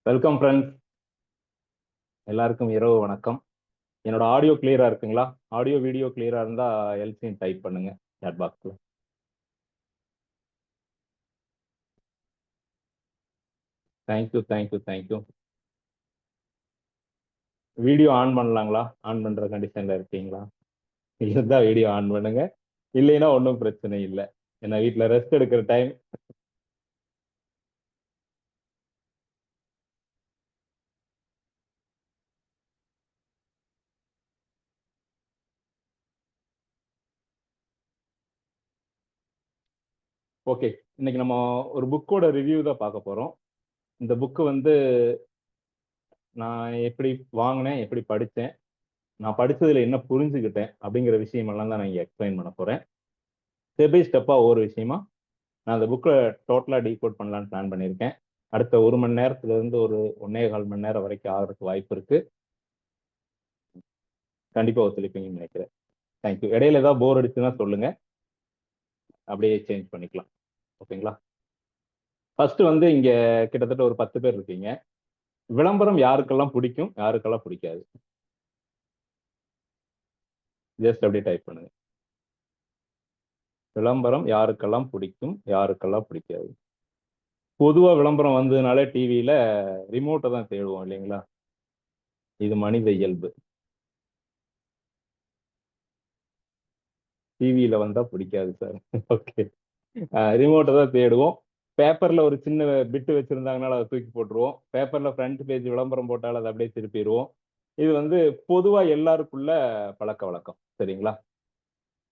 Welcome friends. எல்லாருக்கும் இரவு வணக்கம். என்னோட ஆடியோ கிளியரா இருக்குங்களா? ஆடியோ வீடியோ கிளியரா இருந்தா எல்சின்னு டைப் பண்ணுங்க சாட் பாக்ஸ்ல. Thank you thank you thank you. Video on பண்ணலாங்களா? ஆன் பண்ற கண்டிஷன்ல இருக்கீங்களா? இருந்தா வீடியோ ஆன் பண்ணுங்க, இல்லைன்னா ஒன்றும் பிரச்சனை இல்லை. ஏன்னா வீட்டில் ரெஸ்ட் எடுக்கிற டைம். ஓகே, இன்னைக்கு நம்ம ஒரு புக்கோட ரிவ்யூ தான் பார்க்க போறோம். இந்த புக்கு வந்து நான் எப்படி வாங்கினேன், எப்படி படித்தேன், நான் படிச்சதுல என்ன புரிஞ்சுக்கிட்டேன் அப்படிங்கிற விஷயமெல்லாம் தான் நான் இங்கே எக்ஸ்பிளைன் பண்ண போறேன். ஸ்டெப் பை ஸ்டெப்பா ஒவ்வொரு விஷயமா நான் அந்த புக்கை டோட்டலாக டீகோட் பண்ணலான்னு பிளான் பண்ணியிருக்கேன். அடுத்த 1 மணி நேரத்துல இருந்து ஒரு 1.25 மணி நேரம் வரைக்கும் ஆகிறதுக்கு வாய்ப்பு இருக்கு. கண்டிப்பா ஒத்துழைப்பீங்கன்னு நினைக்கிறேன். தேங்க்யூ. இடையில ஏதாவது போர் அடிச்சுன்னா சொல்லுங்க, அப்படியே சேஞ்ச் பண்ணிக்கலாம். ஓகேங்களா? ஃபர்ஸ்ட் வந்து இங்க கிட்டத்தட்ட ஒரு 10 பேர் இருக்கீங்க. விளம்பரம் யாருக்கெல்லாம் பிடிக்கும், யாருக்கெல்லாம் பிடிக்காது? ஜஸ்ட் அப்படியே டைப் பண்ணுங்க. விளம்பரம் யாருக்கெல்லாம் பிடிக்கும், யாருக்கெல்லாம் பிடிக்காது? பொதுவா விளம்பரம் வந்ததுனாலே டிவியில ரிமோட்டை தான் தேடுவோம் இல்லைங்களா? இது மனித இயல்பு. டிவியில வந்தா பிடிக்காது சார். ஓகே, ரிமோட்டை தான் தேடுவோம். பேப்பர்ல ஒரு சின்ன பிட்டு வச்சிருந்தாங்கனால அதை தூக்கி போட்டுருவோம். பேப்பர்ல ஃப்ரண்ட் பேஜ் விளம்பரம் போட்டாலும் அதை அப்படியே திருப்பிடுவோம். இது வந்து பொதுவா எல்லாருக்குள்ள பழக்க வழக்கம். சரிங்களா?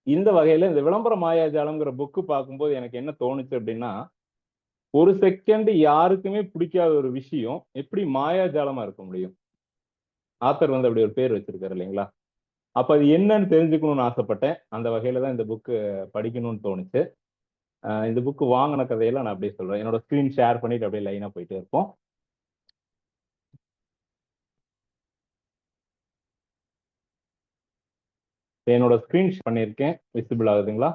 இந்த வகையில இந்த விளம்பர மாயாஜாலம்ங்கிற புக்கு பார்க்கும்போது எனக்கு என்ன தோணுச்சு அப்படின்னா, ஒரு செகண்ட் யாருக்குமே பிடிக்காத ஒரு விஷயம் எப்படி மாயாஜாலமா இருக்க முடியும்? ஆத்தர் வந்து அப்படி ஒரு பேர் வச்சிருக்காரு இல்லைங்களா? அப்ப அது என்னன்னு தெரிஞ்சுக்கணும்னு ஆசைப்பட்டேன். அந்த வகையில தான் இந்த புக்கு படிக்கணும்னு தோணுச்சு. இந்த புக்கு வாங்கின கதையெல்லாம் நான் அப்படியே சொல்றேன். என்னோட ஸ்கிரீன் ஷேர் பண்ணிட்டு அப்படியே லைனா போயிட்டே இருப்போம். என்னோட ஸ்கிரீன் பண்ணியிருக்கேன், விசிபிள் ஆகுதுங்களா?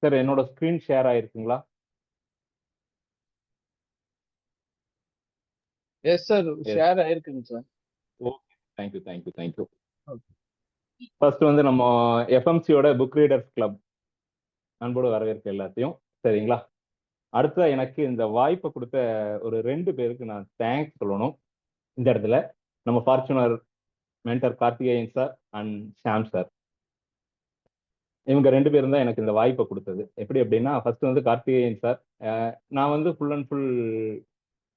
சார் என்னோட ஸ்கிரீன் ஷேர் ஆயிருக்குங்களா? Yes sir, yes. ஷேர் ஆயிருக்குங்க sir. Okay, thank you thank you thank you. Okay. First வந்து நம்ம எஃப்எம்சியோட புக் ரீடர்ஸ் கிளப் அன்போடு வரவேற்க எல்லாத்தையும். சரிங்களா? அடுத்த எனக்கு இந்த வாய்ப்பை கொடுத்த ஒரு 2 பேருக்கு நான் தேங்க்ஸ் சொல்லணும் இந்த இடத்துல. நம்ம Fortuner mentor Karthikeyan sir and Sham sir. இவங்க 2 பேரும் தான் எனக்கு இந்த வாய்ப்பை கொடுத்தது. எப்படி அப்படின்னா, ஃபர்ஸ்ட் வந்து கார்த்திகேயன் சார். நான் வந்து full and full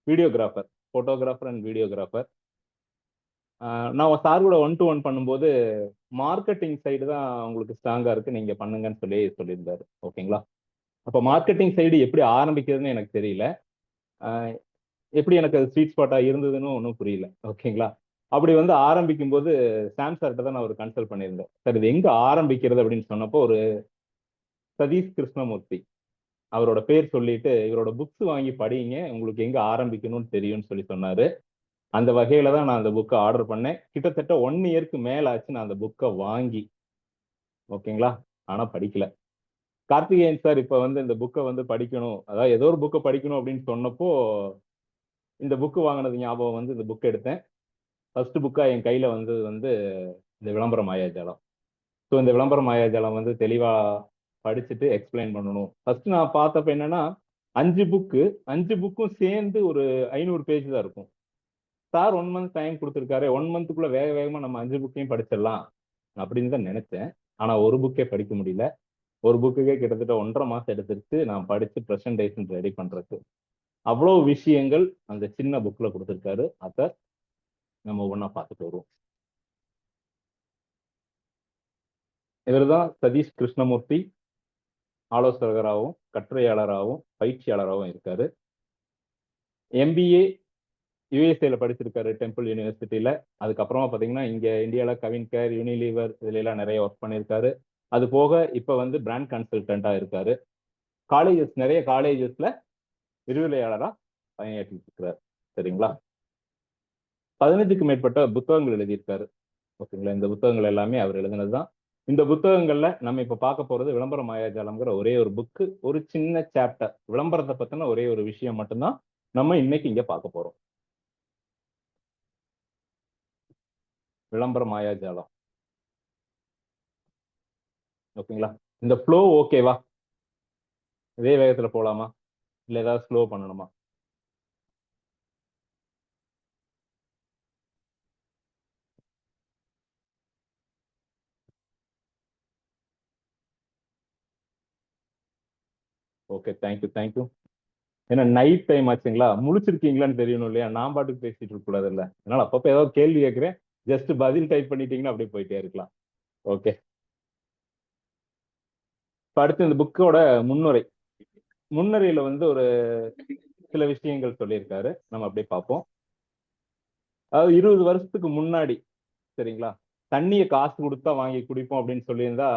videographer, photographer and videographer. நான் சார் கூட 1-to-1 பண்ணும்போது மார்க்கெட்டிங் சைடு தான் உங்களுக்கு ஸ்ட்ராங்கா இருக்கு, நீங்க பண்ணுங்கன்னு சொல்லியிருந்தாரு. ஓகேங்களா? அப்போ மார்க்கெட்டிங் சைடு எப்படி ஆரம்பிக்கிறதுன்னு எனக்கு தெரியல. ஆஹ் எப்படி எனக்கு அது ஸ்வீட் ஸ்பாட்டா இருந்ததுன்னு ஒன்றும் புரியல. ஓகேங்களா? அப்படி வந்து ஆரம்பிக்கும் போது சாம் சார்கிட்ட தான் நான் ஒரு கன்சல்ட் பண்ணியிருந்தேன். சார் இது எங்க ஆரம்பிக்கிறது அப்படின்னு சொன்னப்போ ஒரு சதீஷ் கிருஷ்ணமூர்த்தி அவரோட பேர் சொல்லிட்டு இவரோட புக்ஸ் வாங்கி படிங்க, உங்களுக்கு எங்க ஆரம்பிக்கணும்னு தெரியும்னு சொன்னாரு. அந்த வகையில தான் நான் அந்த புக்கை ஆர்டர் பண்ணேன். கிட்டத்தட்ட 1 இயருக்கு மேல ஆச்சு நான் அந்த புக்கை வாங்கி. ஓகேங்களா? ஆனா படிக்கல. கார்த்திகேயன் சார் இப்ப வந்து இந்த புக்கை வந்து படிக்கணும், அதாவது ஏதோ ஒரு புக்கை படிக்கணும் அப்படின்னு சொன்னப்போ இந்த புக்கு வாங்கினது ஞாபகம் வந்து இந்த புக் எடுத்தேன். ஃபர்ஸ்ட் புக்கா என் கையில வந்தது வந்து இந்த விளம்பர மாயாஜாலம். ஸோ இந்த விளம்பர மாயாஜாலம் வந்து தெளிவா படிச்சுட்டு எக்ஸ்பிளைன் பண்ணணும். ஃபர்ஸ்ட் நான் பார்த்தப்ப என்னன்னா, 5 புக்கு, 5 புக்கும் சேர்ந்து ஒரு 500 பேஜ் தான் இருக்கும். சார் 1 மந்த் டைம் கொடுத்துருக்காரு, 1 மந்த்துக்குள்ள வேக வேகமா நம்ம 5 புக்கையும் படிச்சிடலாம் அப்படின்னு தான் நினைச்சேன். ஆனா ஒரு புக்கே படிக்க முடியல. ஒரு புக்குக்கே கிட்டத்தட்ட 1.5 மாசம் எடுத்துருச்சு நான் படிச்சு ப்ரெசன்டேஷன் ரெடி பண்றதுக்கு. அவ்வளவு விஷயங்கள் அந்த சின்ன புக்ல கொடுத்துருக்காரு. அத நம்ம ஒவ்வொன்றா பார்த்துட்டு வருவோம். இவர் தான் சதீஷ் கிருஷ்ணமூர்த்தி. ஆலோசகராகவும் கட்டுரையாளராகவும் பயிற்சியாளராகவும் இருக்காரு. எம்பிஏ யுஎஸ்ஏல படிச்சிருக்காரு, டெம்பிள் யூனிவர்சிட்டியில. அதுக்கப்புறமா பாத்தீங்கன்னா இங்க இந்தியாவில் கவின் கேர், யூனிலீவர் இதுல எல்லாம் நிறைய ஒர்க் பண்ணியிருக்காரு. அது போக இப்ப வந்து பிராண்ட் கன்சல்டண்டா இருக்காரு. நிறைய காலேஜஸ்ல விரிவுரையாளரா பணியாற்றிட்டு இருக்கிறார். சரிங்களா? 15க்கும் மேற்பட்ட புத்தகங்கள் எழுதியிருக்காரு. ஓகேங்களா? இந்த புத்தகங்கள் எல்லாமே அவர் எழுதினதுதான். இந்த புத்தகங்கள்ல நம்ம இப்ப பார்க்க போறது விளம்பர மாயாஜாலம்ங்கிற ஒரே ஒரு புக்கு, ஒரு சின்ன சாப்டர். விளம்பரத்தை பத்தின ஒரே ஒரு விஷயம் மட்டும்தான் நம்ம இன்னைக்கு இங்க பார்க்க போறோம். விளம்பர மாயாஜாலம். ஓகேங்களா? இந்த ஃப்ளோ ஓகேவா? இதே வேகத்துல போலாமா? இல்ல ஏதாவது ஸ்லோ பண்ணணுமா? Okay, thank you thank you. ஏன்னா நைட் டைம் ஆச்சுங்களா, முழிச்சிருக்கீங்களான்னு தெரியணும் இல்லையா? நான் பாட்டுக்கு பேசிட்டு இருக்க கூடாது இல்ல. அதனால அப்பப்ப ஏதாவது கேள்வி கேட்கிறேன், ஜஸ்ட் பதில் டைப் பண்ணிட்டீங்கன்னா அப்படியே போயிட்டே இருக்கலாம். ஓகே. இப்ப அடுத்து இந்த புக்கோட முன்னுரை. முன்னுரையில வந்து ஒரு சில விஷயங்கள் சொல்லியிருக்காரு, நம்ம அப்படியே பார்ப்போம். அதாவது 20 வருஷத்துக்கு முன்னாடி, சரிங்களா, தண்ணியை காசு கொடுத்தா வாங்கி குடிப்போம் அப்படின்னு சொல்லியிருந்தா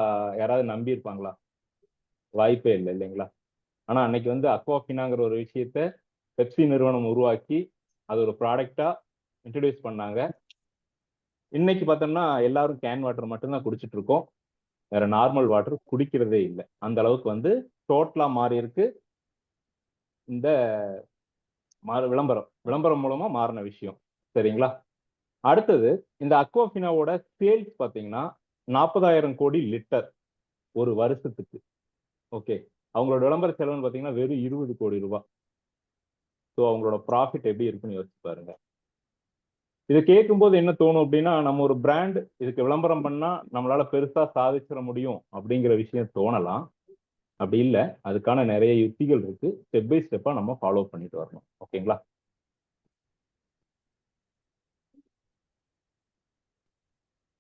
யாராவது நம்பி இருப்பாங்களா? வாய்ப்பே இல்லை இல்லைங்களா? ஆனா அன்னைக்கு வந்து அக்வாஃபினாங்கிற ஒரு விஷயத்த பெப்சி நிறுவனம் உருவாக்கி அது ஒரு ப்ராடக்டா இன்ட்ரடியூஸ் பண்ணாங்க. இன்னைக்கு பார்த்தோம்னா எல்லாரும் கேன் வாட்டர் மட்டும்தான் குடிச்சிட்டு இருக்கோம். வேற நார்மல் வாட்டர் குடிக்கிறதே இல்லை. அந்த அளவுக்கு வந்து டோட்டலா மாறி இருக்கு இந்த விளம்பரம். விளம்பரம் மூலமா மாறின விஷயம். சரிங்களா? அடுத்தது இந்த அக்வாஃபினாவோட சேல்ஸ் பாத்தீங்கன்னா 40,000 கோடி லிட்டர் ஒரு வருஷத்துக்கு. ஓகே. அவங்களோட விளம்பர செலவுன்னு பாத்தீங்கன்னா வெறும் 20 கோடி ரூபாய். ஸோ அவங்களோட ப்ராஃபிட் எப்படி இருக்குன்னு யோசிச்சு பாருங்க. இதை கேட்கும்போது என்ன தோணும் அப்படின்னா, நம்ம ஒரு பிராண்ட் இதுக்கு விளம்பரம் பண்ணா நம்மளால பெருசா சாதிச்சிட முடியும் அப்படிங்கிற விஷயம் தோணலாம். அப்படி இல்லை, அதுக்கான நிறைய யுக்திகள் இருக்கு. ஸ்டெப் பை ஸ்டெப்பா நம்ம ஃபாலோ பண்ணிட்டு வரணும். ஓகேங்களா?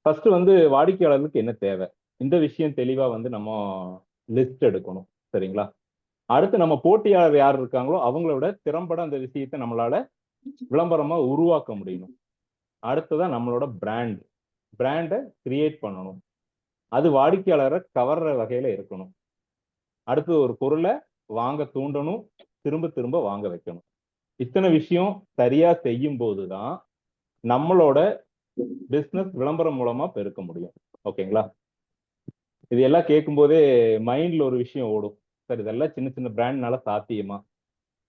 ஃபர்ஸ்ட் வந்து வாடிக்கையாளர்களுக்கு என்ன தேவை, இந்த விஷயம் தெளிவா வந்து நம்ம லிஸ்ட் எடுக்கணும். சரிங்களா? அடுத்து நம்ம போட்டியாளர் யார் இருக்காங்களோ அவங்களோட திறம்பட அந்த விஷயத்தை நம்மளால விளம்பரமா உருவாக்க முடியும். அடுத்ததான் நம்மளோட பிராண்டை கிரியேட் பண்ணணும். அது வாடிக்கையாளரை கவர்ற வகையில இருக்கணும். அடுத்து ஒரு பொருளை வாங்க தூண்டணும், திரும்ப திரும்ப வாங்க வைக்கணும். இத்தனை விஷயம் சரியா செய்யும் போதுதான் நம்மளோட பிசினஸ் விளம்பரம் மூலமா பெருக்க முடியும். ஓகேங்களா? இது எல்லாம் கேட்கும் போதே மைண்ட்ல ஒரு விஷயம் ஓடும். சார் இதெல்லாம் சின்ன சின்ன பிராண்ட்னால சாத்தியமா?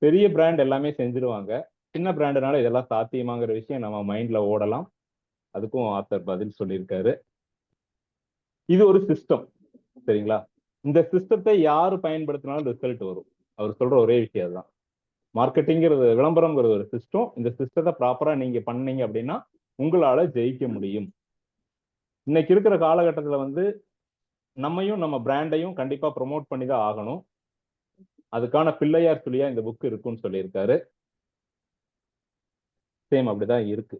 பெரிய பிராண்ட் எல்லாமே செஞ்சிருவாங்க, சின்ன பிராண்டுனால இதெல்லாம் சாத்தியமாங்கிற விஷயம் நம்ம மைண்ட்ல ஓடலாம். அதுக்கும் ஆத்தர் பதில் சொல்லியிருக்காரு. இது ஒரு சிஸ்டம். சரிங்களா? இந்த சிஸ்டத்தை யாரு பயன்படுத்தினாலும் ரிசல்ட் வரும். அவர் சொல்ற ஒரே விஷயம் தான். மார்க்கெட்டிங்கிறது, விளம்பரம்ங்கிறது ஒரு சிஸ்டம். இந்த சிஸ்டத்தை ப்ராப்பரா நீங்க பண்ணீங்க அப்படின்னா உங்களால ஜெயிக்க முடியும். இன்னைக்கு இருக்கிற காலகட்டத்துல வந்து நம்மையும் நம்ம பிராண்டையும் கண்டிப்பா ப்ரொமோட் பண்ணி தான் ஆகணும். அதுக்கான பிள்ளையார் துளியா இந்த புக் இருக்குன்னு சொல்லியிருக்காரு. சேம் அப்படிதான் இருக்கு.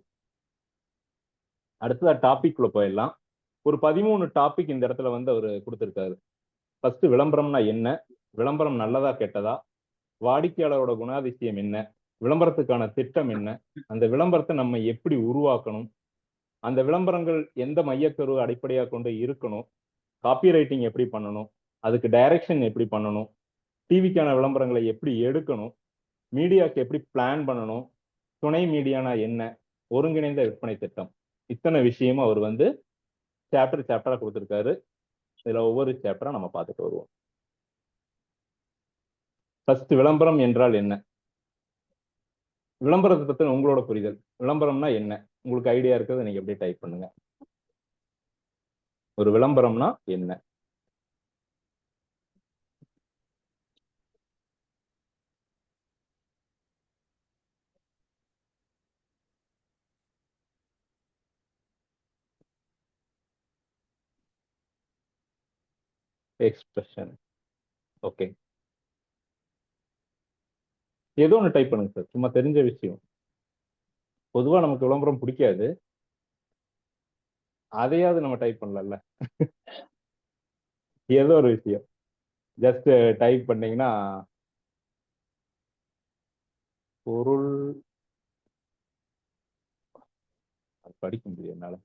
அடுத்ததா டாபிக் குள்ள போயிடலாம். ஒரு 13 டாபிக் இந்த இடத்துல வந்து அவர் கொடுத்திருக்காரு. ஃபர்ஸ்ட் விளம்பரம்னா என்ன, விளம்பரம் நல்லதா கெட்டதா, வாடிக்கையாளரோட குணாதிசயம் என்ன, விளம்பரத்துக்கான திட்டம் என்ன, அந்த விளம்பரத்தை நம்ம எப்படி உருவாக்கணும், அந்த விளம்பரங்கள் எந்த மையக்கரு அடிப்படையா கொண்டு இருக்கணும், காப்பி ரைட்டிங் எப்படி பண்ணணும், அதுக்கு டைரக்ஷன் எப்படி பண்ணணும், டிவிக்கான விளம்பரங்களை எப்படி எடுக்கணும், மீடியாக்கு எப்படி பிளான் பண்ணணும், துணை மீடியானா என்ன, ஒருங்கிணைந்த விற்பனை திட்டம், இத்தனை விஷயமும் அவர் வந்து சாப்டரா கொடுத்திருக்காரு. இதுல ஒவ்வொரு சாப்டரா நம்ம பார்த்துட்டு வருவோம். ஃபர்ஸ்ட் விளம்பரம் என்றால் என்ன, விளம்பரத்தை பத்தி உங்களோட புரிதல். விளம்பரம்னா என்ன உங்களுக்கு ஐடியா இருக்கிறது நீங்க அப்படியே டைப் பண்ணுங்க. ஒரு விளம்பரம்னா என்ன? எக்ஸ்பிரஷன். ஓகே. ஏதோ ஒன்று டைப் பண்ணுங்க சார், சும்மா தெரிஞ்ச விஷயம். பொதுவா நமக்கு விளம்பரம் பிடிக்காது, அதையாவது நம்ம டைப் பண்ணல. ஏதோ ஒரு விஷயம் ஜஸ்ட் டைப் பண்ணீங்கன்னா பொருள் படிக்க முடியும் என்னால.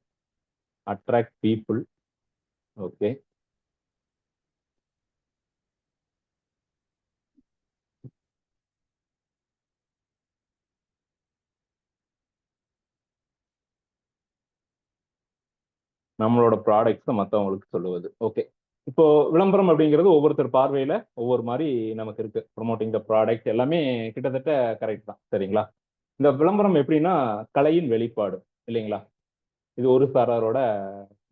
Attract people. ஓகே. நம்மளோட ப்ராடக்ட்ஸை மற்றவங்களுக்கு சொல்லுவது. ஓகே, இப்போ விளம்பரம் அப்படிங்கிறது ஒவ்வொருத்தர் பார்வையில ஒவ்வொரு மாதிரி நமக்கு இருக்கு. ப்ரொமோட்டிங் த ப்ராடக்ட் எல்லாமே கிட்டத்தட்ட கரெக்ட் தான், சரிங்களா? இந்த விளம்பரம் எப்படின்னா கலையின் வெளிப்பாடு இல்லைங்களா? இது ஒரு சாராரோட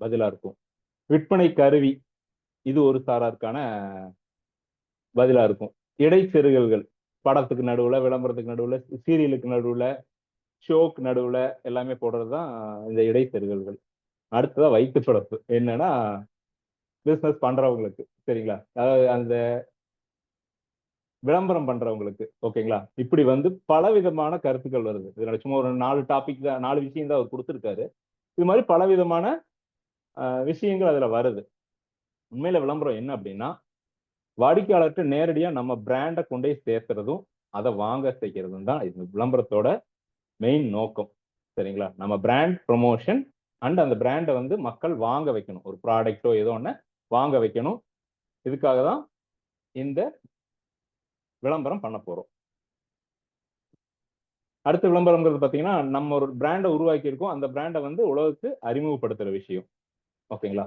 பதிலா இருக்கும். விற்பனை கருவி, இது ஒரு சாராருக்கான பதிலா இருக்கும். இடைச்செருகல்கள், படத்துக்கு நடுவுல, விளம்பரத்துக்கு நடுவுல, சீரியலுக்கு நடுவுல, ஷோக்கு நடுவுல எல்லாமே போடுறது தான் இந்த இடைச்செருகல்கள். அடுத்ததான் வயிற்று பிழப்பு, என்னன்னா பிசினஸ் பண்றவங்களுக்கு, சரிங்களா? அதாவது அந்த விளம்பரம் பண்றவங்களுக்கு, ஓகேங்களா? இப்படி வந்து பல விதமான கருத்துக்கள் வருது. இதனால சும்மா ஒரு 4 டாபிக் தான், 4 விஷயம் தான் அவர் கொடுத்துருக்காரு. இது மாதிரி பல விதமான விஷயங்கள் அதுல வருது. உண்மையில விளம்பரம் என்ன அப்படின்னா வாடிக்கையாளர்கிட்ட நேரடியா நம்ம பிராண்டை கொண்டு போய் சேர்த்துறதும் அதை வாங்க செய்கிறதும் தான் இது விளம்பரத்தோட மெயின் நோக்கம், சரிங்களா? நம்ம பிராண்ட் ப்ரொமோஷன் அண்ட் அந்த பிராண்டை வந்து மக்கள் வாங்க வைக்கணும். ஒரு ப்ராடக்டோ ஏதோ ஒன்று வாங்க வைக்கணும். இதுக்காக தான் இந்த விளம்பரம் பண்ண போறோம். அடுத்த விளம்பரங்கிறது பார்த்தீங்கன்னா நம்ம ஒரு பிராண்டை உருவாக்கி இருக்கோம், அந்த பிராண்டை வந்து உலகுக்கு அறிமுகப்படுத்துற விஷயம், ஓகேங்களா?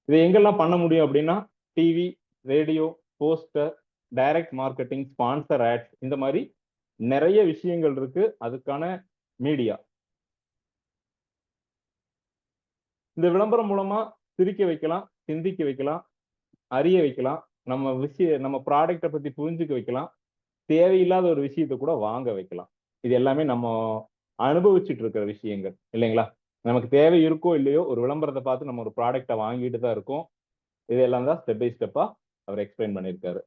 இது எங்கெல்லாம் பண்ண முடியும் அப்படின்னா TV, radio, poster, direct marketing, sponsor ads, இந்த மாதிரி நிறைய விஷயங்கள் இருக்கு. அதுக்கான மீடியா. இந்த விளம்பரம் மூலமா சிரிக்க வைக்கலாம், சிந்திக்க வைக்கலாம், அறிய வைக்கலாம், நம்ம ப்ராடக்டை பத்தி புரிஞ்சுக்க வைக்கலாம், தேவையில்லாத ஒரு விஷயத்தை கூட வாங்க வைக்கலாம். இது எல்லாமே நம்ம அனுபவிச்சுட்டு இருக்கிற விஷயங்கள் இல்லைங்களா? நமக்கு தேவை இருக்கோ இல்லையோ ஒரு விளம்பரத்தை பார்த்து நம்ம ஒரு ப்ராடக்டை வாங்கிட்டு தான் இருக்கோம். இதெல்லாம் தான் ஸ்டெப் பை ஸ்டெப்பா அவர் எக்ஸ்பிளைன் பண்ணியிருக்காரு.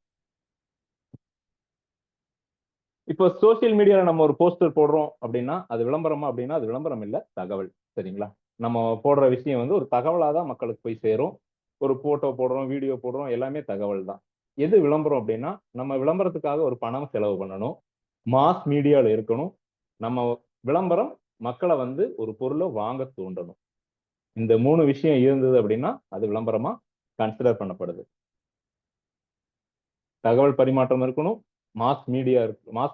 இப்போ சோசியல் மீடியால நம்ம ஒரு போஸ்டர் போடுறோம் அப்படின்னா அது விளம்பரமா அப்படின்னா அது விளம்பரம் இல்ல, தகவல், சரிங்களா? நம்ம போடுற விஷயம் வந்து ஒரு தகவலா தான் மக்களுக்கு போய் சேரும். ஒரு போட்டோ போடுறோம், வீடியோ போடுறோம், எல்லாமே தகவல் தான். எது விளம்பரம் அப்படின்னா நம்ம விளம்பரத்துக்காக ஒரு பணம் செலவு பண்ணணும், மாஸ் மீடியால இருக்கணும், நம்ம விளம்பரம் மக்களை வந்து ஒரு பொருளை வாங்க தூண்டணும். இந்த 3 விஷயம் இருந்தது அப்படின்னா அது விளம்பரமா கன்சிடர் பண்ணப்படுது. தகவல் பரிமாற்றம் இருக்கணும், மாஸ்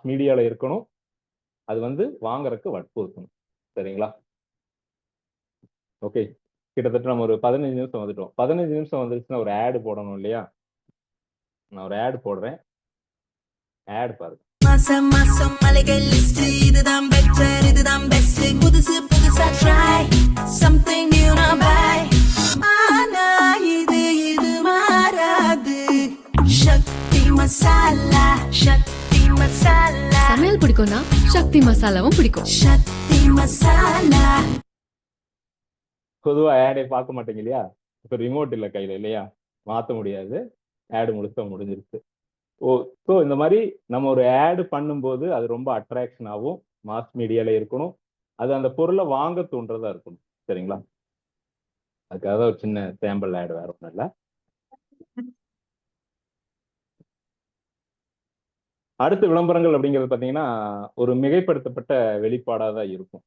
மீடியால இருக்கணும், அது வந்து வாங்குறதுக்கு வற்புறுத்தணும், சரிங்களா? ஓகே, கிட்டத்தட்ட நம்ம ஒரு 15 நிமிஷம் வந்துட்டோம். 15 நிமிஷம் வந்துருச்சுன்னா ஒரு ஆட் போடணும் இல்லையா? நான் ஒரு ஆட் போடுறேன், ஆட் பாருங்க. மாசம் மாசம் மலைகள் லிஸ்ட், இதுதான் பெட்டர், இதுதான் பெஸ்ட், புதுசு புதுசா ட்ரை, சம்திங் நியூ நான் பை, ஆனா இது மாறாது. சக்தி மசாலா, சக்தி மசாலா. சமையல் பிடிக்கும்னா சக்தி மசாலாவும் பிடிக்கும். சக்தி மசாலா. பொதுவா ஆடே பார்க்க மாட்டேங்க இல்லையா? இப்ப ரிமோட் இல்ல கையில இல்லையா? மாத்த முடியாது. ஆட் முழுசா முடிஞ்சிருச்சு. ஸோ இந்த மாதிரி நம்ம ஒரு ஆட் பண்ணும்போது அது ரொம்ப அட்ராக்ஷனாகவும் மாஸ் மீடியால இருக்கணும். அது அந்த பொருளை வாங்க தூண்டுறதா இருக்கணும், சரிங்களா? அதுக்காக ஒரு சின்ன சாம்பிள் ஆட், வேற ஒன்றும் இல்லை. அடுத்த விளம்பரங்கள் அப்படிங்கிறது பார்த்தீங்கன்னா ஒரு மிகைப்படுத்தப்பட்ட வெளிப்பாடாக தான் இருக்கும்.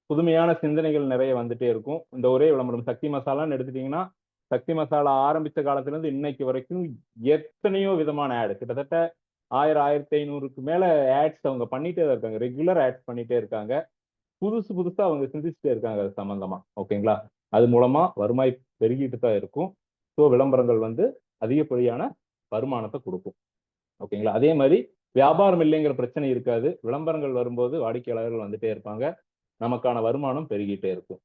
புதுமையான சிந்தனைகள் நிறைய வந்துட்டே இருக்கும். இந்த ஒரே விளம்பரம் சக்தி மசாலான்னு எடுத்துட்டீங்கன்னா சக்தி மசாலா ஆரம்பித்த காலத்துல இருந்து இன்னைக்கு வரைக்கும் எத்தனையோ விதமான ஆடு, கிட்டத்தட்ட 1000 1500க்கு மேல ஆட்ஸ் அவங்க பண்ணிட்டே தான் இருக்காங்க. ரெகுலர் ஆட்ஸ் பண்ணிட்டே இருக்காங்க. புதுசு புதுசா அவங்க சிந்திச்சுட்டே இருக்காங்க அது சம்பந்தமா, ஓகேங்களா? அது மூலமா வருவாய் பெருகிட்டு தான் இருக்கும். ஸோ விளம்பரங்கள் வந்து அதிகப்படியான வருமானத்தை கொடுக்கும், ஓகேங்களா? அதே மாதிரி வியாபாரம் இல்லைங்கிற பிரச்சனை இருக்காது. விளம்பரங்கள் வரும்போது வாடிக்கையாளர்கள் வந்துட்டே இருப்பாங்க, நமக்கான வருமானம் பெருகிட்டே இருக்கும்.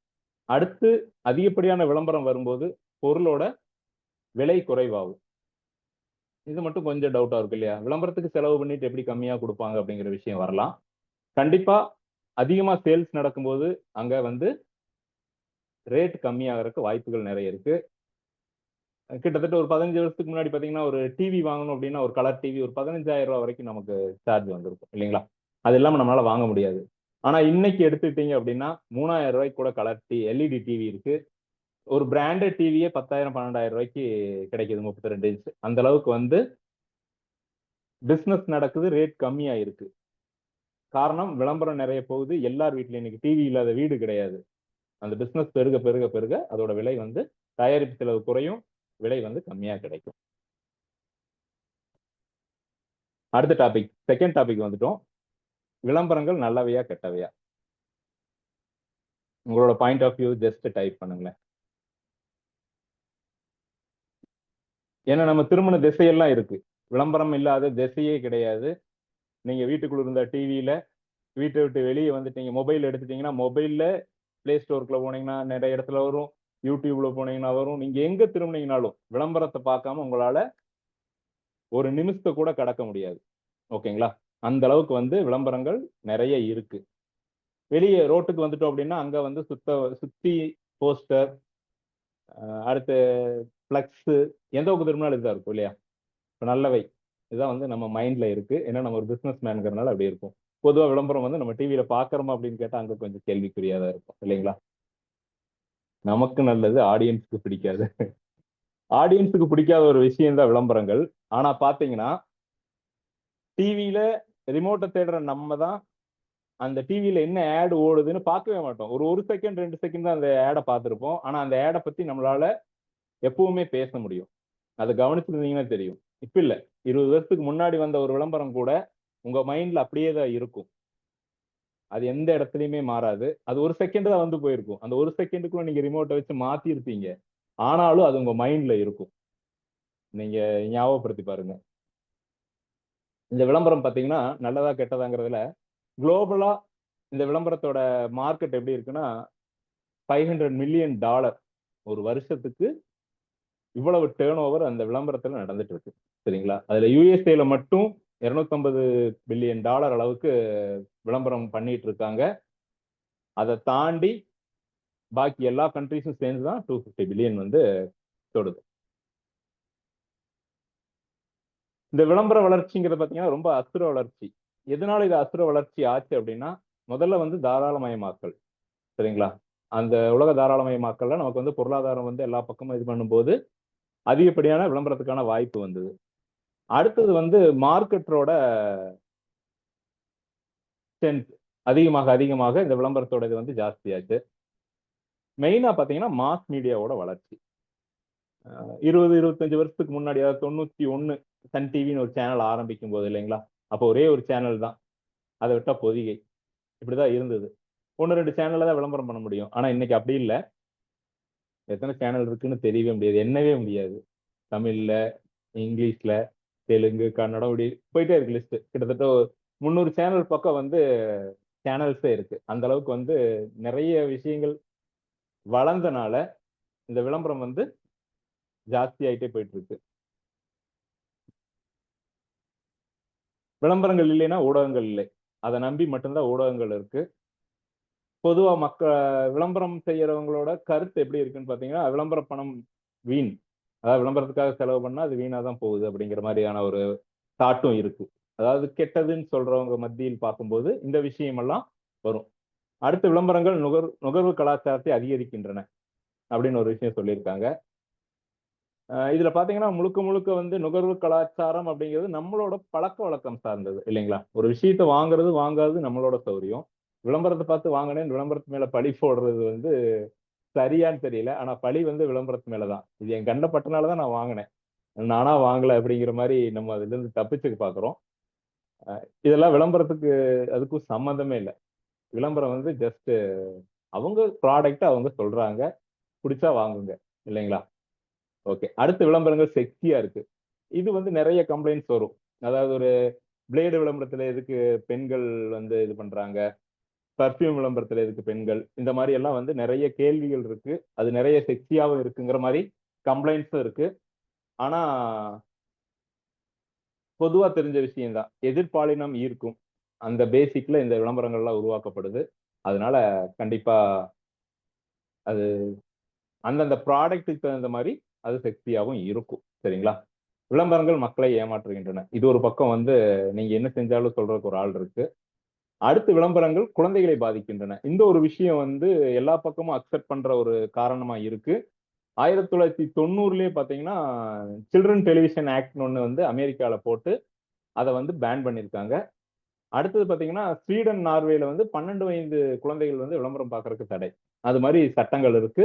அடுத்து அதிகப்படியான விளம்பரம் வரும்போது பொருளோட விலை குறைவாகும். இது மட்டும் கொஞ்சம் டவுட்டா இருக்கு இல்லையா? விளம்பரத்துக்கு செலவு பண்ணிட்டு எப்படி கம்மியா கொடுப்பாங்க அப்படிங்கிற விஷயம் வரலாம். கண்டிப்பா அதிகமா சேல்ஸ் நடக்கும்போது அங்க வந்து ரேட் கம்மியாகிறதுக்கு வாய்ப்புகள் நிறைய இருக்கு. கிட்டத்தட்ட ஒரு 15 வருஷத்துக்கு முன்னாடி பாத்தீங்கன்னா ஒரு டிவி வாங்கணும் அப்படின்னா ஒரு கலர் டிவி ஒரு 15,000 ரூபாய் வரைக்கும் நமக்கு சார்ஜ் வந்திருக்கும் இல்லைங்களா? அது இல்லாம நம்மளால வாங்க முடியாது. ஆனா இன்னைக்கு எடுத்துக்கிட்டீங்க அப்படின்னா 3000 ரூபாய்க்கு கூட கலர் எல்இடி டிவி இருக்கு. ஒரு பிராண்டட் டிவியே 10,000 12,000 ரூபாய்க்கு கிடைக்குது, 32 இன்ச். அந்த அளவுக்கு வந்து பிசினஸ் நடக்குது, ரேட் கம்மியா இருக்கு. காரணம் விளம்பரம் நிறைய போகுது, எல்லார் வீட்லயும் இன்னைக்கு டிவி இல்லாத வீடு கிடையாது. அந்த பிசினஸ் பெருக பெருக பெருக அதோட விலை வந்து தயாரிப்பு செலவு குறையும், விலை வந்து கம்மியா கிடைக்கும். அடுத்த டாபிக், செகண்ட் டாபிக் வந்துட்டோம். விளம்பரங்கள் நல்லவையா கெட்டவையா? உங்களோட point of view just type பண்ணுங்களேன். ஏன்னா நம்ம திருமண திசையெல்லாம் இருக்கு. விளம்பரம் இல்லாத திசையே கிடையாது. நீங்க வீட்டுக்குள்ள இருந்த டிவியில, வீட்டை விட்டு வெளியே வந்துட்டீங்க, மொபைல் எடுத்துட்டீங்கன்னா மொபைல்ல பிளே ஸ்டோருக்குள்ள போனீங்கன்னா நிறைய இடத்துல வரும், யூடியூப்ல போனீங்கன்னா வரும். நீங்க எங்க திரும்பினீங்கனாலும் விளம்பரத்தை பார்க்காம உங்களால ஒரு நிமிஷத்தை கூட கடக்க முடியாது. ஓகேங்களா? அந்த அளவுக்கு வந்து விளம்பரங்கள் நிறைய இருக்கு. வெளியே ரோட்டுக்கு வந்துட்டோம் அப்படின்னா அங்க வந்து சுத்தி போஸ்டர், அடுத்து பிளக்ஸ், எந்த பக்கம் திரும்பினாலும் இதுதான் இருக்கும் இல்லையா? இப்போ நல்லவை இதுதான் வந்து நம்ம மைண்ட்ல இருக்கு. ஏன்னா நம்ம ஒரு பிசினஸ் மேன்கிறனால அப்படி இருக்கும். பொதுவா விளம்பரம் வந்து நம்ம டிவியில பாக்குறோமா அப்படின்னு கேட்டா அங்க கொஞ்சம் கேள்விக்குறியா தான் இருக்கும் இல்லைங்களா? நமக்கு நல்லது, ஆடியன்ஸ்க்கு பிடிக்காது. ஆடியன்ஸுக்கு பிடிக்காத ஒரு விஷயம் தான் விளம்பரங்கள். ஆனா பாத்தீங்கன்னா டிவியில ரிமோட்டை தேடுற நம்ம தான் அந்த டிவியில என்ன ஆட் ஓடுதுன்னு பார்க்கவே மாட்டோம். ஒரு செகண்ட் 2 செகண்ட் தான் அந்த ஆடை பார்த்திருப்போம். ஆனா அந்த ஆடை பத்தி நம்மளால எப்பவுமே பேச முடியும். அதை கவனிச்சிருந்தீங்கன்னா தெரியும். இப்ப இல்ல, 20 வருஷத்துக்கு முன்னாடி வந்த ஒரு விளம்பரம் கூட உங்க மைண்ட்ல அப்படியே தான் இருக்கும். அது எந்த இடத்துலயுமே மாறாது. அது ஒரு செகண்ட் தான் வந்து போயிருக்கும். அந்த ஒரு செகண்டுக்குள்ள நீங்க ரிமோட்டை வச்சு மாத்திருப்பீங்க. ஆனாலும் அது உங்க மைண்ட்ல இருக்கும். நீங்க ஞாபகப்படுத்தி பாருங்க. இந்த விளம்பரம் பாத்தீங்கன்னா நல்லதா கெட்டதாங்கிறதுல குளோபலா இந்த விளம்பரத்தோட மார்க்கெட் எப்படி இருக்குன்னா $500 மில்லியன் ஒரு வருஷத்துக்கு இவ்வளவு டேர்ன் ஓவர் அந்த விளம்பரத்துல நடந்துட்டு இருக்கு. சரிங்களா? அதுல யுஎஸ்ஏல மட்டும் $250 பில்லியன் அளவுக்கு விளம்பரம் பண்ணிட்டு இருக்காங்க. அதை தாண்டி பாக்கி எல்லா கண்ட்ரிஸும் சேர்ந்து தான் 250 பில்லியன் வந்து தொடுது. இந்த விளம்பர வளர்ச்சிங்கிறது பாத்தீங்கன்னா ரொம்ப அசுர வளர்ச்சி. எதனால இது அசுர வளர்ச்சி ஆச்சு அப்படின்னா, முதல்ல வந்து தாராளமயமாக்கல். சரிங்களா? அந்த உலக தாராளமயமாக்கல்ல நமக்கு வந்து பொருளாதாரம் வந்து எல்லா பக்கமும் இது பண்ணும்போது அதிகப்படியான விளம்பரத்துக்கான வாய்ப்பு வந்தது. அடுத்தது வந்து மார்க்கெட்டோட ஸ்ட்ரென்த் அதிகமாக அதிகமாக இந்த விளம்பரத்தோட இது வந்து ஜாஸ்தியாச்சு. மெயினா பாத்தீங்கன்னா மாஸ் மீடியாவோட வளர்ச்சி. 20-25 வருஷத்துக்கு முன்னாடி, அதாவது 91 சன் டிவின்னு ஒரு சேனல் ஆரம்பிக்கும் போது இல்லைங்களா? அப்போ ஒரே ஒரு சேனல் தான், அதை விட்டா பொதிகை. இப்படிதான் இருந்தது. 1-2 சேனல்ல தான் விளம்பரம் பண்ண முடியும். ஆனா இன்னைக்கு அப்படி இல்லை. எத்தனை சேனல் இருக்குன்னு தெரியவே முடியாது, எண்ணவே முடியாது. தமிழ்ல, இங்கிலீஷ்ல, தெலுங்கு, கன்னடம், இப்படி போயிட்டே இருக்கு லிஸ்ட். கிட்டத்தட்ட 300 சேனல் பக்கம் வந்து சேனல்ஸே இருக்கு. அந்த அளவுக்கு வந்து நிறைய விஷயங்கள் வளர்ந்தனால இந்த விளம்பரம் வந்து ஜாஸ்தி ஆயிட்டே போயிட்டு இருக்கு. விளம்பரங்கள் இல்லைன்னா ஊடகங்கள் இல்லை. அதை நம்பி மட்டும்தான் ஊடகங்கள் இருக்கு. பொதுவா விளம்பரம் செய்யறவங்களோட கருத்து எப்படி இருக்குன்னு பாத்தீங்கன்னா, விளம்பர பணம் வீண். அதாவது விளம்பரத்துக்காக செலவு பண்ணா அது வீணா தான் போகுது அப்படிங்கிற மாதிரியான ஒரு தாட்டும் இருக்கு. அதாவது கெட்டதுன்னு சொல்றவங்க மத்தியில் பார்க்கும்போது இந்த விஷயம் எல்லாம் வரும். அடுத்த விளம்பரங்கள் நுகர்வு கலாச்சாரத்தை அதிகரிக்கின்றன அப்படின்னு ஒரு விஷயம் சொல்லியிருக்காங்க. இதுல பாத்தீங்கன்னா முழுக்க முழுக்க வந்து நுகர்வு கலாச்சாரம் அப்படிங்கிறது நம்மளோட பழக்க வழக்கம் சார்ந்தது இல்லைங்களா? ஒரு விஷயத்த வாங்குறது வாங்காதது நம்மளோட சௌரியம். விளம்பரத்தை பார்த்து வாங்கினேன் விளம்பரத்து மேல பழி போடுறது வந்து சரியான்னு தெரியல. ஆனா பழி வந்து விளம்பரத்து மேலதான். இது என் கண்ட பட்டனாலதான் நான் வாங்கினேன், நானா வாங்கல அப்படிங்கிற மாதிரி நம்ம அதுல இருந்து தப்பிச்சுக்க பாக்குறோம். இதெல்லாம் விளம்பரத்துக்கு அதுக்கும் சம்மந்தமே இல்லை. விளம்பரம் வந்து ஜஸ்ட் அவங்க ப்ராடக்ட் அவங்க சொல்றாங்க, பிடிச்சா வாங்குங்க இல்லைங்களா? ஓகே. அடுத்த விளம்பரங்கள் செக்ஸியா இருக்கு. இது வந்து நிறைய கம்ப்ளைண்ட்ஸ் வரும். அதாவது ஒரு பிளேடு விளம்பரத்துல எதுக்கு பெண்கள் வந்து இது பண்றாங்க, பர்ஃபியூம் விளம்பரத்துல எதுக்கு பெண்கள், இந்த மாதிரி எல்லாம் வந்து நிறைய கேள்விகள் இருக்கு. அது நிறைய செக்ஸியாவும் இருக்குங்கிற மாதிரி கம்ப்ளைண்ட்ஸும் இருக்கு. ஆனா பொதுவா தெரிஞ்ச விஷயம் தான், எதிர்பாலினம் ஈர்க்கும் அந்த பேசிக்ல இந்த விளம்பரங்கள்லாம் உருவாக்கப்படுது. அதனால கண்டிப்பா அது அந்தந்த ப்ராடக்ட்டுக்கு தகுந்த மாதிரி அது செக்ஸியாவும் இருக்கும். சரிங்களா? விளம்பரங்கள் மக்களை ஏமாற்றுகின்றன. இது ஒரு பக்கம் வந்து நீங்க என்ன செஞ்சாலும் சொல்றதுக்கு ஒரு ஆள் இருக்கு. அடுத்து விளம்பரங்கள் குழந்தைகளை பாதிக்கின்றன. இந்த ஒரு விஷயம் வந்து எல்லா பக்கமும் அக்செப்ட் பண்ற ஒரு காரணமா இருக்கு. 1990லயே பாத்தீங்கன்னா சில்ட்ரன் டெலிவிஷன் ஆக்ட்னு ஒண்ணு வந்து அமெரிக்கால போட்டு அதை வந்து பேன் பண்ணியிருக்காங்க. அடுத்தது பாத்தீங்கன்னா ஸ்வீடன், நார்வேல வந்து 12 வயது குழந்தைகள் வந்து விளம்பரம் பார்க்கறதுக்கு தடை. அது மாதிரி சட்டங்கள் இருக்கு.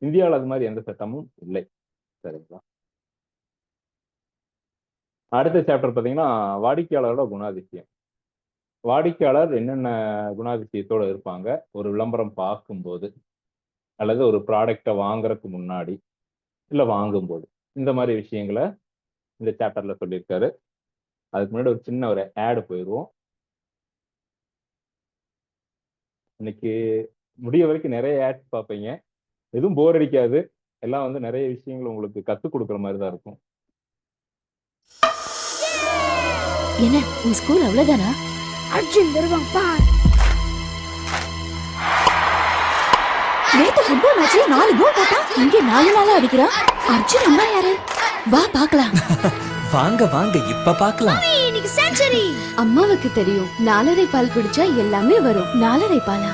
இந்தியாவில் அது மாதிரி எந்த சட்டமும் இல்லை. சரிங்களா? அடுத்த சாப்டர் பாத்தீங்கன்னா வாடிக்கையாளரோட குணாதிசயம். வாடிக்கையாளர் என்னென்ன குணாதிசயத்தோட இருப்பாங்க ஒரு விளம்பரம் பார்க்கும்போது, அல்லது ஒரு ப்ராடக்டை வாங்குறதுக்கு முன்னாடி, இல்ல வாங்கும்போது. இந்த மாதிரி விஷயங்களை இந்த சாப்டர்ல சொல்லியிருக்காரு. அதுக்கு முன்னாடி ஒரு சின்ன ஒரு ஆடு போயிடுவோம். இன்னைக்கு முடிய வரைக்கும் நிறைய ஆட்ஸ் பார்ப்பீங்க. எதுவும் போர் அடிக்காது. எல்லாம் வந்து நிறைய விஷயங்கள் உங்களுக்கு கத்துக் கொடுக்குற மாதிரி தான் இருக்கும். என்ன உன் ஸ்கூல் அவ்வளவுதானா? அர்ஜுன் வருவான் பார். நேத்து ஃபுட்பால் மேட்ச்ல 4 கோல் போட்டா இங்க 4 நாளா அடிக்கிறான். அர்ஜுன் அம்மா யாரு? வா பார்க்கலாம். வாங்க வாங்க இப்ப பார்க்கலாம். இன்னைக்கு செஞ்சுரி. அம்மாவுக்கு தெரியும் 4.5 பால் குடிச்சா எல்லாமே வரும். 4.5 பாலா?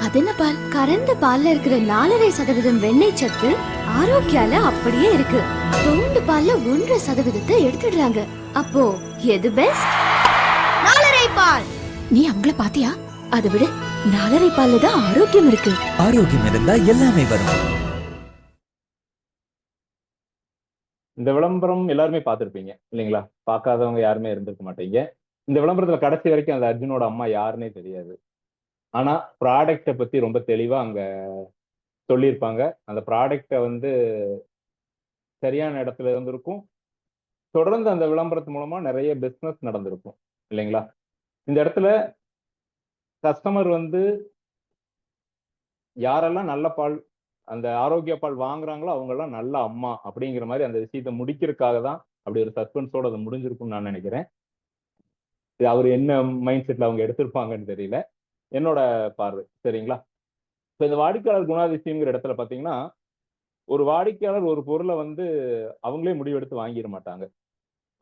அது என்ன பால்? கறந்த பால்ல இருக்கிற 4.5% வெண்ணெய் சத்து ஆரோக்கியால அப்படியே இருக்கு. பவுண்டு பால்ல 1% எடுத்துடுறாங்க. அப்போ எது பெஸ்ட்? 4.5 பால். நீ அவங்கள பாத்தியா? அதை விட 4.5 பால்ல தான் ஆரோக்கியம் இருக்கு. ஆரோக்கியம் இருந்தா எல்லாமே வரும். இந்த விளம்பரம் எல்லாருமே பார்த்துருப்பீங்க இல்லைங்களா? பார்க்காதவங்க யாருமே இருந்திருக்க மாட்டீங்க. இந்த விளம்பரத்துல கடைசி வரைக்கும் அந்த அர்ஜுனோட அம்மா யாருன்னே தெரியாது. ஆனா ப்ராடக்டை பத்தி ரொம்ப தெளிவா அங்க சொல்லியிருப்பாங்க. அந்த ப்ராடக்டை வந்து சரியான இடத்துல இருந்திருக்கும். தொடர்ந்து அந்த விளம்பரத்து மூலமா நிறைய பிசினஸ் நடந்திருக்கும் இல்லைங்களா? இந்த இடத்துல கஸ்டமர் வந்து யாரெல்லாம் நல்ல பால், அந்த ஆரோக்கிய பால் வாங்குறாங்களோ அவங்க எல்லாம் நல்ல அம்மா அப்படிங்கிற மாதிரி அந்த விஷயத்தை முடிக்கிறதுக்காக தான் அப்படி ஒரு சஸ்பென்ஸோட அது முடிஞ்சிருக்கும்னு நான் நினைக்கிறேன். இது அவர் என்ன மைண்ட் செட்ல அவங்க எடுத்திருப்பாங்கன்னு தெரியல. என்னோட பார்வை. சரிங்களா? இப்போ இந்த வாடிக்கையாளர் குணாதிசயம்ங்கிற இடத்துல பார்த்தீங்கன்னா, ஒரு வாடிக்கையாளர் ஒரு பொருளை வந்து அவங்களே முடிவெடுத்து வாங்கிட மாட்டாங்க.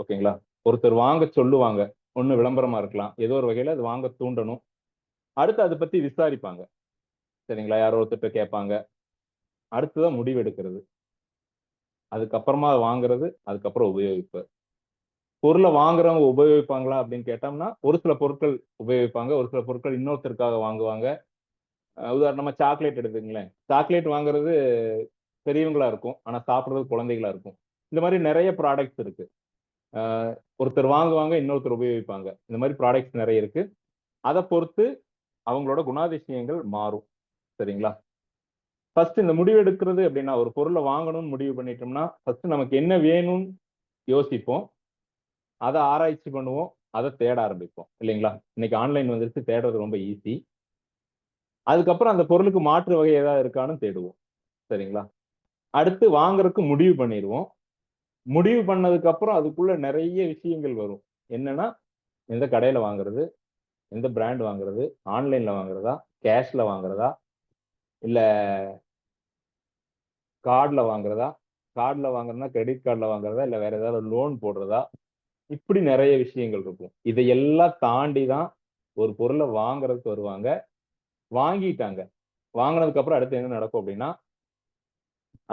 ஓகேங்களா? ஒருத்தர் வாங்க சொல்லுவாங்க. ஒண்ணு விளம்பரமா இருக்கலாம். ஏதோ ஒரு வகையில அது வாங்க தூண்டணும். அடுத்து அதை பத்தி விசாரிப்பாங்க. சரிங்களா? யாரோ ஒருத்தர் கேட்பாங்க. அடுத்துதான் முடிவு எடுக்கிறது. அதுக்கப்புறமா வாங்குறது, அதுக்கப்புறம் உபயோகிப்பு. பொருளை வாங்குறவங்க உபயோகிப்பாங்களா அப்படின்னு கேட்டோம்னா, ஒரு சில பொருட்கள் உபயோகிப்பாங்க. ஒரு சில பொருட்கள் இன்னொருத்தருக்காக வாங்குவாங்க. உதாரணமா சாக்லேட் எடுத்துங்களேன். சாக்லேட் வாங்குறது பெரியவங்களா இருக்கும். ஆனா சாப்பிடுறது குழந்தைகளா இருக்கும். இந்த மாதிரி நிறைய ப்ராடக்ட்ஸ் இருக்கு. ஒருத்தர் வாங்குவாங்க, இன்னொருத்தர் உபயோகிப்பாங்க. இந்த மாதிரி ப்ராடக்ட்ஸ் நிறைய இருக்கு. அதை பொறுத்து அவங்களோட குணாதிசயங்கள் மாறும். சரிங்களா? ஃபர்ஸ்ட் இந்த முடிவு எடுக்கிறது அப்படின்னா, ஒரு பொருளை வாங்கணும்னு முடிவு பண்ணிட்டோம்னா ஃபர்ஸ்ட் நமக்கு என்ன வேணும்னு யோசிப்போம். அதை ஆராய்ச்சி பண்ணுவோம். அதை தேட ஆரம்பிப்போம் இல்லைங்களா? இன்னைக்கு ஆன்லைன் வந்துருச்சு, தேடுறது ரொம்ப ஈஸி. அதுக்கப்புறம் அந்த பொருளுக்கு மாற்று வகை ஏதாவது இருக்கான்னு தேடுவோம். சரிங்களா? அடுத்து வாங்குறதுக்கு முடிவு பண்ணிடுவோம். முடிவு பண்ணதுக்கு அப்புறம் அதுக்குள்ள நிறைய விஷயங்கள் வரும். என்னன்னா, எந்த கடையில வாங்குறது, எந்த பிராண்ட் வாங்குறது, ஆன்லைன்ல வாங்குறதா, கேஷ்ல வாங்குறதா, இல்ல கார்டுல வாங்குறதா, கார்டுல வாங்குறதுனா கிரெடிட் கார்டுல வாங்குறதா, இல்ல வேற ஏதாவது லோன் போடுறதா, இப்படி நிறைய விஷயங்கள் இருக்கும். இதையெல்லாம் தாண்டி தான் ஒரு பொருளை வாங்குறதுக்கு வருவாங்க. வாங்கிட்டாங்க. வாங்கினதுக்கு அப்புறம் அடுத்து என்ன நடக்கும் அப்படின்னா,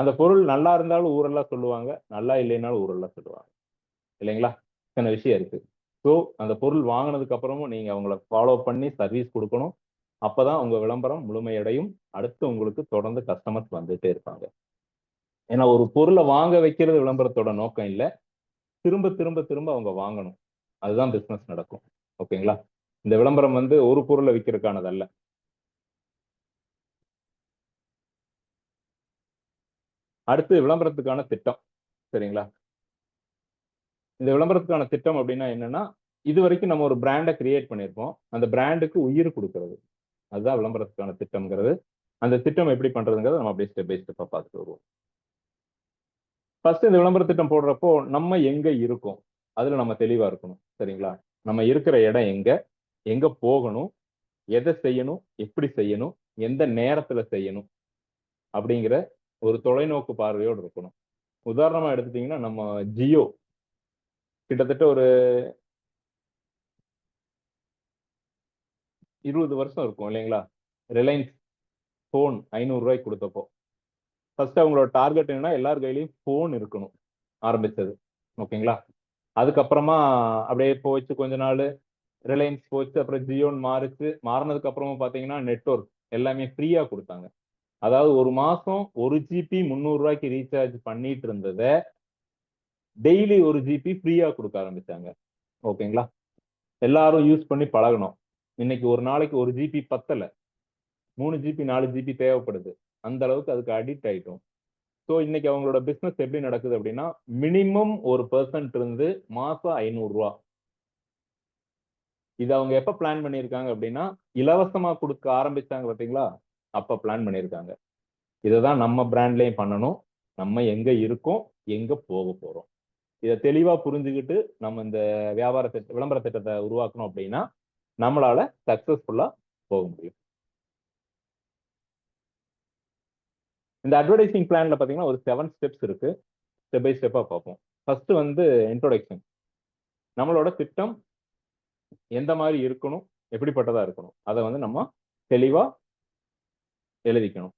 அந்த பொருள் நல்லா இருந்தாலும் ஊரெல்லாம் சொல்லுவாங்க, நல்லா இல்லைனாலும் ஊரெல்லாம் சொல்லுவாங்க இல்லைங்களா? இத்தனை விஷயம் இருக்கு. ஸோ அந்த பொருள் வாங்கினதுக்கு அப்புறமும் நீங்க அவங்கள ஃபாலோ பண்ணி சர்வீஸ் கொடுக்கணும். அப்பதான் உங்க விளம்பரம் முழுமையடையும். அடுத்து உங்களுக்கு தொடர்ந்து கஸ்டமர்ஸ் வந்துட்டே இருப்பாங்க. ஏன்னா ஒரு பொருளை வாங்க வைக்கிறது விளம்பரத்தோட நோக்கம் இல்லை. திரும்ப திரும்ப திரும்ப அவங்க வாங்கணும். அதுதான் பிசினஸ் நடக்கும். ஓகேங்களா? இந்த விளம்பரம் வந்து ஒரு பொருளை விற்கிறதுக்கானது அல்ல. அடுத்து விளம்பரத்துக்கான திட்டம். சரிங்களா? இந்த விளம்பரத்துக்கான திட்டம் அப்படின்னா என்னன்னா, இது வரைக்கும் நம்ம ஒரு பிராண்டை கிரியேட் பண்ணியிருப்போம். அந்த பிராண்டுக்கு உயிர் கொடுக்கறது. அதுதான் விளம்பரத்துக்கான திட்டம்ங்கிறது. அந்த திட்டம் எப்படி பண்றதுங்கிறத நம்ம அப்படியே ஸ்டெப் பை ஸ்டெப்பா பார்த்துட்டு வருவோம். ஃபர்ஸ்ட் இந்த விளம்பர திட்டம் போடுறப்போ நம்ம எங்க இருக்கோம், அதுல நம்ம தெளிவா இருக்கணும். சரிங்களா? நம்ம இருக்கிற இடம் எங்க, எங்க போகணும், எதை செய்யணும், எப்படி செய்யணும், எந்த நேரத்துல செய்யணும் அப்படிங்கிற ஒரு தொலைநோக்கு பார்வையோடு இருக்கணும். உதாரணமா எடுத்துட்டீங்கன்னா, நம்ம ஜியோ கிட்டத்தட்ட ஒரு 20 வருஷம் இருக்கும் இல்லைங்களா? ரிலையன்ஸ் போன் 500 ரூபாய்க்கு கொடுத்தப்போ ஃபர்ஸ்ட் அவங்களோட டார்கெட் என்னன்னா, எல்லார் கையிலையும் போன் இருக்கணும் ஆரம்பிச்சது. ஓகேங்களா? அதுக்கப்புறமா அப்படியே போச்சு கொஞ்ச நாள், ரிலையன்ஸ் போச்சு, அப்புறம் ஜியோன்னு மாறிச்சு. மாறினதுக்கு அப்புறமா பாத்தீங்கன்னா நெட்வொர்க் எல்லாமே ஃப்ரீயா கொடுத்தாங்க. அதாவது ஒரு மாசம் 1 ஜிபி 300 ரூபாய்க்கு ரீசார்ஜ் பண்ணிட்டு இருந்ததை டெய்லி 1 ஜிபி ஃப்ரீயா கொடுக்க ஆரம்பிச்சாங்க. ஓகேங்களா? எல்லாரும் யூஸ் பண்ணி பழகணும். இன்னைக்கு ஒரு நாளைக்கு 1 ஜிபி பத்தல, 3 ஜிபி 4 ஜிபி தேவைப்படுது. அந்த அளவுக்கு அதுக்கு அடிக்ட் ஆயிட்டோம். ஸோ இன்னைக்கு அவங்களோட பிசினஸ் எப்படி நடக்குது அப்படின்னா மினிமம் ஒரு பர்சன்ட் இருந்து மாசம் 500 ரூபா. இது அவங்க எப்ப பிளான் பண்ணியிருக்காங்க அப்படின்னா இலவசமா கொடுக்க ஆரம்பிச்சாங்க பாத்தீங்களா, அப்ப பிளான் பண்ணியிருக்காங்க. இதுதான் நம்ம பிராண்ட்லயும் பண்ணணும். நம்ம எங்க இருக்கோம், எங்க போக போறோம், இதை தெளிவா புரிஞ்சுக்கிட்டு நம்ம இந்த விளம்பர திட்டத்தை உருவாக்கணும் அப்படின்னா நம்மளால சக்சஸ்ஃபுல்லா போக முடியும். இந்த அட்வர்டைசிங் பிளான்ல பாத்தீங்கன்னா ஒரு 7 ஸ்டெப்ஸ் இருக்கு. ஸ்டெப் பை ஸ்டெப்பா பார்ப்போம். ஃபர்ஸ்ட் வந்து இன்ட்ரோடக்ஷன். நம்மளோட திட்டம் எந்த மாதிரி இருக்கணும், எப்படிப்பட்டதா இருக்கணும், அதை வந்து நம்ம தெளிவா எழுதிக்கணும்.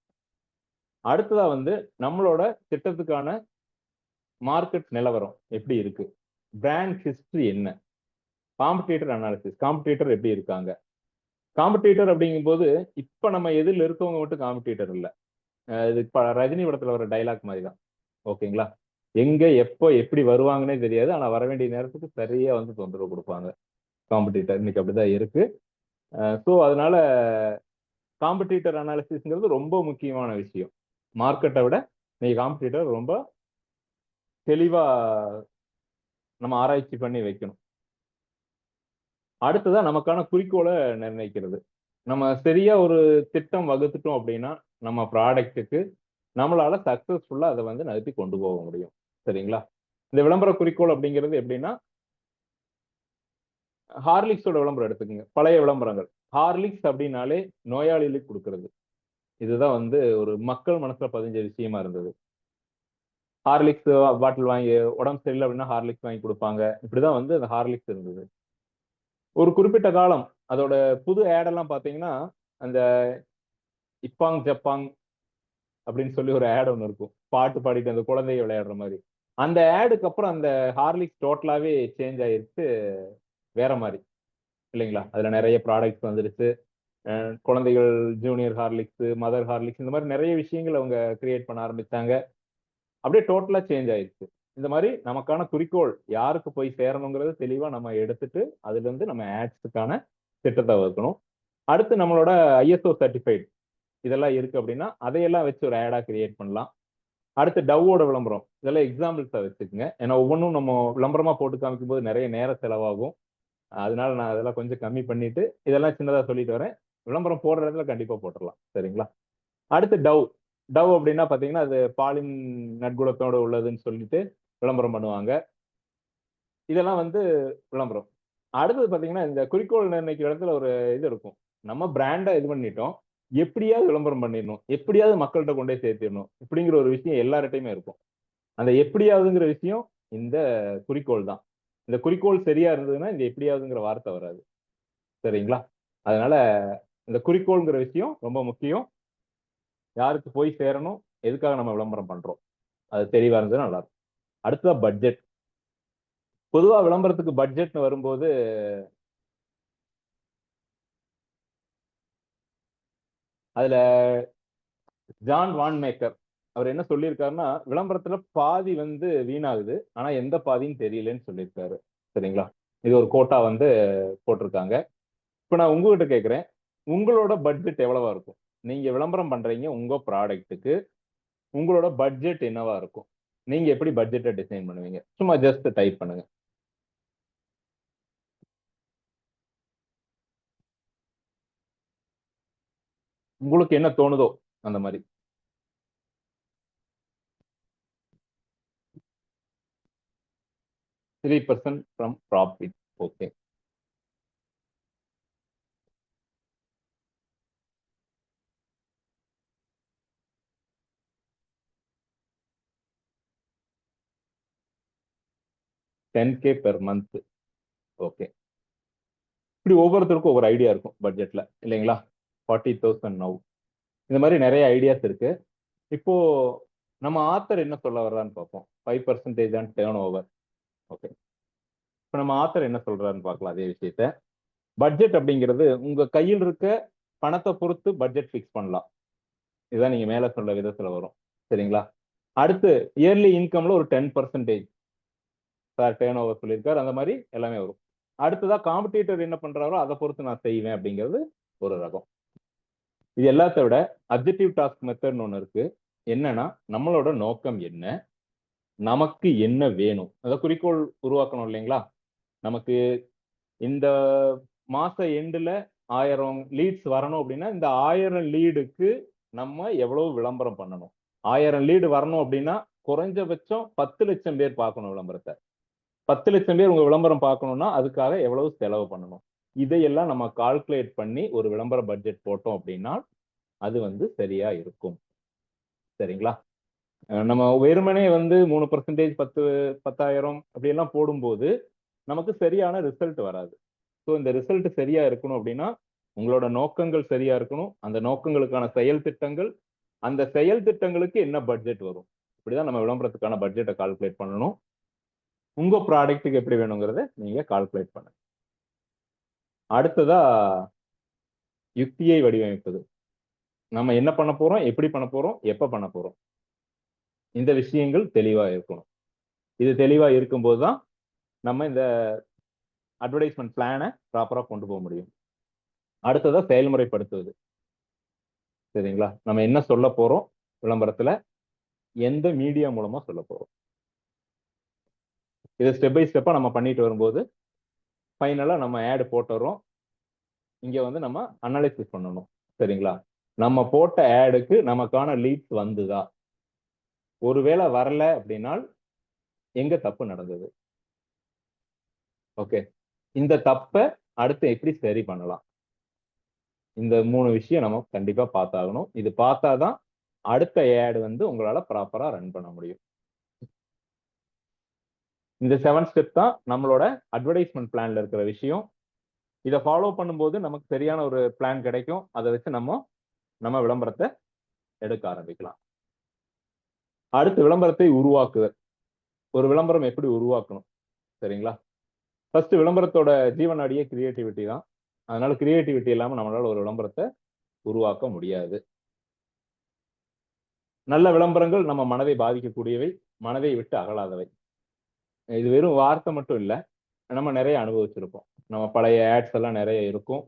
அடுத்ததா வந்து நம்மளோட திட்டத்துக்கான மார்க்கெட் நிலவரம் எப்படி இருக்கு, பிராண்ட் ஹிஸ்டரி என்ன, காம்படிட்டர் அனாலிசிஸ், காம்படிட்டர் எப்படி இருக்காங்க. காம்படிட்டர் அப்படிங்கும்போது இப்ப நம்ம எதில் இருக்கவங்க மட்டும் காம்படிட்டர் இல்லை. இது ரஜினி படத்துல வர டைலாக் மாதிரி தான். ஓகேங்களா, எங்க எப்போ எப்படி வருவாங்கன்னே தெரியாது, ஆனா வர வேண்டிய நேரத்துக்கு சரியா வந்து தொந்தரவு கொடுப்பாங்க காம்படிட்டர். இன்னைக்கு அப்படிதான் இருக்கு. ஸோ அதனால காம்படிட்டர் அனாலிசிஸ்ங்கிறது ரொம்ப முக்கியமான விஷயம். மார்க்கெட்டை விட இன்னைக்கு காம்படிட்டர் ரொம்ப தெளிவா நம்ம ஆராய்ச்சி பண்ணி வைக்கணும். அடுத்ததான் நமக்கான குறிக்கோளை நிர்ணயிக்கிறது. நம்ம சரியா ஒரு திட்டம் வகுத்துட்டோம் அப்படின்னா நம்ம ப்ராடக்ட்டுக்கு நம்மளால சக்சஸ்ஃபுல்லா அதை வந்து நகர்த்தி கொண்டு போக முடியும். சரிங்களா, இந்த விளம்பர குறிக்கோள் அப்படிங்கிறது எப்படின்னா ஹார்லிக்ஸோட விளம்பரம் எடுத்துக்கோங்க. பழைய விளம்பரங்கள் ஹார்லிக்ஸ் அப்படின்னாலே நோயாளிகளுக்கு கொடுக்கறது. இதுதான் வந்து ஒரு மக்கள் மனசுல பதிஞ்ச விஷயமா இருந்தது. ஹார்லிக்ஸ் பாட்டில் வாங்கி உடம்பு சரியில்லை அப்படின்னா ஹார்லிக்ஸ் வாங்கி கொடுப்பாங்க. இப்படிதான் வந்து அந்த ஹார்லிக்ஸ் இருந்தது. ஒரு குறிப்பிட்ட காலம் அதோட புது ஆடெல்லாம் பாத்தீங்கன்னா அந்த இப்பாங் ஜப்பாங் அப்படின்னு சொல்லி ஒரு ஆட் ஒன்று இருக்கும், பாட்டு பாடிட்டு அந்த குழந்தைய விளையாடுற மாதிரி. அந்த ஆடுக்கு அப்புறம் அந்த ஹார்லிக்ஸ் டோட்டலாவே சேஞ்ச் ஆயிருச்சு, வேற மாதிரி இல்லைங்களா. அதுல நிறைய ப்ராடக்ட்ஸ் வந்துருச்சு. குழந்தைகள் ஜூனியர் ஹார்லிக்ஸ், மதர் ஹார்லிக்ஸ், இந்த மாதிரி நிறைய விஷயங்கள் அவங்க கிரியேட் பண்ண ஆரம்பிச்சாங்க. அப்படியே டோட்டலா சேஞ்ச் ஆயிடுச்சு. இந்த மாதிரி நமக்கான குறிக்கோள் யாருக்கு போய் சேரணுங்கிறது தெளிவா நம்ம எடுத்துட்டு அதுல இருந்து நம்ம ஆட்ஸுக்கான திட்டத்தை வகுக்கணும். அடுத்து நம்மளோட ஐஎஸ்ஓ சர்டிஃபைட் இதெல்லாம் இருக்கு அப்படின்னா அதையெல்லாம் வச்சு ஒரு ஆடா கிரியேட் பண்ணலாம். அடுத்து டவ்வோட விளம்பரம், இதெல்லாம் எக்ஸாம்பிள்ஸா வச்சுக்கோங்க. ஏன்னா ஒவ்வொன்றும் நம்ம விளம்பரமா போட்டு காமிக்கும் போது நிறைய நேரம் செலவாகும். அதனால நான் அதெல்லாம் கொஞ்சம் கம்மி பண்ணிட்டு இதெல்லாம் சின்னதா சொல்லிட்டு வரேன். விளம்பரம் போடுற இடத்துல கண்டிப்பா போட்டுடலாம். சரிங்களா. அடுத்து டவ் அப்படின்னா பாத்தீங்கன்னா அது பாலின் நற்குணத்தோட உள்ளதுன்னு சொல்லிட்டு விளம்பரம் பண்ணுவாங்க. இதெல்லாம் வந்து விளம்பரம். அடுத்தது பாத்தீங்கன்னா இந்த குறிக்கோள் நிர்ணயிக்கிற இடத்துல ஒரு இது இருக்கும். நம்ம பிராண்டை இது பண்ணிட்டோம், எப்படியாவது விளம்பரம் பண்ணிடணும், எப்படியாவது மக்கள்கிட்ட கொண்டே சேர்த்திடணும், இப்படிங்கிற ஒரு விஷயம் எல்லார்ட்டையுமே இருக்கும். அந்த எப்படியாவதுங்கிற விஷயம் இந்த குறிக்கோள் தான். இந்த குறிக்கோள் சரியா இருந்ததுன்னா இந்த எப்படியாவதுங்கிற வார்த்தை வராது. சரிங்களா. அதனால இந்த குறிக்கோள்ங்கிற விஷயம் ரொம்ப முக்கியம். யாருக்கு போய் சேரணும், எதுக்காக நம்ம விளம்பரம் பண்றோம், அது தெளிவா இருந்தது நல்லா இருக்கும். அடுத்ததா பட்ஜெட். பொதுவா விளம்பரத்துக்கு பட்ஜெட்னு வரும்போது அதுல ஜான் வான் மேக்கர் அவர் என்ன சொல்லியிருக்காருன்னா விளம்பரத்துல பாதி வந்து வீணாகுது, ஆனா எந்த பாதின்னு தெரியலன்னு சொல்லியிருக்காரு. சரிங்களா. இது ஒரு கோட்டா வந்து போட்டிருக்காங்க. இப்ப நான் உங்ககிட்ட கேட்கிறேன், உங்களோட பட்ஜெட் எவ்வளவா இருக்கும்? நீங்க விளம்பரம் பண்றீங்க உங்க ப்ராடக்ட்டுக்கு, உங்களோட பட்ஜெட் என்னவா இருக்கும்? நீங்க எப்படி பட்ஜெட்டை டிசைன் பண்ணுவீங்க? சும்மா ஜஸ்ட் டைப் பண்ணுங்க. உங்களுக்கு என்ன தோணுதோ அந்த மாதிரி. $3% from profit. Okay. $10K per month. Okay. இப்படி ஒவ்வொருத்தருக்கும் ஒவ்வொரு ஐடியா இருக்கும் பட்ஜெட்ல இல்லைங்களா. 40,000 நவ். இந்த மாதிரி நிறைய ஐடியாஸ் இருக்கு. இப்போ நம்ம ஆத்தர் என்ன சொல்ல வர்றான்னு பார்ப்போம். 5% ஆன் டேர்ன் ஓவர். ஓகே. இப்போ நம்ம ஆத்தர் என்ன சொல்றாருன்னு பார்க்கலாம் அதே விஷயத்த. பட்ஜெட் அப்படிங்கிறது உங்க கையில் இருக்க பணத்தை பொறுத்து பட்ஜெட் ஃபிக்ஸ் பண்ணலாம். இதுதான் நீங்க மேல சொல்ற விதத்துல வரும். சரிங்களா. அடுத்து இயர்லி இன்கம்ல ஒரு 10% சார் டேர்ன் ஓவர் சொல்லியிருக்காரு, அந்த மாதிரி எல்லாமே வரும். அடுத்ததா காம்படிட்டர் என்ன பண்றாரோ அதை பொறுத்து நான் செய்வேன் அப்படிங்கிறது ஒரு ரகம். இது எல்லாத்த விட அப்ஜெக்டிவ் டாஸ்க் மெத்தட்னு ஒன்று இருக்கு. என்னன்னா நம்மளோட நோக்கம் என்ன, நமக்கு என்ன வேணும், அத குறிக்கோள் உருவாக்கணும் இல்லைங்களா? நமக்கு இந்த மாச எண்டுல 1000 லீட்ஸ் வரணும் அப்படின்னா இந்த 1000 லீடுக்கு நம்ம எவ்வளவு விளம்பரம் பண்ணணும்? 1000 லீடு வரணும் அப்படின்னா குறைஞ்சபட்சம் 10 லட்சம் பேர் பார்க்கணும் விளம்பரத்தை. 10 லட்சம் பேர் உங்க விளம்பரம் பார்க்கணும்னா அதுக்காக எவ்வளவு செலவு பண்ணணும்? இதையெல்லாம் நம்ம கால்குலேட் பண்ணி ஒரு விளம்பர பட்ஜெட் போட்டோம் அப்படின்னா அது வந்து சரியா இருக்கும். சரிங்களா? நம்ம வெறுமனே வந்து 3% 10,000 அப்படியெல்லாம் போடும்போது நமக்கு சரியான ரிசல்ட் வராது. ஸோ இந்த ரிசல்ட் சரியா இருக்கணும் அப்படின்னா உங்களோட நோக்கங்கள் சரியா இருக்கணும். அந்த நோக்கங்களுக்கான செயல் திட்டங்கள், அந்த செயல் திட்டங்களுக்கு என்ன பட்ஜெட் வரும், இப்படிதான் நம்ம விளம்பரத்துக்கான பட்ஜெட்டை கால்குலேட் பண்ணணும். உங்க ப்ராடக்ட்டுக்கு எப்படி வேணுங்கிறத நீங்க கால்குலேட் பண்ணுங்க. அடுத்ததா யுக்தியை வடிவமைப்பது. நம்ம என்ன பண்ண போறோம், எப்படி பண்ண போறோம், எப்ப பண்ண போறோம், இந்த விஷயங்கள் தெளிவா இருக்கணும். இது தெளிவா இருக்கும்போது தான் நம்ம இந்த அட்வர்டைஸ்மெண்ட் பிளானை ப்ராப்பரா கொண்டு போக முடியும். அடுத்ததா செயல்முறைப்படுத்துவது. சரிங்களா? நம்ம என்ன சொல்ல போறோம் விளம்பரத்துல, எந்த மீடியா மூலமா சொல்ல போறோம், இதை ஸ்டெப் பை ஸ்டெப்பா நம்ம பண்ணிட்டு வரும்போது ஃபைனலா நம்ம ஆட் போட்டுறோம். இங்க வந்து நம்ம அனலைசிஸ் பண்ணணும். சரிங்களா? நம்ம போட்ட ஆடுக்கு நமக்கான லீட்ஸ் வந்துதா, ஒருவேளை வரல அப்படின்னால் எங்க தப்பு நடந்தது, ஓகே, இந்த தப்பை அடுத்து எப்படி சரி பண்ணலாம், இந்த 3 விஷயம் நம்ம கண்டிப்பா பார்த்தாகணும். இது பார்த்தாதான் அடுத்த ஆட் வந்து உங்களால ப்ராப்பரா ரன் பண்ண முடியும். இந்த 7 ஸ்டெப் தான் நம்மளோட அட்வர்டைஸ்மெண்ட் பிளான்ல இருக்கிற விஷயம். இதை ஃபாலோ பண்ணும்போது நமக்கு சரியான ஒரு பிளான் கிடைக்கும். அதை வச்சு நம்ம விளம்பரத்தை எடுக்க ஆரம்பிக்கலாம். அடுத்து விளம்பரத்தை உருவாக்குதல். ஒரு விளம்பரம் எப்படி உருவாக்கணும்? சரிங்களா? ஃபர்ஸ்ட் விளம்பரத்தோட ஜீவனாடியே கிரியேட்டிவிட்டி தான். அதனால கிரியேட்டிவிட்டி இல்லாம நம்மளால ஒரு விளம்பரத்தை உருவாக்க முடியாது. நல்ல விளம்பரங்கள் நம்ம மனதை பாதிக்கக்கூடியவை, மனதை விட்டு அகலாதவை. இது வெறும் வார்த்தை மட்டும் இல்ல, நம்ம நிறைய அனுபவிச்சிருப்போம். நம்ம பழைய ஆட்ஸ் எல்லாம் நிறைய இருக்கும்.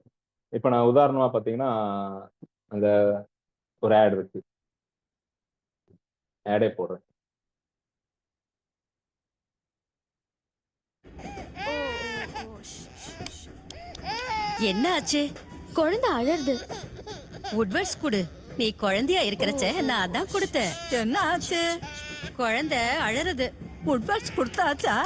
இப்ப நான் உதாரணமா பாத்தீங்கன்னா அந்த ஒரு ஆட் இருக்கு, ஆடே போடுறேன். என்ன ஆச்சு? குழந்தை அழறது. உட்வர்ட்ஸ் குடு. நீ குழந்தையா இருக்கிறச்ச நான் அதான் கொடுத்தேன். என்ன ஆச்சு? குழந்தை அழறது. உட்வர்ட்ஸ் கொடுத்தாச்சா?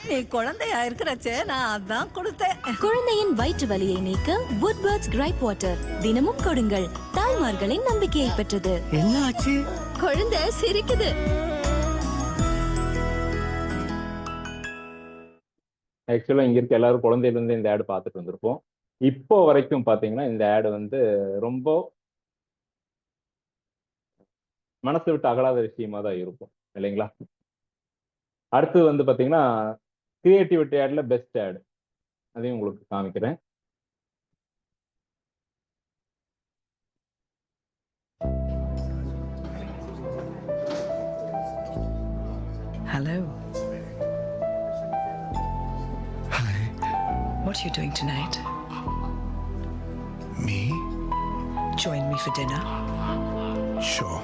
நீ குழந்தையா இருக்கிறச்சே நான் அதான் கொடுத்தேன். குழந்தையின் வயிற்று வலியை நீக்க வுட்வர்ட்ஸ் கிரைப் வாட்டர் தினமும் கொடுங்கள். தாய்மார்களின் நம்பிக்கையை பெற்றது. என்ன ஆச்சு? குழந்தை சிரிக்குது. ஆக்சுவலா இங்க இருக்க எல்லாரும் குழந்தையில இருந்து இந்த ஆட் பார்த்துட்டு வந்திருப்போம். இப்போ வரைக்கும் பாத்தீங்கன்னா இந்த ஆட் வந்து ரொம்ப மனசை விட்டு அகலாத விஷயமா தான் இருக்கும் இல்லைங்களா? அடுத்து வந்து பாத்தீங்கன்னா கிரியேட்டிவிட்டி ஆட்ல பெஸ்ட் ஆட், அதையும் உங்களுக்கு காமிக்கிறேன். Hello. Hi. What are you doing tonight? Me? Join me for dinner. Sure.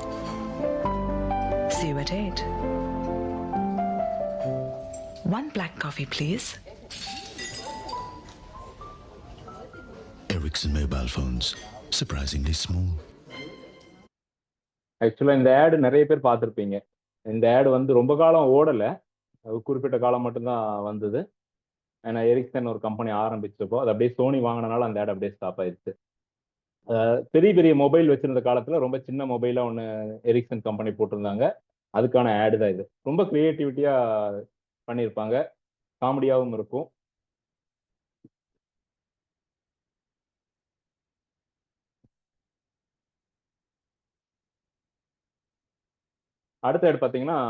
See you at 8. One black coffee, please. Ericsson mobile phones. Surprisingly small. ஆக்சுவலா இந்த ஆட் நிறைய பேர் பார்த்துருப்பீங்க. இந்த ஆட் வந்து ரொம்ப காலம் ஓடல, குறிப்பிட்ட காலம் மட்டும்தான் வந்தது. ஏன்னா எரிக்சன் ஒரு கம்பெனி ஆரம்பிச்சப்போ அது அப்படியே சோனி வாங்கினால அந்த ஆட் அப்படியே ஸ்டாப் ஆயிடுச்சு. பெரிய பெரிய மொபைல் வச்சிருந்த காலத்துல ரொம்ப சின்ன மொபைலா ஒன்று எரிக்சன் கம்பெனி போட்டிருந்தாங்க. அதுக்கான ஆடு தான் இது. ரொம்ப கிரியேட்டிவிட்டியா பண்ணியிருப்பாங்க, காமெடியாகவும் இருக்கும். அடுத்த ஆட் பார்த்தீங்கன்னா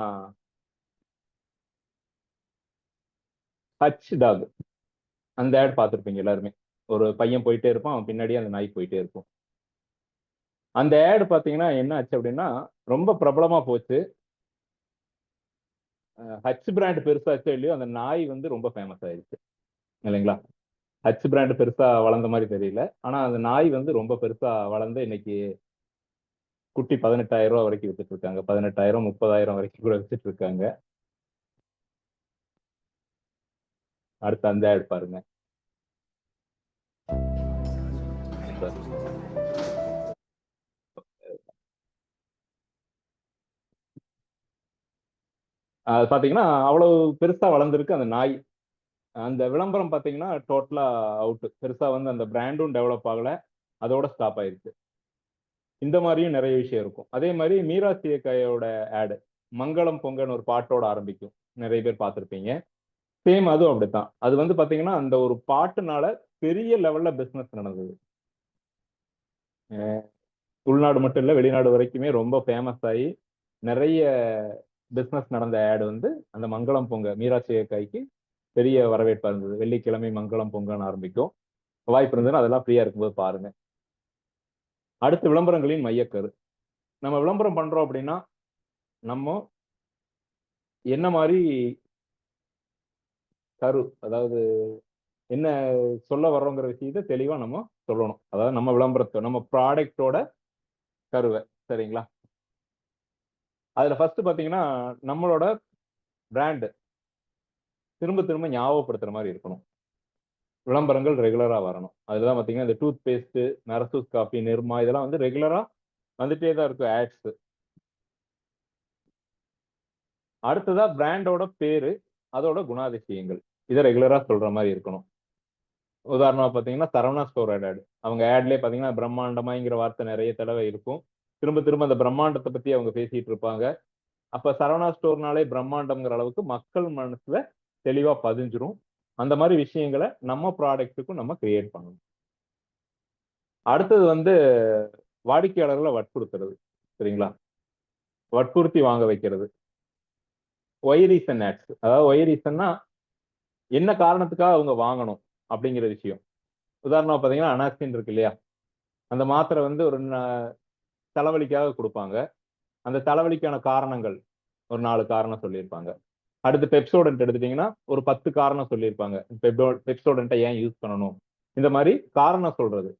ஹச் டாக். அந்த ஆட் பார்த்துருப்பீங்க எல்லாருமே. ஒரு பையன் போயிட்டே இருப்பான், அவன் பின்னாடியே அந்த நாய் போயிட்டே இருக்கும். அந்த ஆட் பார்த்தீங்கன்னா என்ன ஆச்சு அப்படின்னா ரொம்ப பிரபலமா போச்சு. ஹச் பிராண்ட் பெருசாச்சோ இல்லையோ அந்த நாய் வந்து ரொம்ப ஃபேமஸ் ஆயிடுச்சு இல்லைங்களா? ஹச் பிராண்ட் பெருசா வளர்ந்த மாதிரி தெரியல, ஆனா அந்த நாய் வந்து ரொம்ப பெருசா வளர்ந்து இன்னைக்கு குட்டி 18,000 ரூபாய் வரைக்கும் வித்துட்டு இருக்காங்க. 18,000 30,000 வரைக்கும் கூட வித்துட்டு இருக்காங்க. அடுத்து அந்த ஆட் பாருங்க. அது பாத்தீங்கன்னா அவ்வளவு பெருசா வளர்ந்துருக்கு அந்த நாய். அந்த விளம்பரம் பாத்தீங்கன்னா டோட்டலா அவுட். பெருசா வந்து அந்த பிராண்டும் டெவலப் ஆகல, அதோட ஸ்டாப் ஆயிடுச்சு. இந்த மாதிரியும் நிறைய விஷயம் இருக்கும். அதே மாதிரி மீரா சீயக்காயோட ஆடு மங்களம் பொங்கன்னு ஒரு பாட்டோட ஆரம்பிக்கும். நிறைய பேர் பார்த்துருப்பீங்க. சேம் அதுவும் அப்படித்தான். அது வந்து பாத்தீங்கன்னா அந்த ஒரு பாட்டுனால பெரிய லெவல்ல பிசினஸ் நடந்தது. உள்நாடு மட்டும் இல்ல, வெளிநாடு வரைக்குமே ரொம்ப ஃபேமஸ் ஆகி நிறைய பிசினஸ் நடந்த ஆடு வந்து அந்த மங்களம் பொங்க மீரா சீயக்காய்க்கு பெரிய வரவேற்பா இருந்தது. வெள்ளிக்கிழமை மங்களம் பொங்கன்னு ஆரம்பிக்கும். வாய்ப்பு இருந்ததுன்னா அதெல்லாம் ஃப்ரீயா இருக்கும்போது பாருங்க. அடுத்து விளம்பரங்களின் மையக்கரு. நம்ம விளம்பரம் பண்றோம் அப்படின்னா நம்ம என்ன மாதிரி கரு, அதாவது என்ன சொல்ல வர்றோங்கிற விஷயத்தை தெளிவா நம்ம சொல்லணும். அதாவது நம்ம விளம்பரத்தை நம்ம ப்ராடக்டோட கருவை, சரிங்களா? அதுல ஃபர்ஸ்ட் பாத்தீங்கன்னா நம்மளோட பிராண்ட் திரும்ப திரும்ப ஞாபகப்படுத்துற மாதிரி இருக்கணும். விளம்பரங்கள் ரெகுலரா வரணும். அதுதான் பாத்தீங்கன்னா இந்த toothpaste, Narasus coffee, Nirma இதெல்லாம் வந்து ரெகுலரா வந்துட்டே தான் இருக்கும் ஆட்ஸ். அடுத்ததா பிராண்டோட பேரு, அதோட குணாதிசயங்கள், இதை ரெகுலரா சொல்ற மாதிரி இருக்கணும். உதாரணமா பாத்தீங்கன்னா சரவணா ஸ்டோர் ஆட். அவங்க ஆட்லயே பாத்தீங்கன்னா பிரம்மாண்டமாங்கிற வார்த்தை நிறைய தடவை இருக்கும். திரும்ப திரும்ப அந்த பிரம்மாண்டத்தை பத்தி அவங்க பேசிட்டு இருப்பாங்க. அப்ப சரவணா ஸ்டோர்னாலே பிரம்மாண்டம்ங்கிற அளவுக்கு மக்கள் மனசுல தெளிவா பதிஞ்சிரும். அந்த மாதிரி விஷயங்களை நம்ம ப்ராடக்ட்டுக்கும் நம்ம கிரியேட் பண்ணணும். அடுத்தது வந்து வாடிக்கையாளர்களை வற்புறுத்துறது, சரிங்களா? வற்புறுத்தி வாங்க வைக்கிறது. Why reason ads. அதாவது ஒய் ரீசன்னா என்ன காரணத்துக்காக அவங்க வாங்கணும் அப்படிங்கிற விஷயம். உதாரணமா பாத்தீங்கன்னா அனாக்சின் இருக்கு இல்லையா, அந்த மாத்திரை வந்து ஒரு தலைவலிக்காக கொடுப்பாங்க. அந்த தலைவலிக்கான காரணங்கள் ஒரு 4 காரணம் சொல்லியிருப்பாங்க. அடுத்து பெப்சோடன்ட் எடுத்துட்டீங்கன்னா ஒரு 10 காரணம் சொல்லியிருப்பாங்க. பெப்சோடன்ட்டை ஏன் யூஸ் பண்ணணும், இந்த மாதிரி காரணம் சொல்றது,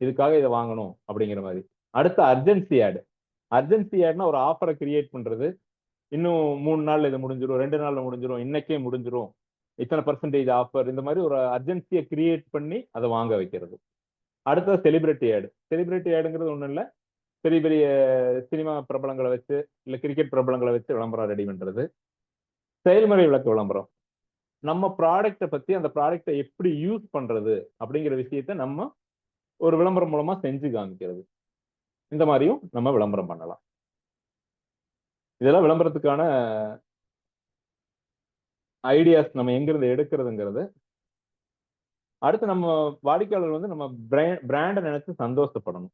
இதுக்காக இதை வாங்கணும் அப்படிங்கிற மாதிரி. அடுத்து அர்ஜென்சி ஆட். அர்ஜென்சி ஆட்னா ஒரு ஆஃபரை கிரியேட் பண்றது. இன்னும் 3 நாள்ல இது முடிஞ்சிடும், 2 நாள்ல முடிஞ்சிடும், இன்னைக்கே முடிஞ்சிடும், இத்தனை பர்சன்டேஜ் ஆஃபர், இந்த மாதிரி ஒரு அர்ஜென்சியை கிரியேட் பண்ணி அதை வாங்க வைக்கிறது. அடுத்தது செலிபிரிட்டி ஆடு. செலிபிரிட்டி ஆடுங்கிறது ஒன்றும் இல்லை, பெரிய பெரிய சினிமா பிரபலங்களை வச்சு இல்லை கிரிக்கெட் பிரபலங்களை வச்சு விளம்பரம் ரெடி பண்றது. செயல்முறை விளக்க விளம்பரம். நம்ம ப்ராடக்டை பத்தி, அந்த ப்ராடக்டை எப்படி யூஸ் பண்றது அப்படிங்கிற விஷயத்த நம்ம ஒரு விளம்பரம் மூலமா செஞ்சு காமிக்கிறது. இந்த மாதிரியும் நம்ம விளம்பரம் பண்ணலாம். இதெல்லாம் விளம்பரத்துக்கான ஐடியாஸ் நம்ம எங்கிருந்து எடுக்கிறதுங்கிறது. அடுத்து நம்ம வாடிக்கையாளர் வந்து நம்ம பிராண்டை நினைச்சு சந்தோஷப்படணும்,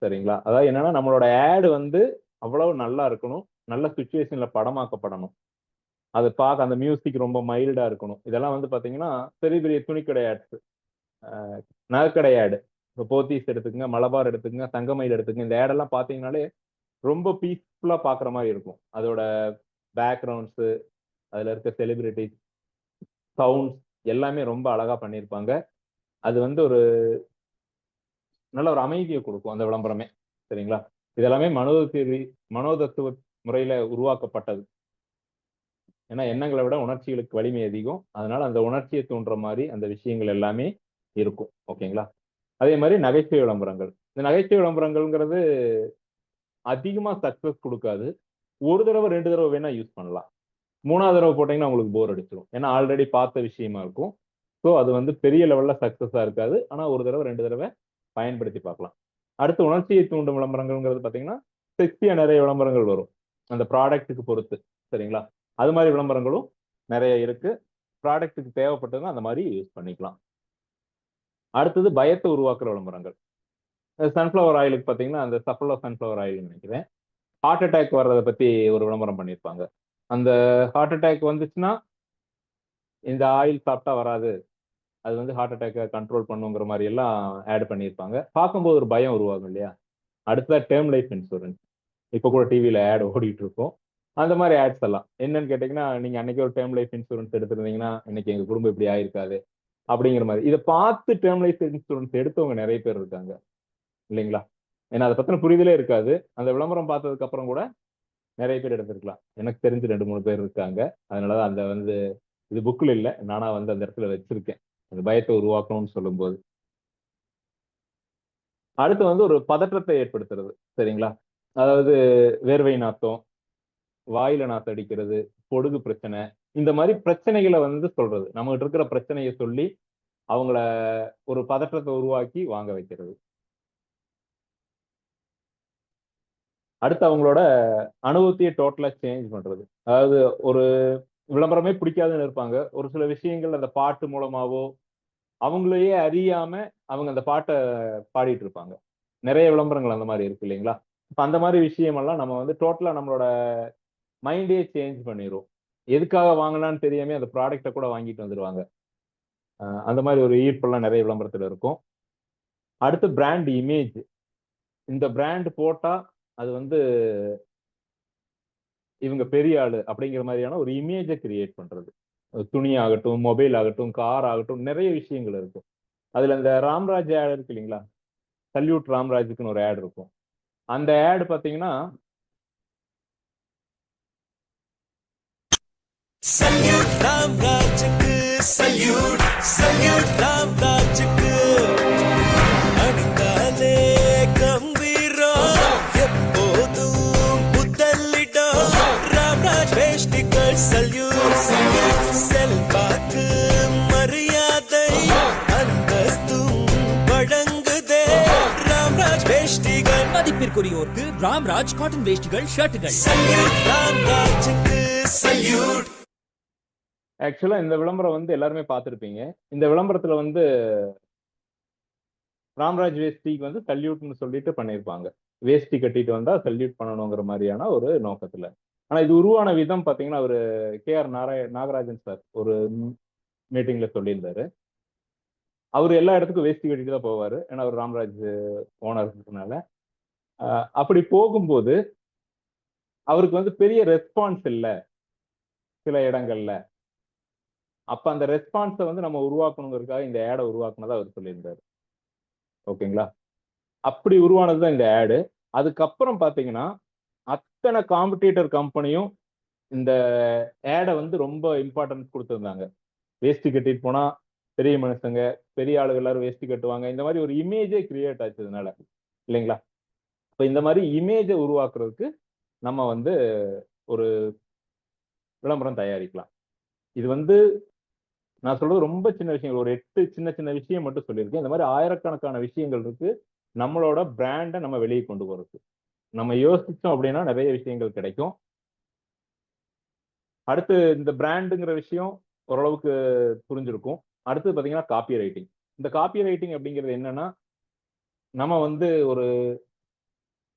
சரிங்களா? அதாவது என்னன்னா நம்மளோட ஆடு வந்து அவ்வளவு நல்லா இருக்கணும், நல்ல சுச்சுவேஷன்ல படமாக்கப்படணும், அது பார்க்க அந்த மியூசிக் ரொம்ப மைல்டா இருக்கணும். இதெல்லாம் வந்து பாத்தீங்கன்னா பெரிய பெரிய துணிக்கடை ஆட்ஸ், நகைக்கடை ஆடு, இப்போ போத்தீஸ் எடுத்துக்கங்க, மலபார் எடுத்துக்கங்க, தங்கமயில் எடுத்துக்கங்க, இந்த ஆடெல்லாம் பாத்தீங்கன்னாலே ரொம்ப பீஸ்ஃபுல்லா பாக்குற மாதிரி இருக்கும். அதோட பேக்ரவுண்ட்ஸ், அதுல இருக்க செலிபிரிட்டிஸ், சவுண்ட்ஸ் எல்லாமே ரொம்ப அழகா பண்ணியிருப்பாங்க. அது வந்து ஒரு நல்ல ஒரு அமைதியை கொடுக்கும் அந்த விளம்பரமே, சரிங்களா? இதெல்லாமே மனோதத்துவ முறையில உருவாக்கப்பட்டது. ஏன்னா எண்ணங்களை விட உணர்ச்சிகளுக்கு வலிமை அதிகம். அதனால அந்த உணர்ச்சியை தூண்டுற மாதிரி அந்த விஷயங்கள் எல்லாமே இருக்கும், ஓகேங்களா? அதே மாதிரி நகைச்சுவை விளம்பரங்கள். இந்த நகைச்சுவை விளம்பரங்கள்ங்கிறது அதிகமா சக்சஸ் கொடுக்காது. ஒரு தடவை 2 தடவை வேணா யூஸ் பண்ணலாம். 3ஆவது தடவை போட்டீங்கன்னா உங்களுக்கு போர் அடிச்சிடும். ஏன்னா ஆல்ரெடி பார்த்த விஷயமா இருக்கும். ஸோ அது வந்து பெரிய லெவல்ல சக்சஸா இருக்காது. ஆனா ஒரு தடவை 2 தடவை பயன்படுத்தி பார்க்கலாம். அடுத்து உணர்ச்சியை தூண்டும் விளம்பரங்கள்ங்கிறது பாத்தீங்கன்னா செக்ஸியா நிறைய விளம்பரங்கள் வரும் அந்த ப்ராடக்ட்டுக்கு பொறுத்து, சரிங்களா? அது மாதிரி விளம்பரங்களும் நிறைய இருக்கு. ப்ராடக்ட்டுக்கு தேவைப்பட்டதுன்னா அந்த மாதிரி யூஸ் பண்ணிக்கலாம். அடுத்தது பயத்தை உருவாக்குற விளம்பரங்கள். சன்ஃப்ளவர் ஆயிலுக்கு பாத்தீங்கன்னா அந்த சஃபலோ சன்ஃப்ளவர் ஆயில் நினைக்கிறேன், ஹார்ட் அட்டாக் வர்றதை பத்தி ஒரு விளம்பரம் பண்ணியிருப்பாங்க. அந்த ஹார்ட் அட்டாக் வந்துச்சுன்னா இந்த ஆயில் சாப்பிட்டா வராது, அது வந்து ஹார்ட் அட்டாக்கை கண்ட்ரோல் பண்ணுங்கிற மாதிரி எல்லாம் ஆட் பண்ணியிருப்பாங்க. பார்க்கும்போது ஒரு பயம் உருவாகும் இல்லையா? அடுத்ததா டேர்ம் லைஃப் இன்சூரன்ஸ். இப்போ கூட டிவியில ஆட் ஓடிட்டு இருக்கும். அந்த மாதிரி ஆட்ஸ் எல்லாம் என்னன்னு கேட்டீங்கன்னா, நீங்க அன்னைக்கு ஒரு டேர்ம் லைஃப் இன்சூரன்ஸ் எடுத்திருந்தீங்கன்னா இன்னைக்கு எங்க குடும்பம் இப்படி ஆயிருக்காது அப்படிங்கிற மாதிரி. இதை பார்த்து டேர்ம் லைஃப் இன்சூரன்ஸ் எடுத்தவங்க நிறைய பேர் இருக்காங்க இல்லைங்களா? ஏன்னா அதை பத்தின புரிதலே இருக்காது. அந்த விளம்பரம் பார்த்ததுக்கு அப்புறம் கூட நிறைய பேர் எடுத்திருக்கலாம். எனக்கு தெரிஞ்சு 2-3 பேர் இருக்காங்க. அதனாலதான் அந்த வந்து இது புக்ல இல்ல, நானா வந்து அந்த இடத்துல வச்சிருக்கேன், அந்த பயத்தை உருவாக்கணும்னு சொல்லும்போது. அடுத்து வந்து ஒரு பதற்றத்தை ஏற்படுத்துறது, சரிங்களா? அதாவது வேர்வை நாத்தம், வாயில நாத்தம் அடிக்கிறது, பொடுகு பிரச்சனை, இந்த மாதிரி பிரச்சனைகளை வந்து சொல்றது. நம்மகிட்ட இருக்கிற பிரச்சனையை சொல்லி அவங்கள ஒரு பதற்றத்தை உருவாக்கி வாங்க வைக்கிறது. அடுத்து அவங்களோட அனுபவத்தையே டோட்டலா சேஞ்ச் பண்றது. அதாவது ஒரு விளம்பரமே பிடிக்காதுன்னு இருப்பாங்க. ஒரு சில விஷயங்கள் அந்த பாட்டு மூலமாவோ அவங்களையே அறியாம அவங்க அந்த பாட்டை பாடிட்டு இருப்பாங்க. நிறைய விளம்பரங்கள் அந்த மாதிரி இருக்கு இல்லைங்களா? இப்ப அந்த மாதிரி விஷயமெல்லாம் நம்ம வந்து டோட்டலா நம்மளோட மைண்டே சேஞ்ச் பண்ணிரும். எதுக்காக வாங்கலாம்னு தெரியாம அந்த ப்ராடக்ட்டை கூட வாங்கிட்டு வந்துருவாங்க. அந்த மாதிரி ஒரு ஈர்ப்பெல்லாம் நிறைய விளம்பரத்துல இருக்கும். அடுத்து பிராண்ட் இமேஜ். இந்த பிராண்ட் போட்டா அது வந்து இவங்க பெரிய ஆளு அப்படிங்கிற மாதிரியான ஒரு இமேஜை கிரியேட் பண்றது. துணி ஆகட்டும், மொபைல் ஆகட்டும், கார் ஆகட்டும், நிறைய விஷயங்கள் இருக்கும். அதுல இந்த ராம்ராஜ் ஆட் இருக்கு இல்லைங்களா? சல்யூட் ராம்ராஜுக்குன்னு ஒரு ஆட் இருக்கும். அந்த ஆட் பாத்தீங்கன்னா சல்யூட் ராம்ராஜுக்கு சல்யூட் சல்யூட் ராம்ராஜுக்கு அடித்தாலே கம்பீரம் எப்போதும் புத்தல்லிடம் ராம்ராஜ் வேஷ்டிகள் சல்யூட் சல்யூட் செல்வாக்கு மரியாதை அந்தஸ்தும் வழங்குதே ராம்ராஜ் வேஷ்டிகள் மதிப்பிற்குரியோருக்கு ராம்ராஜ் காட்டன் வேஷ்டிகள் ஷர்ட்டுகள் சல்யூட் ராம்ராஜுக்கு சல்யூட். ஆக்சுவலா இந்த விளம்பரம் வந்து எல்லாருமே பார்த்திருப்பீங்க. இந்த விளம்பரத்துல வந்து ராம்ராஜ் வேஷ்டிக்கு வந்து சல்யூட்னு சொல்லிட்டு பண்ணியிருப்பாங்க. வேஷ்டி கட்டிட்டு வந்தா சல்யூட் பண்ணணுங்கிற மாதிரியான ஒரு நோக்கத்துல. ஆனா இது உருவான விதம் பாத்தீங்கன்னா அவரு KR நாகராஜன் சார் ஒரு மீட்டிங்ல சொல்லியிருந்தாரு. அவரு எல்லா இடத்துக்கும் வேஷ்டி கட்டிட்டு தான் போவாரு. ஏன்னா அவர் ராம்ராஜ் ஓனர்னால. அப்படி போகும்போது அவருக்கு வந்து பெரிய ரெஸ்பான்ஸ் இல்ல சில இடங்கள்ல. அப்ப அந்த ரெஸ்பான்ஸை வந்து நம்ம உருவாக்கணுங்கிறதுக்காக இந்த ஆடை உருவாக்குனதா அவர் சொல்லியிருந்தாரு. ஓகேங்களா? அப்படி உருவானதுதான் இந்த ஆடு. அதுக்கப்புறம் பாத்தீங்கன்னா அத்தனை காம்படிட்டர் கம்பெனியும் இந்த ஆடை வந்து ரொம்ப இம்பார்ட்டன்ஸ் கொடுத்திருந்தாங்க. வேஷ்டி கட்டிட்டு போனா பெரிய மனுஷங்க, பெரிய ஆளுங்க எல்லாரும் வேஷ்டி கட்டுவாங்க. இந்த மாதிரி ஒரு இமேஜே கிரியேட் ஆச்சு இதனால, இல்லைங்களா? இப்ப இந்த மாதிரி இமேஜை உருவாக்குறதுக்கு நம்ம வந்து ஒரு விளம்பரம் தயாரிக்கலாம். இது வந்து நான் சொல்றது ரொம்ப சின்ன விஷயங்கள், ஒரு 8 சின்ன சின்ன விஷயம் மட்டும் சொல்லியிருக்கேன். இந்த மாதிரி ஆயிரக்கணக்கான விஷயங்கள் இருக்கு நம்மளோட பிராண்டை நம்ம வெளியே கொண்டு போறதுக்கு. நம்ம யோசிச்சோம் அப்படின்னா நிறைய விஷயங்கள் கிடைக்கும். அடுத்து இந்த பிராண்டுங்கிற விஷயம் ஓரளவுக்கு புரிஞ்சிருக்கும். அடுத்து பாத்தீங்கன்னா காப்பி ரைட்டிங். இந்த காப்பி ரைட்டிங் அப்படிங்கிறது என்னன்னா, நம்ம வந்து ஒரு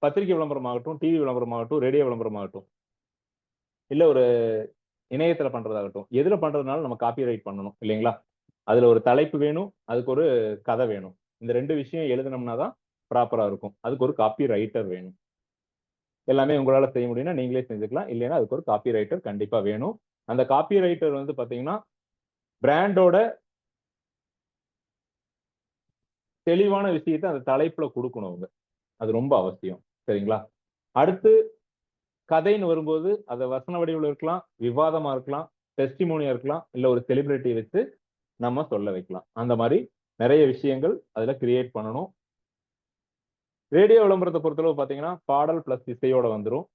பத்திரிகை விளம்பரம் ஆகட்டும், டிவி விளம்பரம் ஆகட்டும், ரேடியோ விளம்பரம் ஆகட்டும், இல்ல ஒரு இணையத்துல பண்றதாகட்டும், எதுல பண்றதுனால நம்ம காப்பி ரைட் பண்ணணும் இல்லைங்களா? அதுல ஒரு தலைப்பு வேணும், அதுக்கு ஒரு கதை வேணும். இந்த 2 விஷயம் எழுதணும்னா தான் ப்ராப்பரா இருக்கும். அதுக்கு ஒரு காப்பி ரைட்டர் வேணும். எல்லாமே உங்களால செய்ய முடியும்னா நீங்களே செஞ்சுக்கலாம். இல்லைன்னா அதுக்கு ஒரு காப்பி ரைட்டர் கண்டிப்பா வேணும். அந்த காப்பி ரைட்டர் வந்து பாத்தீங்கன்னா பிராண்டோட தெளிவான விஷயத்தை அந்த தலைப்புல கொடுக்கணும் அவங்க. அது ரொம்ப அவசியம். சரிங்களா? அடுத்து கதைன்னு வரும்போது அது வசன வடிவில் இருக்கலாம், விவாதமா இருக்கலாம், டெஸ்டிமோனியா இருக்கலாம், இல்ல ஒரு செலிபிரிட்டி வச்சு நம்ம சொல்ல வைக்கலாம். அந்த மாதிரி நிறைய விஷயங்கள் அதுல கிரியேட் பண்ணணும். ரேடியோ விளம்பரத்தை பொறுத்தளவு பாத்தீங்கன்னா பாடல் பிளஸ் இசையோட வந்துடும்.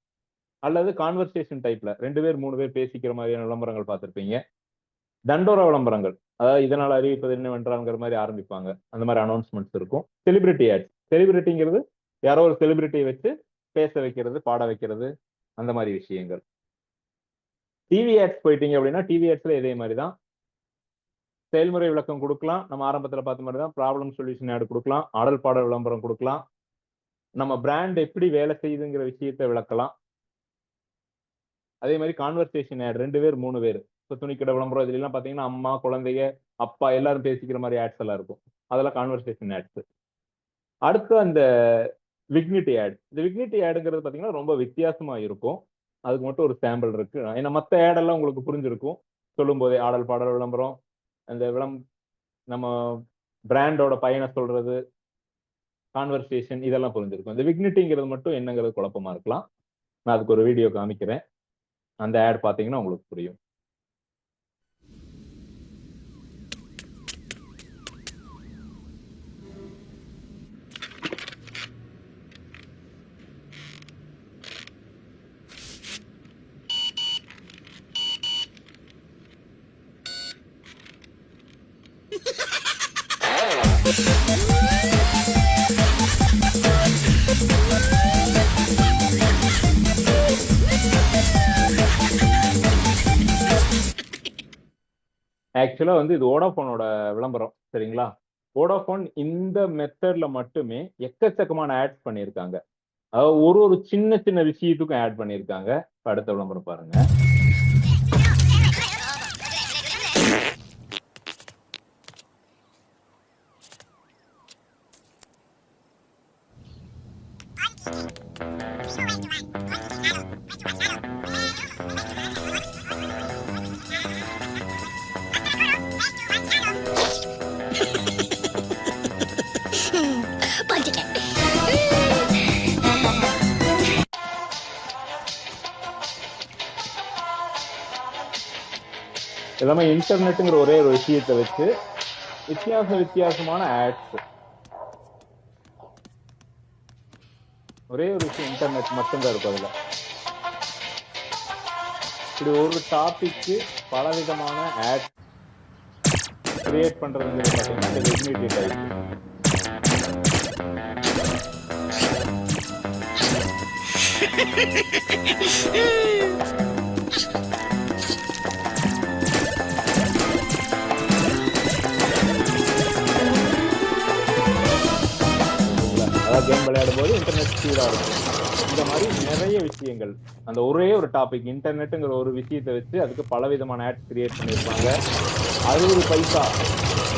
அல்லது கான்வர்சேஷன் டைப்ல 2 பேர் 3 பேர் பேசிக்கிற மாதிரியான விளம்பரங்கள் பார்த்திருப்பீங்க. தண்டோரா விளம்பரங்கள், அதாவது இதனால் அறிவிப்பது என்னவென்றால்ங்கிற மாதிரி ஆரம்பிப்பாங்க. அந்த மாதிரி அனௌன்ஸ்மெண்ட்ஸ் இருக்கும். Celebrity ads. செலிபிரிட்டிங்கிறது யாரோ ஒரு செலிபிரிட்டியை வச்சு பேச வைக்கிறது, பாட வைக்கிறது, அந்த மாதிரி விஷயங்கள். டிவி ஆட்ஸ் போயிட்டீங்க அப்படின்னா டிவி ஆட்ஸ்ல இதே மாதிரி தான் செயல்முறை விளக்கம் கொடுக்கலாம். நம்ம ஆரம்பத்துல பார்த்த மாதிரி தான் ப்ராப்ளம் சொல்யூஷன் ஆட் கொடுக்கலாம், ஆடல் பாடல் விளம்பரம் கொடுக்கலாம், நம்ம பிராண்ட் எப்படி வேலை செய்யுதுங்கிற விஷயத்தை விளக்கலாம். அதே மாதிரி கான்வர்சேஷன் ஆட் 2 பேர் 3 பேர். இப்போ துணிக்கடை விளம்பரம் இதுல எல்லாம் பாத்தீங்கன்னா அம்மா, குழந்தைங்க, அப்பா எல்லாரும் பேசிக்கிற மாதிரி ஆட்ஸ் எல்லாம் இருக்கும். அதெல்லாம் கான்வர்சேஷன் ஆட்ஸ். அடுத்து அந்த விக்னிட்டி ஆட். இந்த விக்னிட்டி ஆடுங்கிறது பாத்தீங்கன்னா ரொம்ப வித்தியாசமா இருக்கும். அதுக்கு மட்டும் ஒரு சாம்பிள் இருக்கு. ஏன்னா மற்ற ஆடெல்லாம் உங்களுக்கு புரிஞ்சிருக்கும் சொல்லும் போதே. ஆடல் பாடல் விளம்பரம், அந்த நம்ம பிராண்டோட பயனை சொல்றது, கான்வர்சேஷன் இதெல்லாம் புரிஞ்சிருக்கும். இந்த விக்னிட்டிங்கிறது மட்டும் என்னங்கிறது குழப்பமா இருக்கலாம். நான் அதுக்கு ஒரு வீடியோ காமிக்கிறேன். அந்த ஆட் பார்த்தீங்கன்னா உங்களுக்கு புரியும். ஆக்சுவலா வந்து இது வோடாஃபோனோட விளம்பரம், சரிங்களா? வோடாஃபோன் இந்த மெத்தட்ல மட்டுமே எக்கச்சக்கமான ஆட்ஸ் பண்ணியிருக்காங்க. அதாவது ஒரு சின்ன சின்ன விஷயத்துக்கும் ஆட் பண்ணியிருக்காங்க. அடுத்த விளம்பரம் பாருங்க. எல்லாமே இன்டர்நெட்டுங்கிற ஒரே ஒரு விஷயத்தை வச்சு வித்தியாசமான ஆட்ஸ். ஒரே ஒரு விஷயம் இன்டர்நெட் மட்டும்தான் இருக்கும் அதுல. இப்படி ஒரு டாபிக்கு பலவிதமான ஆட் கிரியேட் பண்றதுங்கிறது பார்த்தீங்கன்னா ரெகுலேட்டட் ஆயிடுச்சு. அதாவது கேம் விளையாடும் போது இன்டர்நெட் ஸ்பீடா இருக்கும். இந்த மாதிரி நிறைய விஷயங்கள் அந்த ஒரே ஒரு டாபிக் இன்டர்நெட்டுங்கிற ஒரு விஷயத்தை வச்சு அதுக்கு பலவிதமான ஆட்ஸ் கிரியேட் பண்ணியிருப்பாங்க. 60 பைசா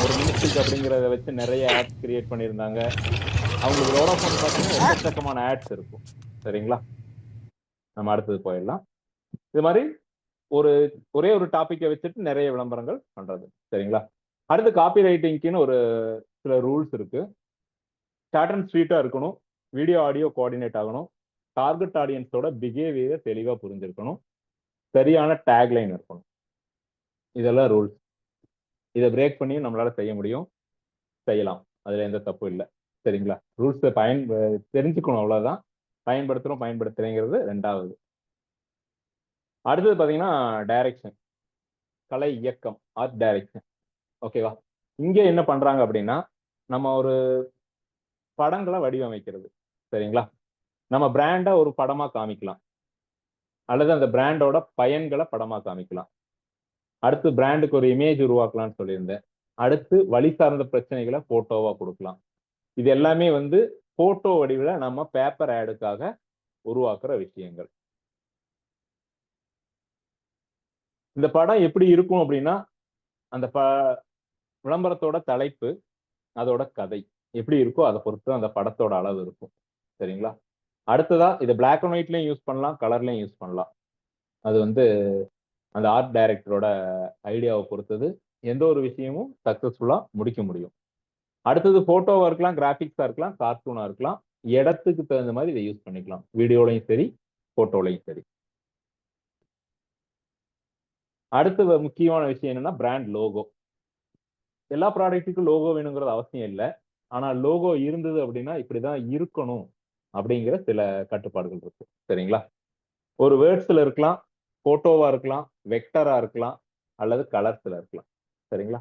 ஒரு மினிஸ்ட்ரிக்கு அப்படிங்கிறத வச்சு நிறைய ஆட்ஸ் கிரியேட் பண்ணியிருந்தாங்க. அவங்களுக்கு வோடாஃபோன் பார்த்தீங்கன்னா எக்கச்சக்கமான ஆட்ஸ் இருக்கும். சரிங்களா? நம்ம அடுத்தது போயிடலாம். இது மாதிரி ஒரே ஒரு டாபிக்கை வச்சுட்டு நிறைய விளம்பரங்கள் பண்றது. சரிங்களா? அடுத்து காப்பி ரைட்டிங்க்குன்னு ஒரு சில ரூல்ஸ் இருக்கு. ஷார்ட் அண்ட் ஸ்வீட்டா இருக்கணும். வீடியோ ஆடியோ கோஆர்டினேட் ஆகணும். டார்கெட் ஆடியன்ஸோட பிஹேவியரை தெளிவா புரிஞ்சிருக்கணும். சரியான டேக்லைன் இருக்கணும். இதெல்லாம் ரூல்ஸ். இதை பிரேக் பண்ணி நம்மளால செய்ய முடியும், செய்யலாம். அதுல எந்த தப்பும் இல்லை. சரிங்களா? ரூல்ஸை தெரிஞ்சுக்கணும், அவ்வளவுதான். பயன்படுத்துறேங்கிறது ரெண்டாவது. அடுத்தது பாத்தீங்கன்னா டைரக்ஷன், கலை இயக்கம், ஆர்ட் டைரக்ஷன். ஓகேவா? இங்க என்ன பண்றாங்க அப்படின்னா நம்ம ஒரு படங்களை வடிவமைக்கிறது. சரிங்களா? நம்ம பிராண்டா ஒரு படமா காமிக்கலாம், அல்லது அந்த பிராண்டோட பயன்களை படமா காமிக்கலாம். அடுத்து பிராண்டுக்கு ஒரு இமேஜ் உருவாக்கலாம்னு சொல்லியிருந்தேன். அடுத்து வழி சார்ந்த பிரச்சனைகளை போட்டோவா கொடுக்கலாம். இது எல்லாமே வந்து போட்டோ வடிவில் நம்ம பேப்பர் ஆடுக்காக உருவாக்குற விஷயங்கள். இந்த படம் எப்படி இருக்கும் அப்படின்னா அந்த விளம்பரத்தோட தலைப்பு, அதோட கதை எப்படி இருக்கோ அதை பொறுத்து அந்த படத்தோட அளவு இருக்கும். சரிங்களா? அடுத்ததா இதை பிளாக் அண்ட் ஒயிட்லயும் யூஸ் பண்ணலாம், கலர்லயும் யூஸ் பண்ணலாம். அது வந்து அந்த ஆர்ட் டைரக்டரோட ஐடியாவை பொறுத்தது. எந்த ஒரு விஷயமும் சக்சஸ்ஃபுல்லா முடிக்க முடியும். அடுத்தது போட்டோவா இருக்கலாம், கிராபிக்ஸா இருக்கலாம், கார்ட்டூனா இருக்கலாம். இடத்துக்கு தகுந்த மாதிரி இதை யூஸ் பண்ணிக்கலாம். வீடியோலையும் சரி, போட்டோலையும் சரி. அடுத்த முக்கியமான விஷயம் என்னன்னா பிராண்ட் லோகோ. எல்லா ப்ராடக்ட்டுக்கும் லோகோ வேணுங்கிறது அவசியம் இல்லை. ஆனா லோகோ இருந்தது அப்படின்னா இப்படிதான் இருக்கணும் அப்படிங்கிற சில கட்டுப்பாடுகள் இருக்கு. சரிங்களா? ஒரு வேர்ட்ஸ்ல இருக்கலாம், போட்டோவா இருக்கலாம், வெக்டரா இருக்கலாம், அல்லது கலர்ஸ்ல இருக்கலாம். சரிங்களா?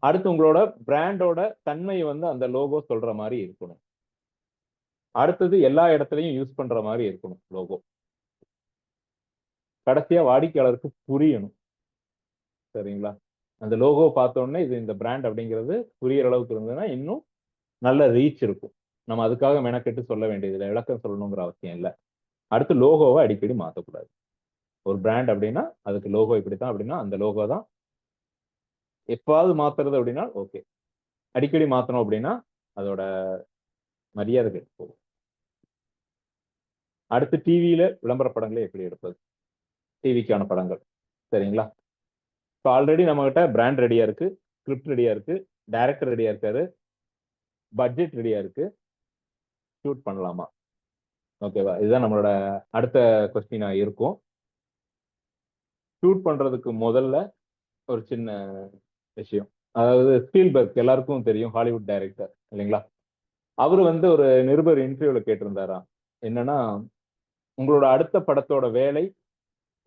அடுத்து உங்களோட பிராண்டோட தன்மை வந்து அந்த லோகோ சொல்ற மாதிரி இருக்கணும். அடுத்தது எல்லா இடத்துலையும் யூஸ் பண்ற மாதிரி இருக்கணும் லோகோ. கடைசியா வாடிக்கையாளருக்கு புரியணும். சரிங்களா? அந்த லோகோ பார்த்தோன்னே இது இந்த பிராண்ட் அப்படிங்கிறது புரியிற அளவுக்கு இருந்ததுன்னா இன்னும் நல்ல ரீச் இருக்கும். நம்ம அதுக்காக மெனக்கெட்டு சொல்ல வேண்டியதில்லை, விளக்கம் சொல்லணுங்கிற அவசியம் இல்லை. அடுத்து லோகோவை அடிக்கடி மாற்றக்கூடாது. ஒரு பிராண்ட் அப்படின்னா அதுக்கு லோகோ இப்படித்தான் அப்படின்னா அந்த லோகோ தான். எப்பாவது மாத்துறது அப்படின்னா ஓகே. அடிக்கடி மாத்தணும் அப்படின்னா அதோட மரியாதை கெட்டு போகும். அடுத்து டிவியில விளம்பர படங்களை எப்படி எடுப்பது? டிவிக்கான படங்கள். சரிங்களா? இப்போ ஆல்ரெடி நம்ம கிட்ட பிராண்ட் ரெடியா இருக்கு, ஸ்கிரிப்ட் ரெடியா இருக்கு, டைரக்டர் ரெடியா இருக்காரு, பட்ஜெட் ரெடியா இருக்கு. ஷூட் பண்ணலாமா? ஓகேவா? இதுதான் நம்மளோட அடுத்த கொஸ்டினா இருக்கும். ஷூட் பண்றதுக்கு முதல்ல ஒரு சின்ன விஷயம். அதாவது ஸ்பீல்பர்க் எல்லாருக்கும் தெரியும், ஹாலிவுட் டைரக்டர் இல்லைங்களா? அவரு வந்து ஒரு நிருபர் இன்டர்வியூல கேட்டிருந்தாராம். என்னன்னா, உங்களோட அடுத்த படத்தோட வேலை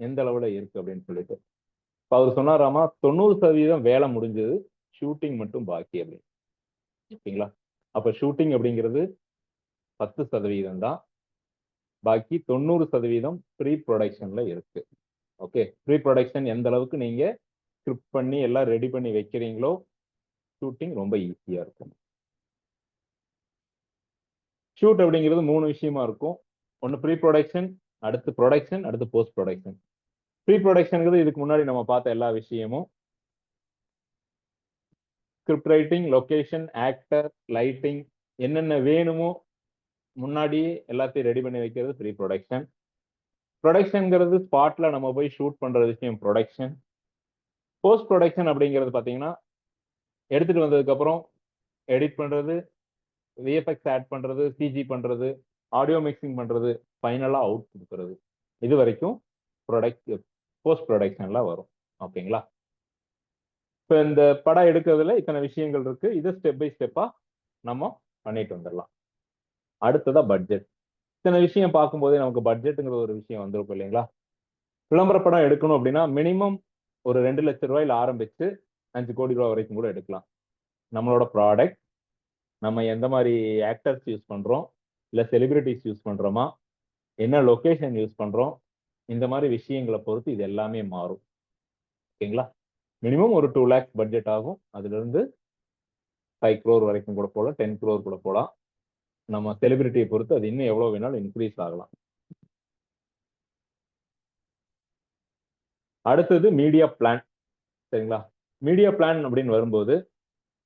எந்த அளவுல இருக்கு அப்படின்னு சொல்லிட்டு. இப்ப அவர் சொன்னாராமா, 90% வேலை முடிஞ்சது, ஷூட்டிங் மட்டும் பாக்கி அப்படின்னு. ஓகேங்களா? அப்ப ஷூட்டிங் அப்படிங்கிறது 10% தான். பாக்கி 90% ப்ரீ ப்ரொடக்ஷன்ல இருக்கு. ஓகே, ப்ரீ ப்ரொடக்ஷன் எந்த அளவுக்கு நீங்க ஸ்கிரிப்ட் பண்ணி எல்லாம் ரெடி பண்ணி வைக்கிறீங்களோ, ஷூட்டிங் ரொம்ப ஈஸியா இருக்கும். ஷூட் அப்படிங்கிறது 3 விஷயமா இருக்கும். ஒன்னு ப்ரீ ப்ரொடக்ஷன், அடுத்து ப்ரொடக்ஷன், அடுத்து போஸ்ட் ப்ரொடக்ஷன். ப்ரீ ப்ரொடக்ஷனுங்கிறது இதுக்கு முன்னாடி நம்ம பார்த்த எல்லா விஷயமும். Script writing, location, actor, lighting, என்னென்ன வேணுமோ முன்னாடியே எல்லாத்தையும் ரெடி பண்ணி வைக்கிறது ப்ரீ ப்ரொடக்ஷன். ப்ரொடக்ஷன்ங்கிறது ஸ்பாட்ல நம்ம போய் ஷூட் பண்ற விஷயம் ப்ரொடக்ஷன். போஸ்ட் ப்ரொடக்ஷன் அப்படிங்கிறது பாத்தீங்கன்னா, எடுத்துட்டு வந்ததுக்கு அப்புறம் எடிட் பண்றது, விஎஃப்எக்ஸ் ஆட் பண்றது, சிஜி பண்றது, ஆடியோ மிக்சிங் பண்றது, ஃபைனலா அவுட் கொடுக்கறது. இது வரைக்கும் போஸ்ட் ப்ரொடக்ஷன்ல வரும். ஓகேங்களா? இப்ப இந்த படம் எடுக்கிறதுல இத்தனை விஷயங்கள் இருக்கு. இதை ஸ்டெப் பை ஸ்டெப்பா நம்ம பண்ணிட்டு வந்துடலாம். அடுத்ததா பட்ஜெட். இத்தனை விஷயம் பார்க்கும்போதே நமக்கு பட்ஜெட்டுங்கிற ஒரு விஷயம் வந்திருக்கும் இல்லைங்களா? விளம்பர படம் எடுக்கணும் அப்படின்னா மினிமம் ஒரு 2 லட்சம் ரூபாயில ஆரம்பிச்சு 5 கோடி ரூபாய் வரைக்கும் கூட எடுக்கலாம். நம்மளோட ப்ராடக்ட், நம்ம எந்த மாதிரி ஆக்டர்ஸ் யூஸ் பண்றோம், இல்ல செலிபிரிட்டிஸ் யூஸ் பண்றோமா, என்ன லொகேஷன் யூஸ் பண்றோம், இந்த மாதிரி விஷயங்களை பொறுத்து இது எல்லாமே மாறும். ஓகேங்களா? மினிமம் ஒரு 2 lakhs பட்ஜெட் ஆகும். அதுல இருந்து 5 crore வரைக்கும் கூட போகலாம், 10 crore கூட போகலாம். நம்ம செலிபிரிட்டியை பொறுத்து அது இன்னும் எவ்வளவு வேணாலும் இன்க்ரீஸ் ஆகலாம். அடுத்தது மீடியா பிளான். சரிங்களா? மீடியா பிளான் அப்படின்னு வரும்போது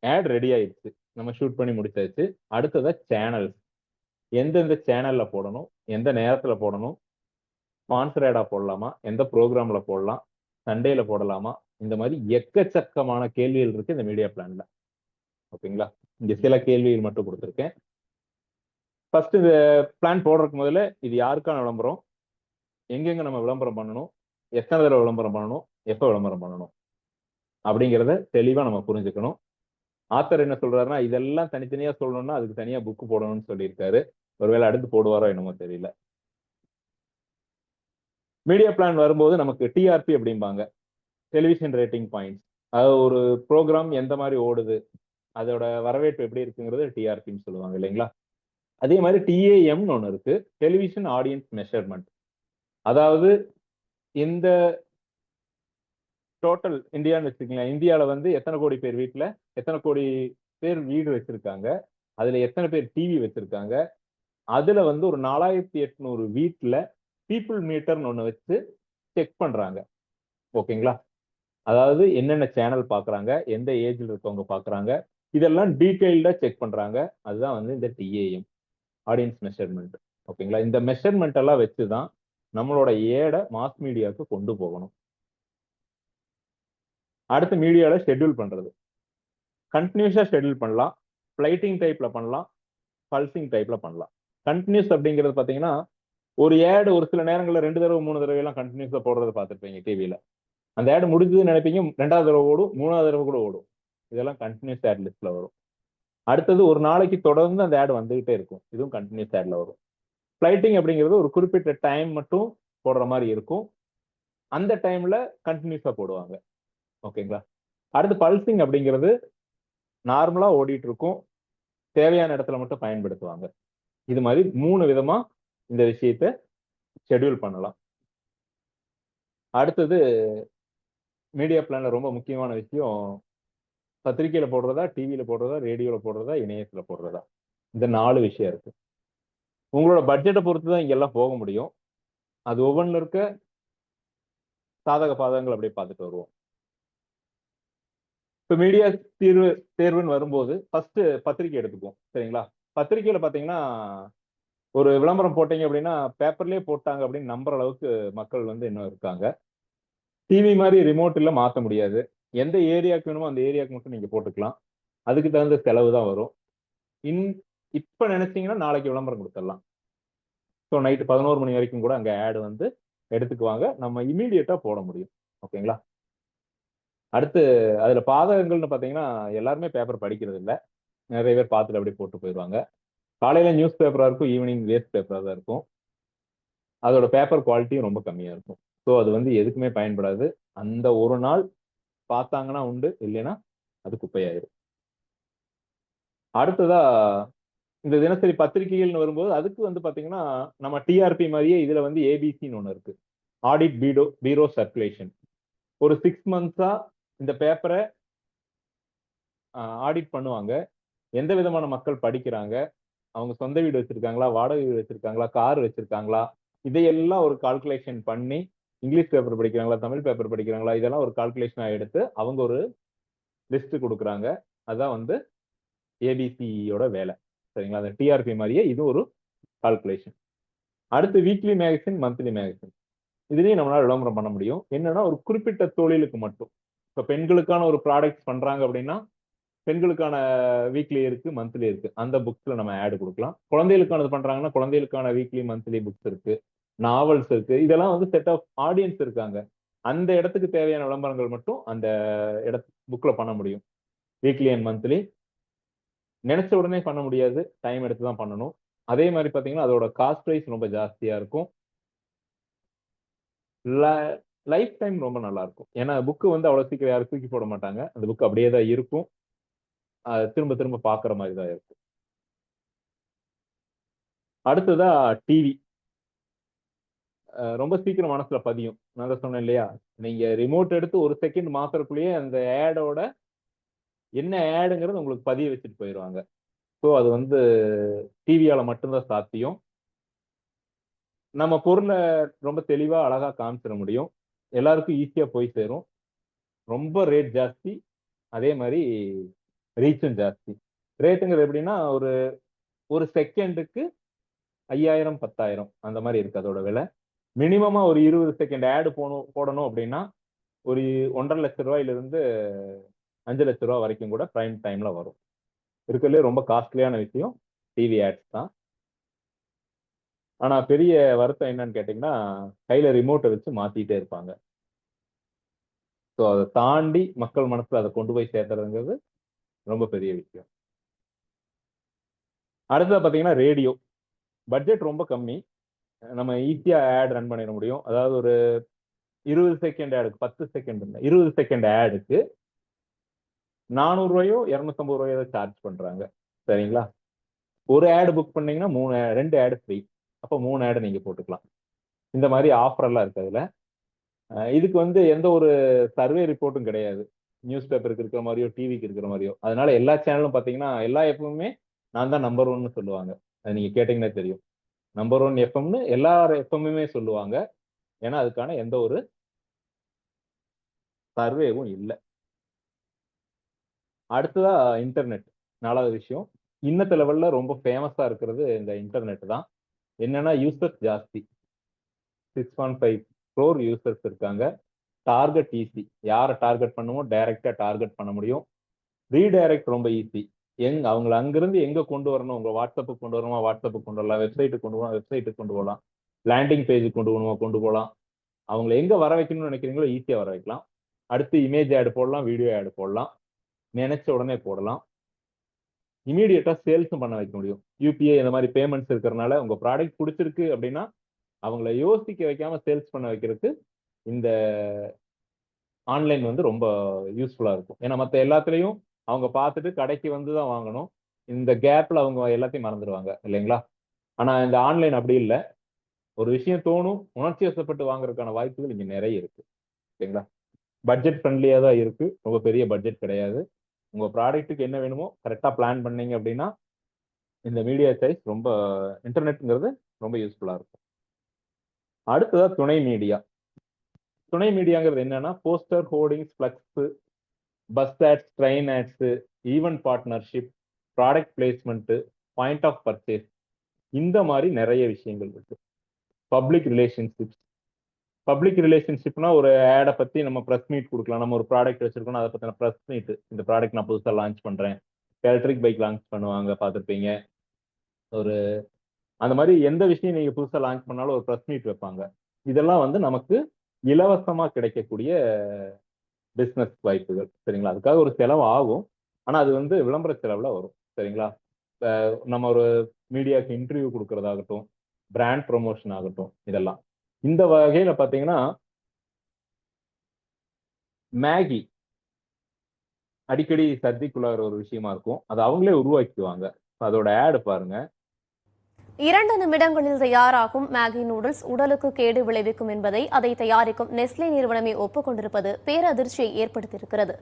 ஆட் ரெடி ஆயிடுச்சு, நம்ம ஷூட் பண்ணி முடிச்சாச்சு. அடுத்ததா சேனல்ஸ். எந்தெந்த சேனல்ல போடணும், எந்த நேரத்துல போடணும், ஸ்பான்சர் ஆடா போடலாமா, எந்த ப்ரோக்ராம்ல போடலாம், சண்டேல போடலாமா, இந்த மாதிரி எக்கச்சக்கமான கேள்விகள் இருக்கு இந்த மீடியா பிளான்ல. ஓகேங்களா? இங்க சில கேள்விகள் மட்டும் கொடுத்துருக்கேன். ஃபர்ஸ்ட் இந்த பிளான் போடுறதுக்கு முதல்ல இது யாருக்கான விளம்பரம், எங்கெங்க நம்ம விளம்பரம் பண்ணணும், எத்தனை தடவை விளம்பரம் பண்ணணும், எப்போ விளம்பரம் பண்ணணும் அப்படிங்கிறத தெளிவா நம்ம புரிஞ்சுக்கணும். ஆத்தர் என்ன சொல்றாருன்னா, இதெல்லாம் தனித்தனியா சொல்லணும்னா அதுக்கு தனியா புக் போடணும்னு சொல்லியிருக்காரு. ஒருவேளை அடுத்து போடுவாரோ என்னமோ தெரியல. மீடியா பிளான் வரும்போது நமக்கு டிஆர்பி அப்படிம்பாங்க, டெலிவிஷன் ரேட்டிங் பாயிண்ட்ஸ். அதாவது ஒரு ப்ரோக்ராம் எந்த மாதிரி ஓடுது, அதோட வரவேற்பு எப்படி இருக்குங்கிறது டிஆர்பின்னு சொல்லுவாங்க இல்லைங்களா? அதே மாதிரி டிஏஎம்னு ஒன்று இருக்கு, டெலிவிஷன் ஆடியன்ஸ் மெஷர்மெண்ட். அதாவது இந்த டோட்டல் இந்தியான்னு வச்சுக்கோங்களேன், இந்தியாவில் வந்து எத்தனை கோடி பேர் வீட்டில் எத்தனை கோடி பேர் வீடு வச்சிருக்காங்க, அதுல எத்தனை பேர் டிவி வச்சிருக்காங்க, அதுல வந்து ஒரு 4800 வீட்டுல பீப்புள் மீட்டர்னு ஒண்ணு வச்சு செக் பண்றாங்க. ஓகேங்களா? அதாவது என்னென்ன சேனல் பாக்குறாங்க, எந்த ஏஜ்ல இருக்கவங்க பாக்குறாங்க, இதெல்லாம் டீடைல்டா செக் பண்றாங்க. அதுதான் வந்து இந்த டிஏஎம், ஆடியன்ஸ் மெஷர்மெண்ட். ஓகேங்களா? இந்த மெஷர்மெண்ட் எல்லாம் வச்சுதான் நம்மளோட ஏடை மாஸ் மீடியாவுக்கு கொண்டு போகணும். அடுத்து மீடியால ஷெட்யூல் பண்றது. கண்டினியூஸா ஷெட்யூல் பண்ணலாம், ஃபிளைட்டிங் டைப்ல பண்ணலாம், பல்சிங் டைப்ல பண்ணலாம். கண்டினியூஸ் அப்படிங்கிறது பாத்தீங்கன்னா, ஒரு ஏடு ஒரு சில நேரங்களில் 2 தடவை 3 தடவை எல்லாம் கண்டினியூஸா போடுறத பார்த்துருப்பீங்க டிவியில. அந்த ஏடு முடிஞ்சதுன்னு நினைப்பீங்க, 2வது தடவை ஓடும், 3வது தடவை கூட ஓடும். இதெல்லாம் கண்டினியூஸ் ஆட் லிஸ்ட்ல வரும். அடுத்தது ஒரு நாளைக்கு தொடர்ந்து அந்த ஆட் வந்துகிட்டே இருக்கும், இதுவும் கண்டினியூஸ் ஆட்ல வரும். ஃபிளைட்டிங் அப்படிங்கிறது ஒரு குறிப்பிட்ட டைம் மட்டும் போடுற மாதிரி இருக்கும், அந்த டைம்ல கண்டினியூஸா போடுவாங்க. ஓகேங்களா? அடுத்து பல்சிங் அப்படிங்கிறது நார்மலா ஓடிட்டு இருக்கும், தேவையான இடத்துல மட்டும் பயன்படுத்துவாங்க. இது மாதிரி 3 விதமா இந்த விஷயத்தை ஷெட்யூல் பண்ணலாம். அடுத்தது மீடியா பிளான்ல ரொம்ப முக்கியமான விஷயம், பத்திரிகையில போடுறதா, டிவியில போடுறதா, ரேடியோல போடுறதா, இணையத்துல போடுறதா, இந்த 4 விஷயம் இருக்கு. உங்களோட பட்ஜெட்டை பொறுத்து தான் இங்கெல்லாம் போக முடியும். அது ஒவ்வொன்றுல இருக்க சாதக பாதகங்கள் அப்படியே பார்த்துட்டு வருவோம். இப்ப மீடியா தேர்வுன்னு வரும்போது ஃபர்ஸ்ட் பத்திரிகை எடுத்துக்குவோம். சரிங்களா? பத்திரிகையில பாத்தீங்கன்னா, ஒரு விளம்பரம் போட்டீங்க அப்படின்னா பேப்பர்லயே போட்டாங்க அப்படின்னு நம்புற அளவுக்கு மக்கள் வந்து இன்னும் இருக்காங்க. டிவி மாதிரி ரிமோட்ல மாத்த முடியாது. எந்த ஏரியாவுக்கு வேணுமோ அந்த ஏரியாவுக்கு மட்டும் நீங்க போட்டுக்கலாம். அதுக்கு தகுந்த செலவு தான் வரும். இப்ப நினைச்சீங்கன்னா நாளைக்கு விளம்பரம் கொடுத்துடலாம். ஸோ நைட்டு 11 மணி வரைக்கும் கூட அங்க ஆட் வந்து எடுத்துக்குவாங்க. நம்ம இமீடியட்டா போட முடியும். ஓகேங்களா? அடுத்து அதுல பாதகங்கள்னு பாத்தீங்கன்னா எல்லாருமே பேப்பர் படிக்கிறது இல்ல. நிறைய பேர் பார்த்துட்டு அப்படியே போட்டு போயிடுவாங்க. காலையில நியூஸ் பேப்பரா இருக்கும், ஈவினிங் வேஸ்ட் பேப்பரா தான் இருக்கும். அதோட பேப்பர் குவாலிட்டியும் ரொம்ப கம்மியா இருக்கும். ஸோ அது வந்து எதுக்குமே பயன்படாது. அந்த ஒரு நாள் பார்த்தாங்கன்னா உண்டு, இல்லைன்னா அது குப்பையாயிரும். அடுத்ததா இந்த தினசரி பத்திரிகைகள்னு வரும்போது அதுக்கு வந்து பாத்தீங்கன்னா நம்ம டிஆர்பி மாதிரியே இதுல வந்து ஏபிசின்னு ஒண்ணு இருக்கு. ஆடிட் பீரோ சர்க்குலேஷன். ஒரு 6 மந்த்ஸா இந்த பேப்பரை ஆடிட் பண்ணுவாங்க. எந்த விதமான மக்கள் படிக்கிறாங்க, அவங்க சொந்த வீடு வச்சிருக்காங்களா, வாடகை வீடு வச்சிருக்காங்களா, கார் வச்சிருக்காங்களா, இதையெல்லாம் ஒரு கால்குலேஷன் பண்ணி இங்கிலீஷ் பேப்பர் படிக்கிறாங்களா, தமிழ் பேப்பர் படிக்கிறாங்களா, இதெல்லாம் ஒரு கால்குலேஷனா எடுத்து அவங்க ஒரு லிஸ்ட் கொடுக்குறாங்க. அதான் வந்து ஏபிசியோட வேலை. சரிங்களா? அந்த டிஆர்பி மாதிரியே இது ஒரு கால்குலேஷன். அடுத்து வீக்லி மேகசின், மந்த்லி மேகசின். இதுலயும் நம்மளால விளம்பரம் பண்ண முடியும். என்னன்னா ஒரு குறிப்பிட்ட தொழிலுக்கு மட்டும். இப்ப பெண்களுக்கான ஒரு ப்ராடக்ட்ஸ் பண்றாங்க அப்படின்னா பெண்களுக்கான வீக்லி இருக்கு, மந்த்லி இருக்கு. அந்த புக்ஸ்ல நம்ம ஆட் கொடுக்கலாம். குழந்தைகளுக்கானது பண்றாங்கன்னா குழந்தைகளுக்கான வீக்லி மந்த்லி புக்ஸ் இருக்கு, நாவல்ஸ் இருக்கு. இதெல்லாம் வந்து செட் ஆஃப் ஆடியன்ஸ் இருக்காங்க. அந்த இடத்துக்கு தேவையான விளம்பரங்கள் மட்டும் அந்த புக்ல பண்ண முடியும். வீக்லி அண்ட் மந்த்லி நினைச்ச உடனே பண்ண முடியாது, டைம் எடுத்து தான் பண்ணணும். அதே மாதிரி பாத்தீங்கன்னா அதோட காஸ்ட் பிரைஸ் ரொம்ப ஜாஸ்தியா இருக்கும். லைஃப் டைம் ரொம்ப நல்லா இருக்கும். ஏன்னா புக்கு வந்து அவ்வளவு சீக்கிரம் யாரும் தூக்கி போட மாட்டாங்க. அந்த புக் அப்படியே தான் இருக்கும். திரும்ப திரும்ப பாக்குற மாதிரி தான் இருக்கும். அடுத்ததா டிவி. ரொம்ப சீக்கிரம் மனசுல பதியும். நான் தான் சொன்னேன் இல்லையா, நீங்க ரிமோட் எடுத்து ஒரு செகண்ட் மாத்துறதுக்குள்ளேயே அந்த ஆடோட என்ன ஆடுங்கிறது உங்களுக்கு பதிய வச்சுட்டு போயிடுவாங்க. ஸோ அது வந்து டிவியால மட்டும்தான் சாத்தியம். நம்ம பொருளை ரொம்ப தெளிவா அழகா காமிச்சிட முடியும். எல்லாருக்கும் ஈஸியா போய் சேரும். ரொம்ப ரேட் ஜாஸ்தி, அதே மாதிரி ரீச்சும் ஜாஸ்தி. ரேட்டுங்கிறது எப்படின்னா ஒரு ஒரு செகண்டுக்கு 5000 10,000 அந்த மாதிரி இருக்கு அதோட விலை. மினிமமா ஒரு 20 செகண்ட் ஆடு போடணும் அப்படின்னா ஒரு 1,50,000 ரூபாயிலிருந்து 5,00,000 ரூபாய் வரைக்கும் கூட பிரைம் டைம்ல வரும். இருக்கிறதுலே ரொம்ப காஸ்ட்லியான விஷயம் டிவி ஆட்ஸ் தான். ஆனா பெரிய வருத்தம் என்னன்னு கேட்டீங்கன்னா கையில ரிமோட்டை வச்சு மாத்திட்டே இருப்பாங்க. ஸோ அதை தாண்டி மக்கள் மனசுல அதை கொண்டு போய் சேர்த்துறதுங்கிறது ரொம்ப பெரிய விஷயம். அடுத்தது பாத்தீங்கன்னா ரேடியோ. பட்ஜெட் ரொம்ப கம்மி, நம்ம ஈஸியா ஆட் ரன் பண்ணிட முடியும். அதாவது ஒரு 20 செகண்ட் ஆடுக்கு 10 செகண்ட் இல்லை 20 செகண்ட் ஆடுக்கு 400 ரூபாயோ 250 ரூபாயோ சார்ஜ் பண்றாங்க. சரிங்களா? ஒரு ஆடு புக் பண்ணீங்கன்னா 2 ஆடு ஃப்ரீ. அப்போ 3 ஆடு நீங்க போட்டுக்கலாம். இந்த மாதிரி ஆஃபர் எல்லாம் இருக்கு அதுல. இதுக்கு வந்து எந்த ஒரு சர்வே ரிப்போர்ட்டும் கிடையாது. நியூஸ் பேப்பருக்கு இருக்கிற மாதிரியோ டிவிக்கு இருக்கிற மாதிரியோ. அதனால எல்லா சேனலும் பாத்தீங்கன்னா எல்லா எப்பவுமே நான் தான் நம்பர் 1ன்னு சொல்லுவாங்க. அது நீங்க கேட்டீங்கன்னா தெரியும். நம்பர் 1 எஃப்எம்னு எல்லா எஃப்எம்முமே சொல்லுவாங்க. ஏன்னா அதுக்கான எந்த ஒரு சர்வேவும் இல்லை. அடுத்ததா இன்டர்நெட். 4வது விஷயம். இன்னத்த லெவல்ல ரொம்ப ஃபேமஸா இருக்கிறது இந்த இன்டர்நெட் தான். என்னன்னா யூசர்ஸ் ஜாஸ்தி. 6.5 crore யூசர்ஸ் இருக்காங்க. Target easy. யாரை டார்கெட் பண்ணுமோ டைரக்டா டார்கெட் பண்ண முடியும். ரீடைரக்ட் ரொம்ப ஈஸி. அவங்களை அங்கிருந்து எங்க கொண்டு வரணும், உங்க வாட்ஸ்அப்புக்கு கொண்டு வரணுமா வாட்ஸ்அப்புக்கு கொண்டு வரலாம், வெப்சைட்டுக்கு கொண்டு போகலாம் வெப்சைட்டுக்கு கொண்டு போகலாம், லேண்டிங் பேஜுக்கு கொண்டு போகணுமா கொண்டு போகலாம். அவங்களை எங்க வர வைக்கணும்னு நினைக்கிறீங்களோ ஈஸியா வர வைக்கலாம். அடுத்து இமேஜ் ஆடு போடலாம், வீடியோ ஆடு போடலாம், நினைச்ச உடனே போடலாம். இமீடியட்டா சேல்ஸும் பண்ண வைக்க முடியும். யூபிஐ இந்த மாதிரி பேமெண்ட்ஸ் இருக்கிறதுனால உங்க ப்ராடக்ட் பிடிச்சிருக்கு அப்படின்னா அவங்கள யோசிக்க வைக்காம சேல்ஸ் பண்ண வைக்கிறதுக்கு இந்த ஆன்லைன் வந்து ரொம்ப யூஸ்ஃபுல்லா இருக்கும். ஏன்னா மற்ற எல்லாத்துலயும் அவங்க பார்த்துட்டு கடைக்கு வந்து தான் வாங்கணும். இந்த கேப்ல அவங்க எல்லாத்தையும் மறந்துடுவாங்க இல்லைங்களா? ஆனா இந்த ஆன்லைன் அப்படி இல்லை. ஒரு விஷயம் தோணும், உணர்ச்சி வசப்பட்டு வாங்குறதுக்கான வாய்ப்புகள் இங்க நிறைய இருக்கு. ஓகேங்களா? பட்ஜெட் ஃப்ரெண்ட்லியா தான் இருக்கு. ரொம்ப பெரிய பட்ஜெட் கிடையாது. உங்க ப்ராடக்ட்டுக்கு என்ன வேணுமோ கரெக்டா பிளான் பண்ணீங்க அப்படின்னா இந்த மீடியா சைஸ் ரொம்ப இன்டர்நெட்ங்கிறது ரொம்ப யூஸ்ஃபுல்லா இருக்கும். அடுத்ததா துணை மீடியா. துணை மீடியாங்கிறது என்னன்னா poster, hoardings, flex, bus ads, train ads, event partnership, product placement, point of purchase, இந்த மாதிரி நிறைய விஷயங்கள் இருக்கு. Public relationships. பப்ளிக் ரிலேஷன்ஷிப்னா ஒரு ஆடை பத்தி நம்ம ப்ரெஸ் மீட் கொடுக்கலாம். நம்ம ஒரு ப்ராடக்ட் வச்சிருக்கோம், அதை பத்தின ப்ரெஸ் மீட். இந்த ப்ராடக்ட் நான் புதுசாக லான்ச் பண்றேன். எலக்ட்ரிக் பைக் லான்ச் பண்ணுவாங்க, பார்த்துருப்பீங்க. ஒரு அந்த மாதிரி எந்த விஷயம் நீங்க புதுசா லான்ச் பண்ணாலும் ஒரு ப்ரெஸ் மீட் வைப்பாங்க. இதெல்லாம் வந்து நமக்கு இலவசமா கிடைக்கக்கூடிய பிசினஸ் வாய்ப்புகள். சரிங்களா? அதுக்காக ஒரு செலவு ஆகும். ஆனா அது வந்து விளம்பர செலவுல வரும். சரிங்களா? நம்ம ஒரு மீடியாவுக்கு இன்டர்வியூ கொடுக்கறதாகட்டும், பிராண்ட் ப்ரொமோஷன் ஆகட்டும், இதெல்லாம். இந்த வகையில பாத்தீங்கன்னா மேகி அடிக்கடி சர்ச்சைக்குள்ளாகிற ஒரு விஷயமா இருக்கும். அதை அவங்களே உருவாக்கிக்குவாங்க. அதோட ஆட் பாருங்க. 2 நிமிடங்களில் தயாராகும் மேகி நூடுல்ஸ் உடலுக்கு கேடு விளைவிக்கும் என்பதை அதை தயாரிக்கும் நெஸ்லே நிறுவனமே ஒப்புக்கொண்டிருப்பது பேரதிர்ச்சியை ஏற்படுத்தியிருக்கிறது.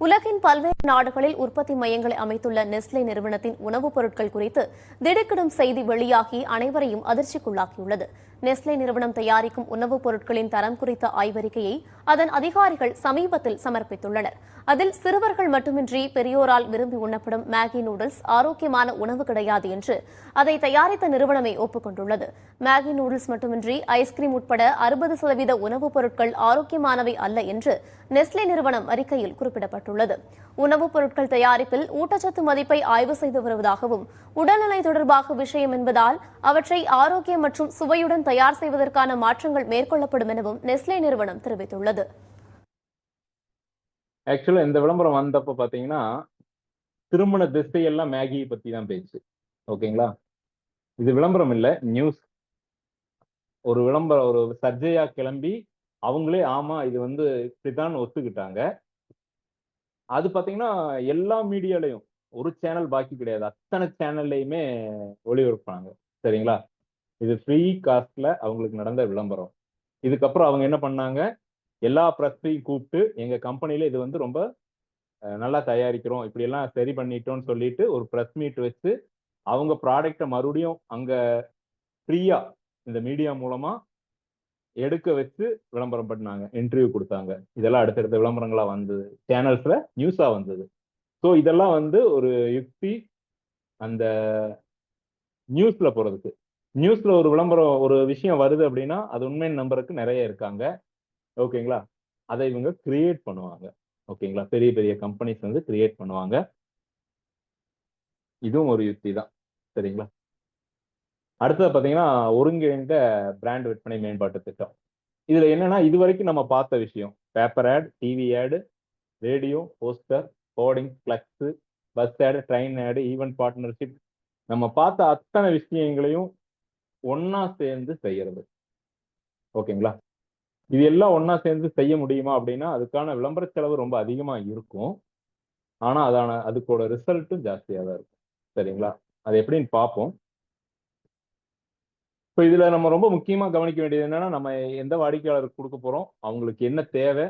உலகின் பல்வேறு நாடுகளில் உற்பத்தி மையங்களை அமைத்துள்ள நெஸ்லே நிறுவனத்தின் உணவுப் பொருட்கள் குறித்து திடுக்கிடும் செய்தி வெளியாகி அனைவரையும் அதிர்ச்சிக்குள்ளாக்கியுள்ளது. நெஸ்லே நிறுவனம் தயாரிக்கும் உணவுப் பொருட்களின் தரம் குறித்த ஆய்வறிக்கையை அதன் அதிகாரிகள் சமீபத்தில் சமர்ப்பித்துள்ளனர். அதில் சிறுவர்கள் மட்டுமின்றி பெரியோரால் விரும்பி உண்ணப்படும் மேகி நூடுல்ஸ் ஆரோக்கியமான உணவு கிடையாது என்று அதை தயாரித்த நிறுவனமே ஒப்புக்கொண்டுள்ளது. மேகி நூடுல்ஸ் மட்டுமின்றி ஐஸ்கிரீம் உட்பட 60% உணவுப் பொருட்கள் ஆரோக்கியமானவை அல்ல என்று நெஸ்லே நிறுவனம் அறிக்கையில் குறிப்பிடப்பட்டுள்ளது. உணவுப் பொருட்கள் தயாரிப்பில் ஊட்டச்சத்து மதிப்பை ஆய்வு செய்து வருவதாகவும் உடல்நிலை தொடர்பாக விஷயம் என்பதால் அவற்றை ஆரோக்கியம் மற்றும் சுவையுடன் தயார் செய்வதற்கான மாற்றங்கள் மேற்கொள்ளப்படும் எனவும் நெஸ்லே நிறுவனம் தெரிவித்துள்ளது. ஆக்சுவலா இந்த விளம்பரம் வந்தப்ப பாத்தீங்கன்னா திருமண திசையெல்லாம் மேகியை பத்தி தான் பேச்சு. ஓகேங்களா? இது விளம்பரம் இல்ல, நியூஸ். ஒரு விளம்பரம், ஒரு சர்ச்சையா கிளம்பி அவங்களே ஆமா இது வந்து இப்படித்தான் ஒத்துக்கிட்டாங்க. அது பாத்தீங்கன்னா எல்லா மீடியாலையும் ஒரு சேனல் பாக்கி கிடையாது, அத்தனை சேனல்லையுமே ஒளிபரப்பாங்க. சரிங்களா? இது ஃப்ரீ காஸ்ட்ல அவங்களுக்கு நடந்த விளம்பரம். இதுக்கப்புறம் அவங்க என்ன பண்ணாங்க, எல்லா ப்ரெஸ்ஸையும் கூப்பிட்டு எங்க கம்பெனில இது வந்து ரொம்ப நல்லா தயாரிக்கிறோம், இப்படி எல்லாம் சரி பண்ணிட்டோம்னு சொல்லிட்டு ஒரு ப்ரெஸ் மீட் வச்சு அவங்க ப்ராடக்டை மறுபடியும் அங்க ஃப்ரீயா இந்த மீடியா மூலமா எடுக்க வச்சு விளம்பரம் பண்ணாங்க, இன்டர்வியூ கொடுத்தாங்க. இதெல்லாம் அடுத்தடுத்த விளம்பரங்களா வந்தது, சேனல்ஸ்ல நியூஸா வந்தது. ஸோ இதெல்லாம் வந்து ஒரு யுக்தி அந்த நியூஸ்ல போறதுக்கு. நியூஸ்ல ஒரு விளம்பரம், ஒரு விஷயம் வருது அப்படின்னா அது உண்மையின் நம்பருக்கு நிறைய இருக்காங்க. ஓகேங்களா? அதை இவங்க கிரியேட் பண்ணுவாங்க. ஓகேங்களா? பெரிய பெரிய கம்பெனிஸ் வந்து கிரியேட் பண்ணுவாங்க. இதுவும் ஒரு யுக்தி தான். சரிங்களா? அடுத்தது பாத்தீங்கன்னா ஒருங்கிணைந்த பிராண்ட் விற்பனை மேம்பாட்டு திட்டம். இதுல என்னன்னா இது வரைக்கும் நம்ம பார்த்த விஷயம், paper ad, TV ad, radio, poster, hoarding, flex, bus ad, train ad, event partnership, நம்ம பார்த்த அத்தனை விஷயங்களையும் ஒன்னா சேர்ந்து செய்யறது. ஓகேங்களா? இது எல்லாம் ஒன்னா சேர்ந்து செய்ய முடியுமா அப்படின்னா அதுக்கான விளம்பர செலவு ரொம்ப அதிகமா இருக்கும். ஆனா அதுக்கோட ரிசல்ட்டும் ஜாஸ்தியா தான் இருக்கும். சரிங்களா? அது எப்படின்னு பார்ப்போம். இப்போ இதுல நம்ம ரொம்ப முக்கியமா கவனிக்க வேண்டியது என்னன்னா, நம்ம எந்த வாடிக்கையாளருக்கு கொடுக்க போறோம், அவங்களுக்கு என்ன தேவை,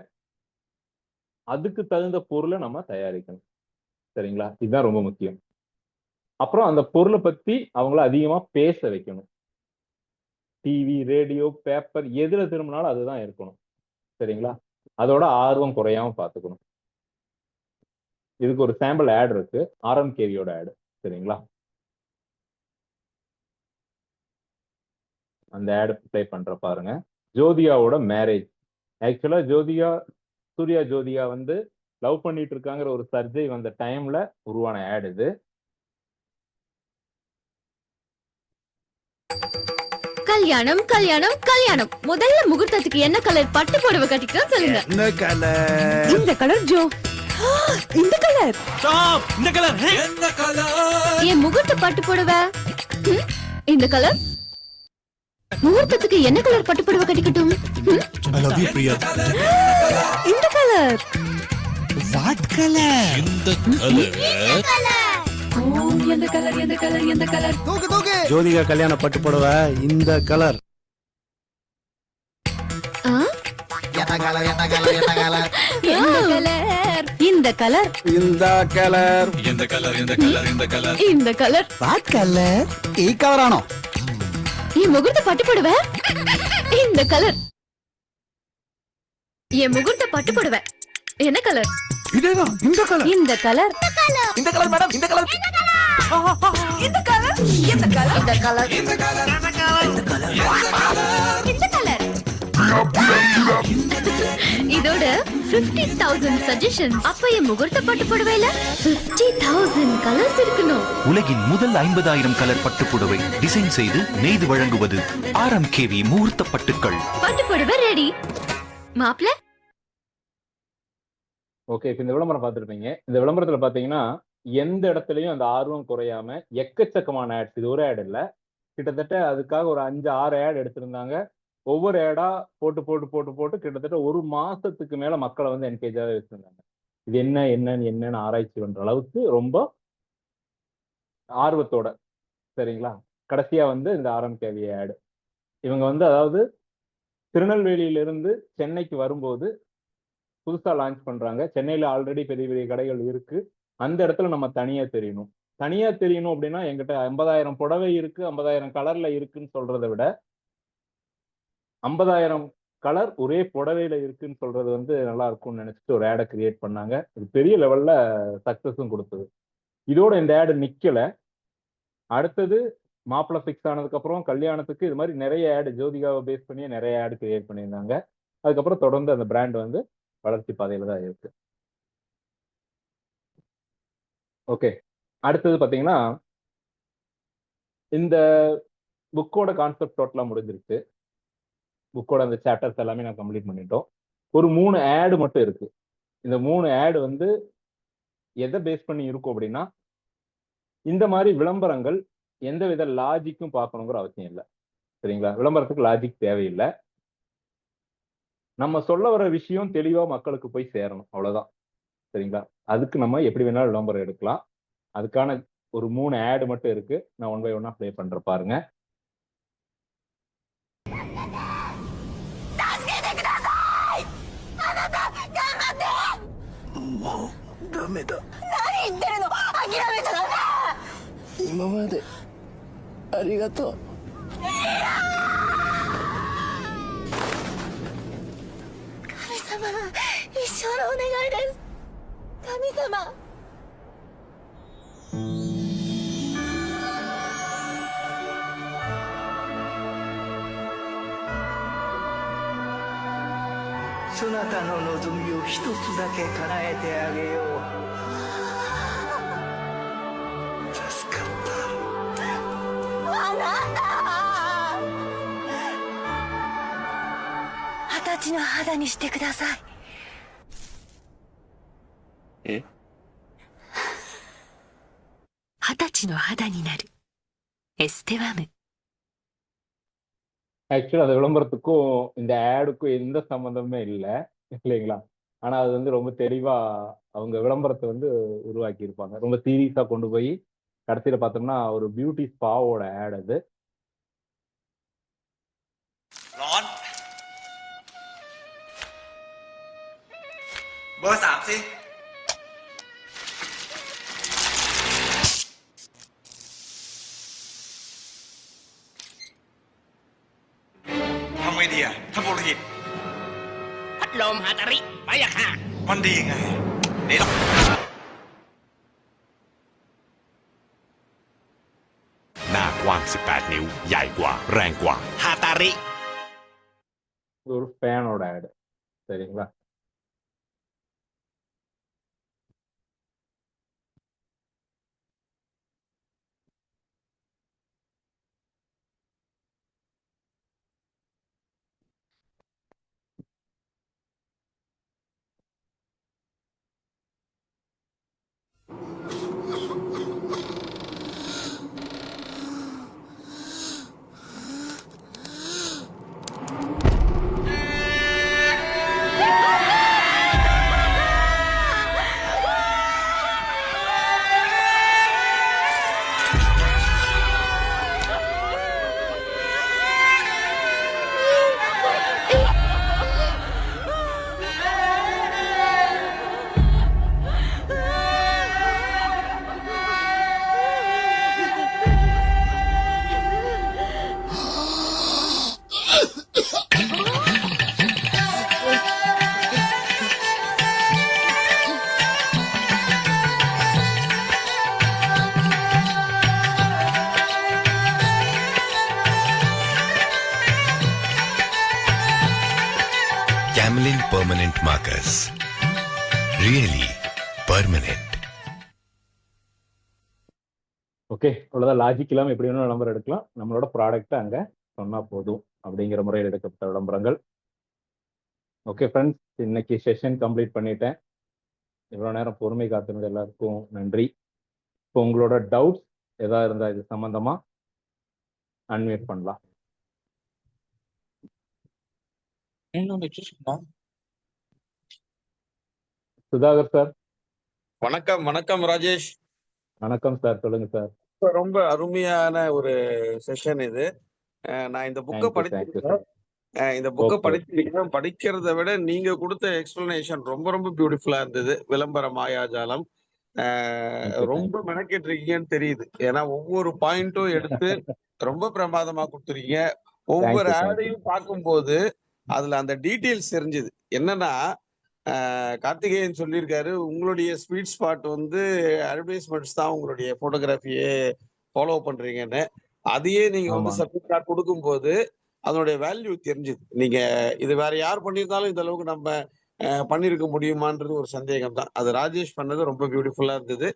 அதுக்கு தகுந்த பொருளை நம்ம தயாரிக்கணும். சரிங்களா? இதுதான் ரொம்ப முக்கியம். அப்புறம் அந்த பொருளை பத்தி அவங்கள அதிகமா பேச வைக்கணும். டிவி, ரேடியோ, பேப்பர் எதுல திரும்பினாலும் அதுதான் இருக்கணும். சரிங்களா? அதோட ஆர்வம் குறையாம பார்த்துக்கணும். இதுக்கு ஒரு சாம்பிள் ஆட் இருக்கு, RMKVயோட ஆடு. சரிங்களா? அந்த ஆடு ப்ளே பண்ற பாருங்க. ஜோதிகாவோட மேரேஜ். ஆக்சுவலா சூர்யா ஜோதிகா வந்து லவ் பண்ணிட்டு இருக்காங்கிற ஒரு சர்ச்சை வந்த டைம்ல உருவான ஆட் இது. கல்யாணம் கல்யாணம் கல்யாணம். முதல்ல முகூர்த்தத்துக்கு என்ன கலர் பட்டு புடவை கட்டிக்கலாம் சொல்லுங்க. என்ன கலர்? இந்த கலர் ஜோ. இந்த கலர். ஸ்டாப். இந்த கலர். என்ன கலர்? என் முகூர்த்த பட்டு புடவை இந்த கலர். முகூர்த்தத்துக்கு என்ன கலர் பட்டு புடவை கட்டிக்கட்டும்? I love you, Priya. இந்த கலர். What colour? இந்த கலர். எந்த கலர்? தூக்கு. ஜோதிகா கல்யாண பட்டு புடவை இந்த கலர். என்ன கலர்? என்ன கலர்? என்ன கலர்? இந்த கலர். இந்த கலர். இந்த கலர். இந்த கலர். இந்த கலர். இந்த கலர். What colour? ഈ കളറാണോ? என் முகூர்த்த பட்டு புடவை இந்த கலர். என் முகூர்த்த பட்டு புடவை என்ன கலர்? இதேதான் இந்த கலர். இந்த கலர். இந்த கலர் மேடம். இந்த கலர். இந்த கலர். இந்த கலர். இந்த கலர். இந்த கலர். இந்த கலர். இந்த கலர். இந்த கலர். இதோட 50,000 சஜஷன்ஸ். அப்ப என் முகூர்த்த பட்டு புடவையில 50,000 கலர்ஸ் இருக்கணும். உலகின் முதல் 50,000 கலர் பட்டு புடவை டிசைன் செய்து நெய்து வழங்குவது RMKV முகூர்த்த பட்டுக்கள். பட்டு புடவை ரெடி. மாப்ள ஓகே, இப்போ இந்த விளம்பரம் பார்த்துருப்பீங்க. இந்த விளம்பரத்துல பாத்தீங்கன்னா எந்த இடத்துலயும் அந்த ஆர்வம் குறையாம எக்கச்சக்கமான ஆட்ஸ். இது ஒரு ஆட் இல்ல, கிட்டத்தட்ட அதுக்காக ஒரு 5-6 ஆட் எடுத்திருந்தாங்க. ஒவ்வொரு ஆடா போட்டு போட்டு போட்டு போட்டு கிட்டத்தட்ட ஒரு மாசத்துக்கு மேல மக்களை வந்து என்கேஜாவே வச்சிருந்தாங்க. இது என்னன்னு ஆராய்ச்சி பண்ற அளவுக்கு ரொம்ப ஆர்வத்தோட. சரிங்களா? கடைசியா வந்து இந்த RMKV ஆடு. இவங்க வந்து அதாவது திருநெல்வேலியிலிருந்து சென்னைக்கு வரும்போது புதுசா லான்ச் பண்றாங்க. சென்னையில ஆல்ரெடி பெரிய பெரிய கடைகள் இருக்கு. அந்த இடத்துல நம்ம தனியா தெரியணும். தனியா தெரியணும் அப்படின்னா என்கிட்ட 50,000 புடவை இருக்கு, 50,000 கலர்ல இருக்குன்னு சொல்றதை விட 50,000 கலர் ஒரே புடவையில இருக்குன்னு சொல்றது வந்து நல்லா இருக்கும்னு நினைச்சிட்டு ஒரு ஆடை கிரியேட் பண்ணாங்க. இது பெரிய லெவல்ல சக்சஸும் கொடுத்தது. இதோட இந்த ஆடு நிக்கல. அடுத்தது மாப்பிள்ளை ஃபிக்ஸ் ஆனதுக்கு அப்புறம் கல்யாணத்துக்கு இது மாதிரி நிறைய ஆடு, ஜோதிகாவை பேஸ் பண்ணி நிறைய ஆடு கிரியேட் பண்ணியிருந்தாங்க. அதுக்கப்புறம் தொடர்ந்து அந்த பிராண்ட் வந்து வளர்ச்சி பாதையில தான் இருக்கு. ஓகே, அடுத்தது பாத்தீங்கன்னா இந்த புக்கோட கான்செப்ட் டோட்டலா முடிஞ்சிருச்சு. புக்கோட அந்த சாப்டர்ஸ் எல்லாமே நான் கம்ப்ளீட் பண்ணிட்டோம். ஒரு 3 ஆடு மட்டும் இருக்கு. இந்த 3 ஆடு வந்து எதை பேஸ் பண்ணி இருக்கும் அப்படின்னா, இந்த மாதிரி விளம்பரங்கள் எந்த வித லாஜிக்கும் பார்க்கணுங்கிற அவசியம் இல்லை. சரிங்களா? விளம்பரத்துக்கு லாஜிக் தேவையில்லை. நம்ம சொல்ல வர விஷயம் தெளிவா மக்களுக்கு போய் சேரணும், அவ்வளவுதான். சரிங்களா? அதுக்கு நம்ம எப்படி வேணாலும் விளம்பரம் எடுக்கலாம். அதுக்கான ஒரு 3 ஆடு மட்டும் இருக்கு. நான் 1 by 1 ப்ளே பண்ற பாருங்க. ஆக்சுவலா அந்த விளம்பரத்துக்கும் இந்த ஆடுக்கும் எந்த சம்மந்தமே இல்லை, இல்லைங்களா? ஆனா அது வந்து ரொம்ப தெளிவா அவங்க விளம்பரத்தை வந்து உருவாக்கி இருப்பாங்க. ரொம்ப சீரியஸா கொண்டு போய் கடைசியில பார்த்தோம்னா ஒரு பியூட்டி ஸ்பாவோட ஆட் அது.เบอร์ 3สิทำไงดีอะท่านปุโรหิตพัดลมฮาตาริไปอะค่ะมันดีไงเดี๋ยวหน้ากว้าง 18 นิ้วใหญ่กว่าแรงกว่าฮาตาริ ஒரு ஃபேனோட ஆடு. சரிங்களா? Markers. Really permanent. ஓகே, அவ்வளோதான். லாஜிக் இல்லாமல் எப்படி வேணும் விளம்பரம் எடுக்கலாம். நம்மளோட ப்ராடக்ட்டை அங்கே சொன்னால் போதும் அப்படிங்கிற முறையில் எடுக்கப்பட்ட விளம்பரங்கள். ஓகே ஃப்ரெண்ட்ஸ், இன்னைக்கு செஷன் கம்ப்ளீட் பண்ணிட்டேன். இவ்வளோ நேரம் பொறுமை காத்துனது எல்லாருக்கும் நன்றி. இப்போ உங்களோட டவுட்ஸ் எதாவது இருந்தால் இது சம்மந்தமாக அன்மியூட் பண்ணலாம். சுதாகர் சார். வணக்கம் வணக்கம் ராஜேஷ். வணக்கம் சார், சொல்லுங்க சார். ரொம்ப அருமையான ஒரு செஷன் இது. நான் இந்த புக்கை படிச்சிருக்கேன். இந்த புக்கை படிச்சிருக்கேன். படிக்கிறத விட நீங்க கொடுத்த எக்ஸ்பிளனேஷன் ரொம்ப ரொம்ப பியூட்டிஃபுல்லா இருந்தது. விளம்பர மாயாஜாலம் ரொம்ப மெனக்கெட்டிருக்கீங்கன்னு தெரியுது. ஏன்னா ஒவ்வொரு பாயிண்ட்டும் எடுத்து ரொம்ப பிரமாதமா கொடுத்துருக்கீங்க. ஒவ்வொரு ஆடையும் பார்க்கும்போது அதுல அந்த டீட்டெயில்ஸ் தெரிஞ்சுது. என்னன்னா கார்த்திகேயன் சொல்லியிருக்காரு, உங்களுடைய ஸ்வீட் ஸ்பாட் வந்து அட்வர்டைஸ்மெண்ட்ஸ் தான் உங்களுடைய போட்டோகிராஃபியே ஃபாலோ பண்றீங்கன்னு. அதையே நீங்க வந்து சர்டிஃபிகேட்டா கொடுக்கும்போது அதனுடைய வேல்யூ தெரிஞ்சுது. நீங்க இது வேற யார் பண்ணியிருந்தாலும் இந்த அளவுக்கு நம்ம பண்ணியிருக்க முடியுமான்றது ஒரு சந்தேகம் தான். அது ராஜேஷ் பண்ணது ரொம்ப பியூட்டிஃபுல்லா இருந்தது.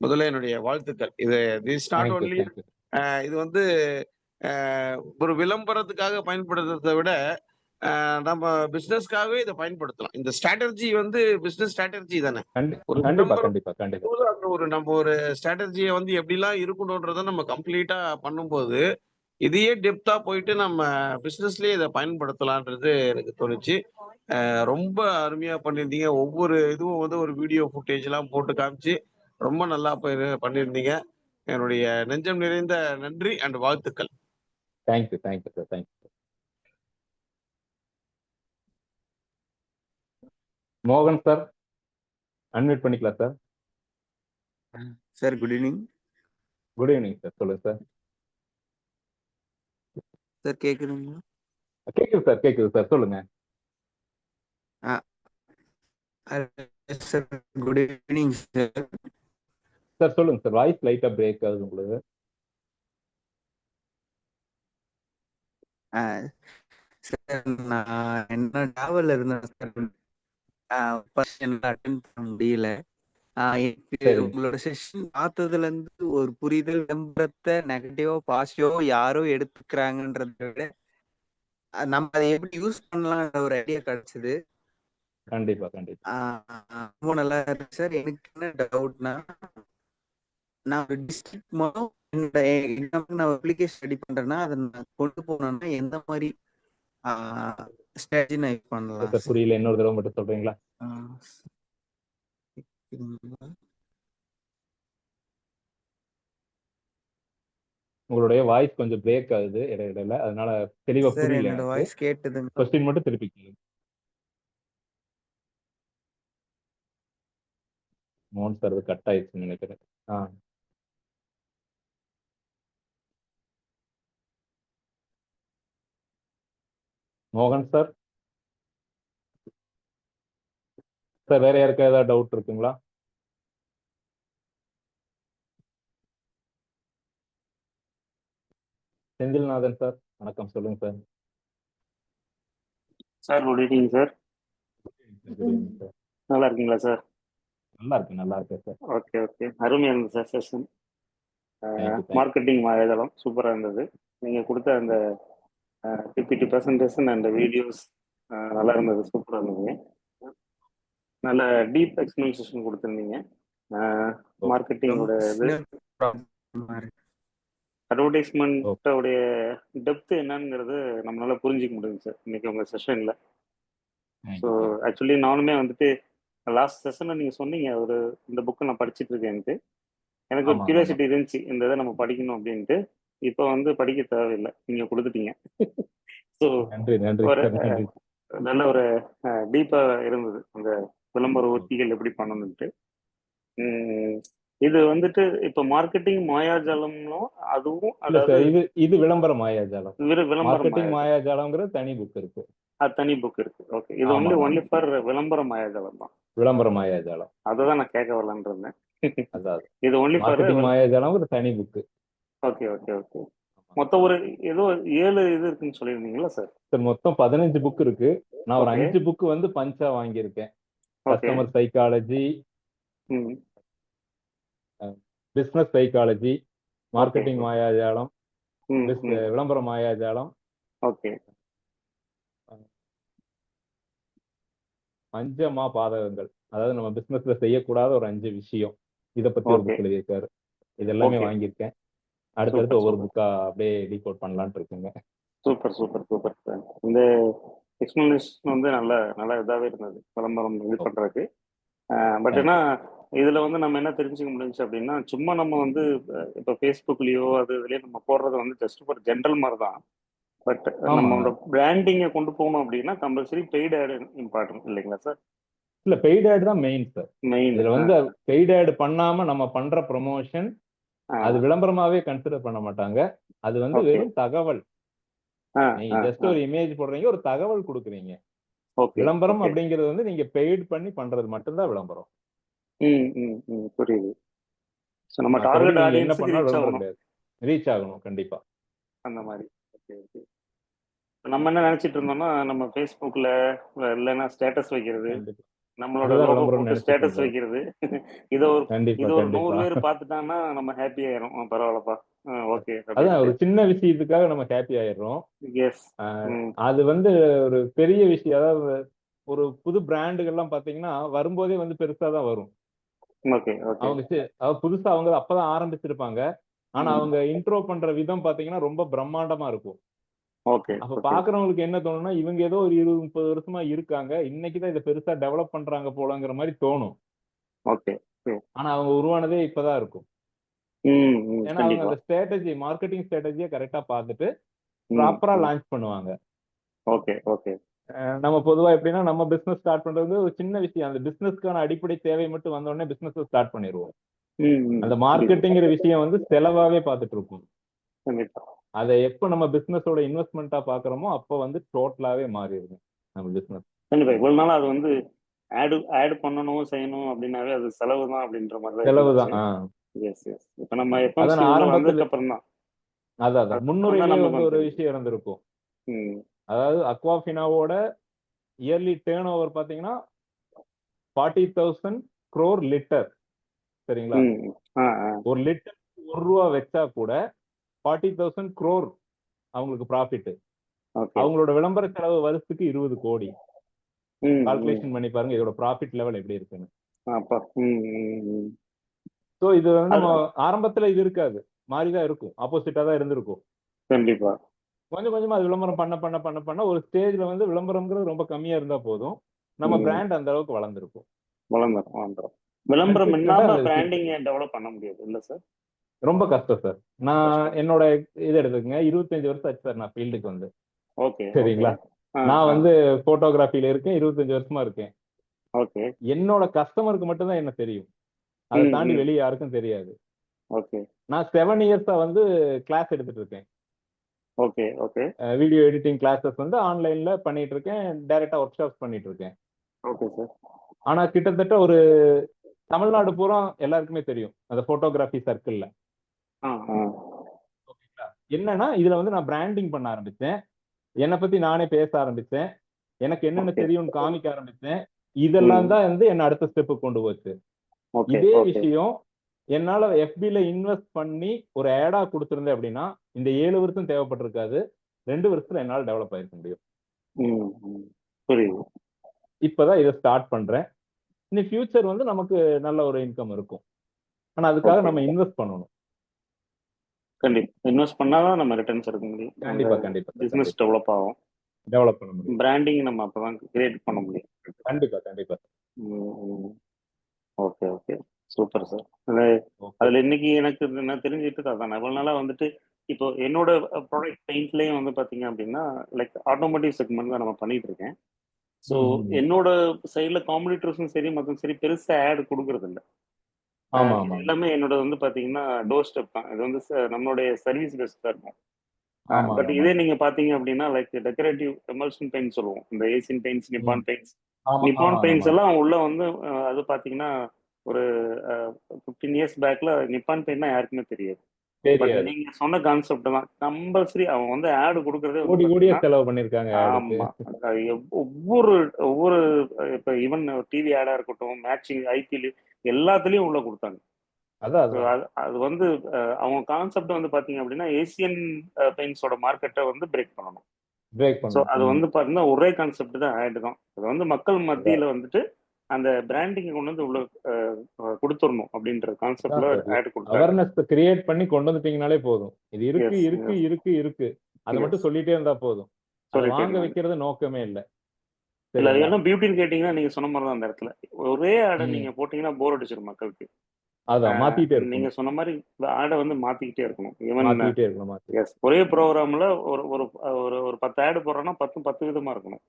முதல்ல என்னுடைய வாழ்த்துக்கள். இது திஸ் நாட் ஒன்லி இது வந்து ஒரு விளம்பரத்துக்காக பயன்படுத்துறதை விட நம்ம பிசினஸ்க்காகவே இதை பயன்படுத்தலாம். இந்த ஸ்ட்ராட்டஜி வந்து பிசினஸ் ஸ்ட்ராட்டஜி தானே. ஒரு நம்ம ஒரு ஸ்ட்ராட்டஜியை வந்து எப்படிலாம் இருக்கணும்ன்றத நம்ம கம்ப்ளீட்டா பண்ணும்போது இதையே டெப்தா போயிட்டு நம்ம பிசினஸ்லயே இதை பயன்படுத்தலான்றது எனக்கு தோணுச்சு. ரொம்ப அருமையா பண்ணியிருந்தீங்க. ஒவ்வொரு இதுவும் வந்து ஒரு வீடியோ ஃபுட்டேஜ் எல்லாம் போட்டு காமிச்சு ரொம்ப நல்லா பண்ணியிருந்தீங்க. என்னுடைய நெஞ்சம் நிறைந்த நன்றி அண்ட் வாழ்த்துக்கள். Thank you thank you sir, thank you. மோகன் சார், அன்மியூட் பண்ணிக்கலாம் sir. Sir good evening. Good evening sir, சொல்லுங்க சார். சார் கேக்குதுங்களா? கேக்குது சார், கேக்குது சார், சொல்லுங்க. Sir good evening sir. Sir சொல்லுங்க சார், வாய்ஸ் லைட்டா பிரேக் ஆகுது உங்களுக்கு. சார் நான் என்ன டிராவல்ல இருந்தேன் சார். அட்டெண்ட் பண்ண முடியல. எனக்கு உங்களோட செஷன் பார்த்ததுல இருந்து ஒரு புரிதல், விளம்பரத்தை நெகட்டிவோ பாசிட்டிவோ யாரோ எடுத்துக்கிறாங்கன்றத விட நம்ம அதை எப்படி யூஸ் பண்ணலாம்ன்ற ஒரு ஐடியா கிடைச்சது. கண்டிப்பா கண்டிப்பா. ரொம்ப நல்லா இருக்கு சார். எனக்கு என்ன டவுட்னா, நான் ஒரு டிஸ்ட்ரிக்ட் மூலம் என்னோட நான் அப்ளிகேஷன் ரெடி பண்றேன்னா அதை நான் கொண்டு போனேன்னா எந்த மாதிரி ஸ்ட்ராட்டஜி நான் யூஸ் பண்ணலாம்? புரியல, இன்னொரு தடவை மட்டும் சொல்றீங்களா? உங்களுடைய வாய்ஸ் கொஞ்சம் பிரேக் ஆகுது இடையில, அதனால தெளிவா புரியல. என்னோட வாய்ஸ் கேட்டது. क्वेश्चन மட்டும் திருப்பி கேளுங்க. மோகன் சார் கட் ஆயிடுச்சுன்னு நினைக்கிறேன். மோகன் சார், சார் வேற யாருக்கா ஏதாவது டவுட் இருக்குங்களா? செந்தில்நாதன் சார், வணக்கம், சொல்லுங்க sir. Sir good evening sir. நல்லா இருக்கீங்களா சார்? நல்லா இருக்கு, நல்லா இருக்கு சார். ஓகே ஓகே, அருமையாக இருந்தது சார் செஷன். மார்க்கெட்டிங் மாயாஜாலம் சூப்பராக இருந்தது. நீங்கள் கொடுத்த அந்த பிபிடி ப்ரெசன்டேஷன் அண்ட் வீடியோஸ் நல்லா இருந்தது, சூப்பராக இருந்ததுங்க. நல்ல டீப் எக்ஸ்பிளனேஷன் கொடுத்துருந்தீங்க. மார்க்கெட்டிங்கோட இது அட்வர்டைஸ்மெண்ட்டோடைய டெப்த் என்னங்கிறது நம்மளால புரிஞ்சிக்க முடியுது சார் இன்னைக்கு உங்கள் செஷனில். ஸோ ஆக்சுவலி நானுமே வந்துட்டு லாஸ்ட் செஷனில் நீங்கள் சொன்னீங்க ஒரு இந்த புக்கை நான் படிச்சுட்டு இருக்கேன்ட்டு. எனக்கு ஒரு கியூரியாசிட்டி இருந்துச்சு இந்த இதை நம்ம படிக்கணும் அப்படின்ட்டு. இப்போ வந்து படிக்க தேவையில்லை, நீங்கள் கொடுத்துட்டீங்க. ஸோ ஒரு நல்ல ஒரு டீப்பாக இருந்தது அந்த விளம்பர உத்திகள் எப்படி பண்ணணுன்ட்டு. இது வந்துட்டு இப்போ மார்க்கெட்டிங் மாயாஜாலம்னும் அதுவும் இது விளம்பர மாயாஜாலம். மார்க்கெட்டிங் மாயாஜாலம்ங்கிறது தனி புக் இருக்கு. அது தனி புக் இருக்கு. ஓகே, இது ஒன்லி ஃபார் விளம்பர மாயாஜாலம் தான். விளம்பர மாயாஜாலம் அதுதான் நான் கேட்க வரலான்னு இருந்தேன். அதாவது இது ஒன்லி ஃபார் மாயாஜாலம் ஒரு தனி புக். Okay okay okay. மொத்தம் ஒரு ஏதோ 7 இது இருக்குன்னு சொல்லியிருந்தீங்களா சார்? சார் மொத்தம் 15 புக் இருக்கு. நான் ஒரு ஓகே 5 புக் வந்து பஞ்சா வாங்கியிருக்கேன். ஓகே கஸ்டமர் சைக்காலஜி, ம் பிசினஸ் சைக்காலஜி, ஓகே மார்க்கெட்டிங் மாயாஜாலம், ம் ம் விளம்பர மாயாஜாலம், ஓகே பஞ்சமா பாதகங்கள். அதாவது நம்ம பிசினஸ்ல செய்யக்கூடாத ஒரு 5 விஷயம். இத பத்தி ஒரு ஓகே புக் எழுதியிருக்காரு. இது எல்லாமே ஓகே வாங்கியிருக்கேன். அடுத்தடுத்து சூப்பர் ஒவ்வொரு சூப்பர் புக்கா அப்படியே டீகோட் பண்ணலாம்னு இருக்குங்க. Super super super sir. இந்த எக்ஸ்பிளனேஷன் வந்து நல்ல நல்ல இதாகவே இருந்தது விளம்பரம் இது பண்ணுறதுக்கு. பட் ஏன்னா இதில் வந்து நம்ம என்ன தெரிஞ்சுக்க முடிஞ்சுச்சு அப்படின்னா, சும்மா நம்ம வந்து இப்போ ஃபேஸ்புக்லேயோ அது இதுலேயோ நம்ம போடுறது வந்து ஜஸ்ட் ஒரு ஜென்ரல் மாதிரி தான். பட் ஆமாங்க. நம்மளோட பிராண்டிங்கை கொண்டு போகணும் அப்படின்னா கம்பல்சரி பெய்டு ஆட் இம்பார்ட்டன்ட் இல்லைங்களா சார்? இல்ல பெய்ட் ஆட் தான் மெயின் சார். மெயின். இதுல வந்து பெய்ட் ஆட் பண்ணாம நம்ம பண்ற ப்ரொமோஷன் அது விளம்பரமாவே கன்சிடர் பண்ண மாட்டாங்க. அது வந்து ஓகே வெறும் தகவல். நீங்க ஜஸ்ட் ஒரு இமேஜ் போடுறீங்க, ஒரு தகவல் கொடுக்குறீங்க. ஓகே விளம்பரம் ஓகே அப்படிங்கிறது வந்து நீங்க பெய்ட் பண்ணி பண்றது மட்டும்தான் விளம்பரம். ம் ம் ம் புரியுது. ஸோ நம்ம மற்றபடி டார்கெட் நீங்க என்ன ஆடியன்ஸுக்கு பண்ணாலும் ரீச் விளம்பரம் ஆகணும் கிடையாது. ரீச் ஆகணும் கண்டிப்பா. அந்த மாதிரி. Okay okay. நம்ம என்ன நினைச்சிட்டு இருந்தோம்னா, நம்ம ஃபேஸ்புக்ல இல்லைன்னா ஸ்டேட்டஸ் வைக்கிறது, கண்டிப்பா. நம்மளோட அதுதான் லோகோ விளம்பரம்னு போட்டு நினைச்சிட்டு ஸ்டேட்டஸ் இருந்தோம். வைக்கிறது, இதை ஒரு கண்டிப்பா இது ஒரு 100 கண்டிப்பா. பேர் பார்த்துட்டாங்கன்னா நம்ம ஹாப்பி ஆயிரும். பரவாயில்லப்பா, ஓகே அதான் ஒரு அப்படின்ட்டு. சின்ன விஷயத்துக்காக நம்ம ஹாப்பி ஆயிடுறோம். எஸ். ம் அது வந்து ஒரு பெரிய விஷயம். அதாவது ஒரு புது பிராண்டுகள்லாம் பாத்தீங்கன்னா வரும்போதே வந்து பெருசா தான் வரும். ஓகே ஓகே அதாவது புதுசா அவங்க அப்பதான் ஆரம்பிச்சிருப்பாங்க. ஆனா அவங்க இன்ட்ரோ பண்ற விதம் பாத்தீங்கன்னா ரொம்ப பிரம்மாண்டமா இருக்கும். ஓகே அப்ப ஓகே பாக்குறவங்களுக்கு என்ன தோணும்னா, இவங்க ஏதோ ஒரு 20, 30 வருஷமா இருக்காங்க. இன்னைக்குதான் இதை பெருசா டெவலப் பண்றாங்க போலங்கிற மாதிரி தோணும். ஓகே. ஆனா அவங்க உருவானதே இப்பதான் இருக்கும். ம் ம் ஏன்னா அவங்க கண்டிப்பா. அந்த ஸ்ட்ராட்டஜி, மார்க்கெட்டிங் ஸ்ட்ராட்டஜியை கரெக்டா பார்த்துட்டு ம் ப்ராப்பரா ம் லான்ச் பண்ணுவாங்க. ஓகே ஓகே நம்ம பொதுவா எப்படின்னா நம்ம பிசினஸ் ஸ்டார்ட் பண்றது ஒரு சின்ன விஷயம். அந்த பிசினஸ்க்கான அடிப்படை தேவை மட்டும் வந்த உடனே பிசினஸ் ஸ்டார்ட் பண்ணிடுவோம். ம் ம் அந்த புரியுது. மார்க்கெட்டிங்கிற விஷயம் வந்து செலவாவே பார்த்துட்டு இருக்கும். கண்டிப்பா அதை எப்ப நம்ம பிசினஸோட இன்வெஸ்ட்மெண்ட்டா பாக்குறோமோ அப்ப வந்து டோட்டலாவே மாறிடுது நம்ம பிசினஸ். கண்டிப்பா. இவ்வளவு நாள் அது வந்து ஆட் பண்ணணும் செய்யணும் அப்படின்னாவே அது செலவு தான் அப்படின்ற மாதிரி தான் இருந்துச்சு. செலவுதான். Yes yes. இப்போ நம்ம அதான் எஃப்எம்சி நான் உள்ள ஆரம்பத்துல வந்ததுக்கு அப்புறம் தான் அதான் அதுக்கப்புறம் தான் முன்னுரையிலே நமக்கு வந்து ஒரு வந்து விஷயம் இருந்திருக்கும். ம் அதாவது அக்வாஃபினாவோட இயர்லி டேர்ன் ஓவர் பாத்தீங்கன்னா 40,000 crore லிட்டர். சரிங்களா? ம் ஒரு லிட்டர் ₹1 வச்சா கூட 40,000 crore அவங்களுக்கு ப்ராஃபிட். ஓகே. அவங்களோட விளம்பர செலவு வருஷத்துக்கு 20 கோடி. ம் ம் கால்குலேஷன் பண்ணி பாருங்க இதோட ப்ராஃபிட் லெவல் எப்படி இருக்குன்னு. அப்பா. ம் ம் ம் சோ இது வந்து அது நம்ம ஆரம்பத்துல இது இருக்காது. மாறிதான் இருக்கும். ஆப்போசிட்டா தான் இருந்திருக்கும். கண்டிப்பா. கொஞ்சம் கொஞ்சமா அது விளம்பரம் பண்ண பண்ண பண்ண பண்ண ஒரு ஸ்டேஜ்ல வந்து விளம்பரம்ங்கிறது ரொம்ப கம்மியா இருந்தா போதும். நம்ம பிராண்ட் அந்த அளவுக்கு வளர்ந்துருக்கும். வளர்ந்துரும். விளம்பரம் கன்சிஸ்டன்டா இல்லாம அந்த விஷயம் பிராண்டிங் டெவலப் பண்ண முடியாது இல்ல சார்? ரொம்ப கஷ்டம் சார். நான் கஷ்டம். என்னோட இது எடுத்துக்கங்க. 25 வருஷம் ஆச்சு சார் நான் ஃபீல்டுக்கு வந்து. Okay okay. சரிங்களா? நான் வந்து போட்டோகிராஃபில இருக்கேன். 25 வருஷமா இருக்கேன். ஓகே. என்னோட கஸ்டமருக்கு மட்டும்தான் என்ன தெரியும். அதை ம் தாண்டி ம் வெளியே யாருக்கும் தெரியாது. ஓகே நான் 7 இயர்ஸா வந்து கிளாஸ் எடுத்துட்டு இருக்கேன். Okay okay video editing classes வந்து ஆன்லைன்ல பண்ணிட்டு இருக்கேன். டைரக்டா ஒர்க் ஷாப்ஸ் பண்ணிட்டு இருக்கேன். Okay sir. ஆனா கிட்டத்தட்ட ஒரு தமிழ்நாடு பூரா எல்லாருக்குமே தெரியும் அந்த போட்டோகிராஃபி சர்க்கிள்ல. ஆ ஆ என்னன்னா இதுல வந்து நான் பிராண்டிங் பண்ண ஆரம்பிச்சேன். என்னை பத்தி நானே பேச ஆரம்பிச்சேன். எனக்கு என்னென்ன ஓகே. தெரியும்னு காமிக்க ஆரம்பிச்சேன். இதெல்லாம் தான் வந்து என்ன அடுத்த ஸ்டெப்புக்கு கொண்டு போச்சு. ஓகே இதே ஓகே. விஷயம் என்னால FBல இன்வெஸ்ட் பண்ணி ஒரு ஆடா கொடுத்திருந்தேன் அப்படின்னா இந்த 7 வருஷம் தேவைப்பட்டிருக்காது. 2 வருஷத்துல என்னால டெவலப் ஆயிருக்க முடியும். ம் ம் புரியுது. இப்பதான் இதை ஸ்டார்ட் பண்றேன். இனி ஃபியூச்சர் வந்து நமக்கு நல்ல ஒரு இன்கம் இருக்கும். ஆனா அதுக்காக ஓகே. நம்ம இன்வெஸ்ட் பண்ணணும். கண்டிப்பா. இன்வெஸ்ட் பண்ணாதான் நம்ம ரிட்டர்ன்ஸ் எடுக்க முடியும். அந்த கண்டிப்பா கண்டிப்பா பிசினஸ் கண்டிப்பா டெவலப் ஆகும். டெவலப் பண்ண முடியும். பிராண்டிங் நம்ம அப்பதான் கிரியேட் பண்ண முடியும். கண்டிப்பா கண்டிப்பா. Okay okay super sir. Okay. அதுல இன்னைக்கு எனக்கு நான் தெரிஞ்சுக்கிட்டது அதான். இவ்வளவு நாளா வந்துட்டு இப்போ என்னோட ப்ராடக்ட் பெயிண்ட்லயும் வந்து பாத்தீங்க அப்படின்னா லைக் ஆட்டோமோட்டிவ் செக்மெண்ட் தான் நம்ம பண்ணிட்டு இருக்கேன். ஸோ என்னோட சைட்ல காம்படிட்டர்ஸும் சரி மொத்தம் சரி பெருசா ஆட் கொடுக்கறது இல்லை. ஆமா இது ஆமா எல்லாமே என்னோட வந்து பாத்தீங்கன்னா டோர் ஸ்டெப் தான். இது வந்து நம்மளுடைய சர்வீஸ் பெஸ்ட் தான் இருக்கும். ஆமா பட் ஆமா இதே நீங்க பாத்தீங்க அப்படின்னா லைக் டெக்கரேட்டிவ் எமல்ஷன் பெயிண்ட் சொல்லுவோம். இந்த ஏசியன் பெயிண்ட்ஸ், நிப்பான் பெயிண்ட்ஸ். ஆமா நிப்பான் ஆமா பெயிண்ட்ஸ் ஆமா எல்லாம் உள்ள வந்து அது பாத்தீங்கன்னா ஒரு 15 இயர்ஸ் பேக்ல நிப்பான் பெயிண்ட்னா யாருக்குமே தெரியாது. பட் தெரியாது. நீங்க சொன்ன கான்செப்ட் தான் கம்பல்சரி. அவன் வந்து ஆடு கொடுக்கறதே வந்து கோடியே பாத்தீங்கன்னா, செலவு பண்ணிருக்காங்க ஆடுக்கு. ஆமா. ஒவ்வொரு ஒவ்வொரு இப்ப ஈவன் டிவி ஆடா இருக்கட்டும், மேட்சிங் ஐபிஎல் எல்லாத்துலயும் உள்ள கொடுத்தாங்க. அதான் So, அதான் அது வந்து அவங்க கான்செப்ட் வந்து பாத்தீங்க அப்படின்னா ஏசியன் பெயிண்ட்ஸோட மார்க்கெட்டை வந்து பிரேக் பண்ணணும். பிரேக் ஸோ பண்ணணும். அது வந்து பாத்தீங்கன்னா ஒரே கான்செப்ட் தான் ஆட் தான். அது வந்து மக்கள் அதான் மத்தியில வந்துட்டு அந்த பிராண்டிங் கொண்டு வந்து உள்ள கொடுத்துடணும் அப்படின்ற அதான் கான்செப்ட்ல சார். ஆட் கொடுத்தாங்க. அவேர்னஸ் கிரியேட் பண்ணி கொண்டு வந்துட்டீங்கனாலே போதும். இது இருக்கு எஸ் இருக்கு எஸ் இருக்கு இருக்கு. அதை மட்டும் எஸ் சொல்லிட்டே இருந்தா போதும். அதை சொல்லிட்டே வாங்க இருந்தாங்க. வைக்கிறது நோக்கமே இல்லை. இல்ல அது சரிங்களா? என்ன பியூட்டின்னு கேட்டீங்கன்னா நீங்க சொன்ன மாதிரி தான் அந்த இடத்துல ஒரே ஆடை ம். நீங்க போட்டீங்கன்னா போர் அடிச்சிடும் மக்களுக்கு. அதான் மாத்திட்டே நீங்க இருக்கணும். சொன்ன மாதிரி ஆடை வந்து மாத்திக்கிட்டே இருக்கணும். ஈவன் மாத்திக்கிட்டே இருக்கணும். மாத்தி எஸ் ஒரே ப்ரோக்ராம்ல ஒரு ஒரு ஒரு ஒரு 10 ஆடு போடுறோம்னா 10 விதமா இருக்கணும்.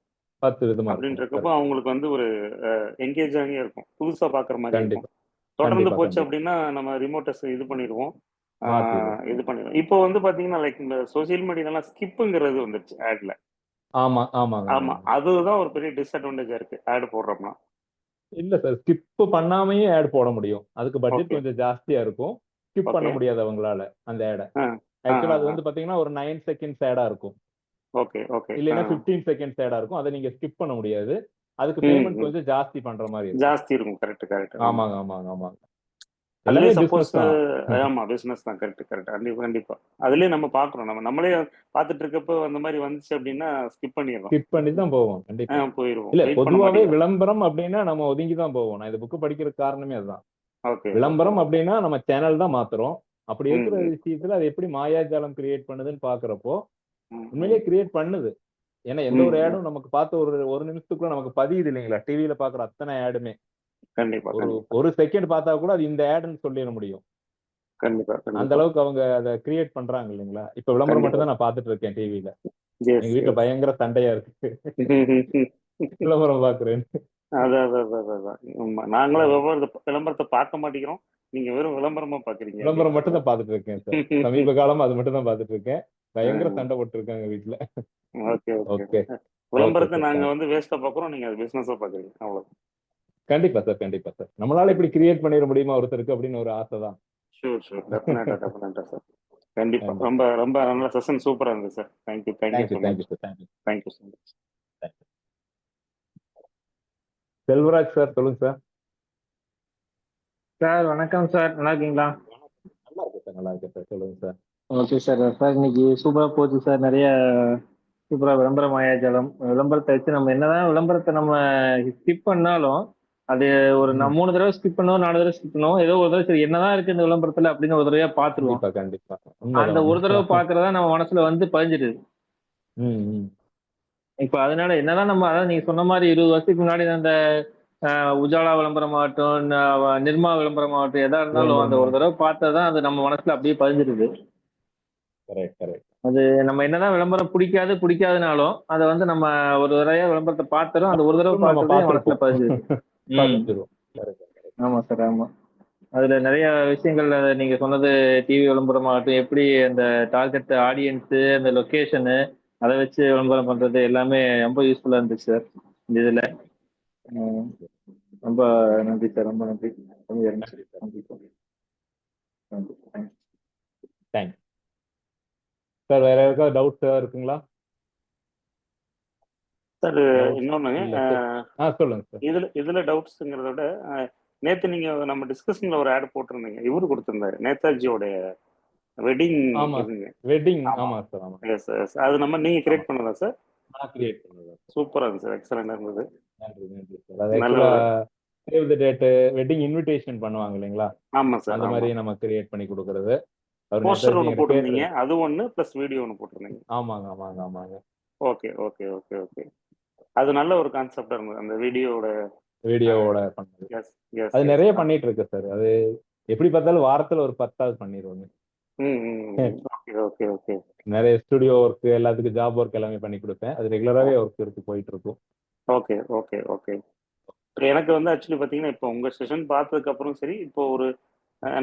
10 விதமா இருக்கணும். அப்படின்றக்கப்போ கரெக்ட். அவங்களுக்கு வந்து ஒரு என்கேஜாங்கே இருக்கும். புதுசா பாக்குற மாதிரி இருக்கும். கண்டிப்பா தொடர்ந்து கண்டிப்பா போச்சு கண்டிப்பா அப்படின்னா நம்ம ரிமோட்டஸ் இது பண்ணிடுவோம். மாத்திடுவோம். இது பண்ணிடுவோம். இப்போ வந்து பாத்தீங்கன்னா லைக் இந்த சோசியல் மீடியாலாம் ஸ்கிப்புங்கிறது வந்துருச்சு ஆட்ல. ஆமா ஆமாங்க ஆமா ஆமாங்க. அதுதான் ஒரு பெரிய டிஸ்அட்வான்டேஜா இருக்கு ஆடு போடுறோம்னா. இல்ல சார், ஸ்கிப் பண்ணாமயே ஆட் போட முடியும். அதுக்கு பட்ஜெட் ஓகே கொஞ்சம் ஜாஸ்தியா இருக்கும். ஸ்கிப் பண்ண ஓகே முடியாது அவங்களால அந்த ஆட. ஆ ஆ ஆக்சுவலா அது ஆ வந்து பாத்தீங்கன்னா ஒரு 9 செகண்ட்ஸ் ஆடா இருக்கும். ஓகே ஓகே இல்லைன்னா 15 செகண்ட்ஸ் ஆடா இருக்கும். அதை நீங்க ஸ்கிப் பண்ண முடியாது. அதுக்கு ம் பேமெண்ட் ம் கொஞ்சம் ஜாஸ்தி பண்ற மாதிரி இருக்கும். ஜாஸ்தி இருக்கும். Correct correct. ஆமா ஆமாங்க ஆமாங்க ஆமாங்க. அதுலயே எல்லாமே சப்போஸ் பிசினஸ் தான். ஆமா பிசினஸ் தான். Correct correct. கண்டிப்பா கண்டிப்பா. அதுலயே நம்ம பாக்குறோம். நம்மளே பார்த்துட்டு இருக்கப்போ அந்த மாதிரி வந்துச்சு அப்படின்னா ஸ்கிப் பண்ணிடுறோம். ஸ்கிப் பண்ணி தான் போவோம். கண்டிப்பா. போயிடுவோம். இல்ல வெயிட் பண்ண பொதுவாவே மாட்டேங்கிறோம். விளம்பரம் அப்படின்னா நம்ம ஒதுங்கி தான் போவோம். நான் இந்த புக் படிக்கிறதுக்கு காரணமே அதுதான். ஓகே ஓகே விளம்பரம் ஓகே. அப்படின்னா நம்ம சேனல் தான் மாத்துறோம். அப்படி ம் இருக்கிற ம் விஷயத்துல அது எப்படி மாயாஜாலம் கிரியேட் பண்ணுதுன்னு பாக்குறப்போ ம் உண்மையிலேயே ம் கிரியேட் பண்ணுது. ஏன்னா எந்த ம் ஒரு ம். ஆடும் நமக்கு பார்த்து ஒரு ஒரு நிமிஷத்துக்குள்ள நமக்கு பதியுது இல்லைங்களா? டிவியில பாக்குற அத்தனை ஆடுமே கண்டிப்பா ஒரு கண்டிப்பா ஒரு செகண்ட் பார்த்தா கூட அது இந்த ஆடுன்னு சொல்லிட முடியும். கண்டிப்பா அந்த கண்டிப்பா அளவுக்கு அவங்க அதை கிரியேட் பண்றாங்க இல்லைங்களா? இப்ப விளம்பரம் மட்டும் கண்டிப்பா. தான் நான் பார்த்துட்டு இருக்கேன் டிவியில. எஸ் எங்க வீட்டுல எஸ். பயங்கர சண்டையா இருக்கு. விளம்பரம் பாக்குறேன்னு. அதான் அதான் அதான் அதான் அதான். ஆமா. நாங்களும் விளம்பரத்தை பார்க்க மாட்டேங்கிறோம். நீங்க வெறும் விளம்பரமா பாக்குறீங்க விளம்பரம் மட்டும் அப்படின்றத. தான் பார்த்துட்டு இருக்கேன் சார். சமீப காலமா அது மட்டும் தான் பார்த்துட்டு இருக்கேன். பயங்கர ம். சண்டை போட்டு இருக்காங்க வீட்டுல. Okay okay. ஓகே ஓகே விளம்பரத்தை சார். நாங்க தேங்க்ஸ். வந்து வேஸ்டா பாக்குறோம். நீங்க அது பிசினஸா பாக்குறீங்க. அவ்வளவு. கண்டிப்பா சார் கண்டிப்பா சார். நம்மளால இப்படி கிரியேட் பண்ணிட முடியுமா ஒருத்தருக்கு அப்படின்னு ஒரு ஆசை தான். Sure sure. டெஃபினட்டா டெஃபினட்டா சார். கண்டிப்பா. கண்டிப்பா. ரொம்ப ரொம்ப நல்ல செஷன் சூப்பரா இருந்தது sir. Thank you thank you thank you so thank you much. Sir. Thank you. Thank you so much. Selvaraj sir சொல்லுங்க சார். சார் வணக்கம் சார், நல்லா இருக்கீங்களா? நல்லா இருக்கு சார். நல்லா இருக்கு சார். சொல்லுங்க சார். Okay sir. சார் இன்னைக்கு சூப்பரா போச்சு சார். நிறைய சூப்பரா விளம்பர மாயாஜாலம். விளம்பரத்தை வச்சு நம்ம என்னதான் விளம்பரத்தை நம்ம ஸ்கிப் பண்ணாலும் அது ஒரு ம். 3 தடவை ஸ்கிப் பண்ணுவோம், 4 தடவை ஸ்கிப் பண்ணுவோம். ஏதோ ஒரு தடவை சரி என்னதான் இருக்கு இந்த விளம்பரத்துல அப்படின்னு ஒரு தடவையா பார்த்துருவோம். கண்டிப்பா கண்டிப்பா. அந்த உண்மைதான் ஒரு தடவை உண்மைதான். பார்க்கறதா நம்ம மனசுல வந்து பதிஞ்சிடுது. ம் ம். இப்ப அதனால என்னதான் நம்ம அதான் நீங்க சொன்ன மாதிரி 20 வருஷத்துக்கு முன்னாடி அந்த உஜாலா விளம்பரமாகட்டும், நிர்மா விளம்பரமாகட்டும், எதா இருந்தாலும் அந்த ஒரு விளம்பரம் தடவை பார்த்ததான் அது நம்ம மனசுல அப்படியே பதிஞ்சிருது. Correct correct. அது நம்ம என்னதான் விளம்பரம் பிடிக்காதுனாலும் அதை வந்து நம்ம ஒரு தடவை விளம்பரத்தை பார்த்துறோம். அந்த ஒரு தடவை நம்ம பார்த்ததே என் மனசுல பார்த்திருப்போம். பதிஞ்சிருது. ம். பதிஞ்சிரும். Correct correct. ஆமா சார், ஆமா. அதுல நிறைய விஷயங்கள் நீங்க சொன்னது டிவி விளம்பரமாகட்டும், எப்படி அந்த டார்கெட் ஆடியன்ஸு, அந்த லொகேஷனு அதை வச்சு விளம்பரம் பண்றது எல்லாமே ரொம்ப யூஸ்ஃபுல்லா இருந்துச்சு சார் இந்த இதுல. ம். ரொம்ப நன்றி சார், ரொம்ப நன்றி. ரொம்ப இருந்துச்சு. நன்றி சார். நன்றி சார். நன்றி. தேங்க்ஸ். Thanks sir. வேற யாருக்காவது டவுட்ஸ் இருக்குங்களா? சார் டவுட்ஸ் இன்னொன்னு இல்ல சார். சொல்லுங்க சார். இதுல டவுட்ஸ்ங்கிறத விட நேத்து நீங்க நம்ம டிஸ்கஷன்ல ஒரு ஆட் போட்டிருந்தீங்க. இவரு கொடுத்திருந்தாரு நேதாஜியோட வெட்டிங் ஆமா இதுங்க. வெட்டிங். ஆமா ஆமா சார். ஆமா எஸ் எஸ். அது நீங்க ஆமா கிரியேட் பண்ணதா சார்? நான் கிரியேட் பண்ணது. சூப்பரா இருந்துச்சு சார். எக்ஸலண்டா இருந்தது. நன்றி நன்றி சார். அது நல்ல ஆக்சுவலா ஒரு save the date wedding invitation பண்ணுவாங்க இல்லைங்களா? ஆமா சார். அந்த ஆமா. மாதிரி நம்ம கிரியேட் பண்ணி கொடுக்கறது. அவர் போஸ்டர் நேதாஜி ஒன்று என்கிட்ட போட்டிருந்தீங்க. கேட்டிருந்தாங்க. அது ஒன்று ப்ளஸ் வீடியோ ஒன்று போட்டிருந்தீங்க. ஆமாங்க ஆமாங்க ஆமாங்க. Okay okay okay okay. அது நல்ல ஒரு கான்செப்டா இருந்தது அந்த வீடியோவோட. வீடியோவோட பண்ணது. எஸ் எஸ் அது எஸ். நிறைய பண்ணிட்டு இருக்கு சார். அது எப்படி பார்த்தாலும் வாரத்துல ஒரு 10வது பண்ணிடுவாங்க. ம் ம். Okay okay okay. நிறைய ஸ்டுடியோ ஒர்க், எல்லாத்துக்கும் ஜாப் ஒர்க் எல்லாமே பண்ணி கொடுப்பேன். அது ரெகுலராகவே ஒர்க் இருக்கு, போயிட்டு இருக்கும். Okay okay okay. எனக்கு வந்து ஆக்சுவலி பார்த்தீங்கன்னா இப்போ உங்க செஷன் பார்த்ததுக்கு அப்புறம் சரி, இப்போ ஒரு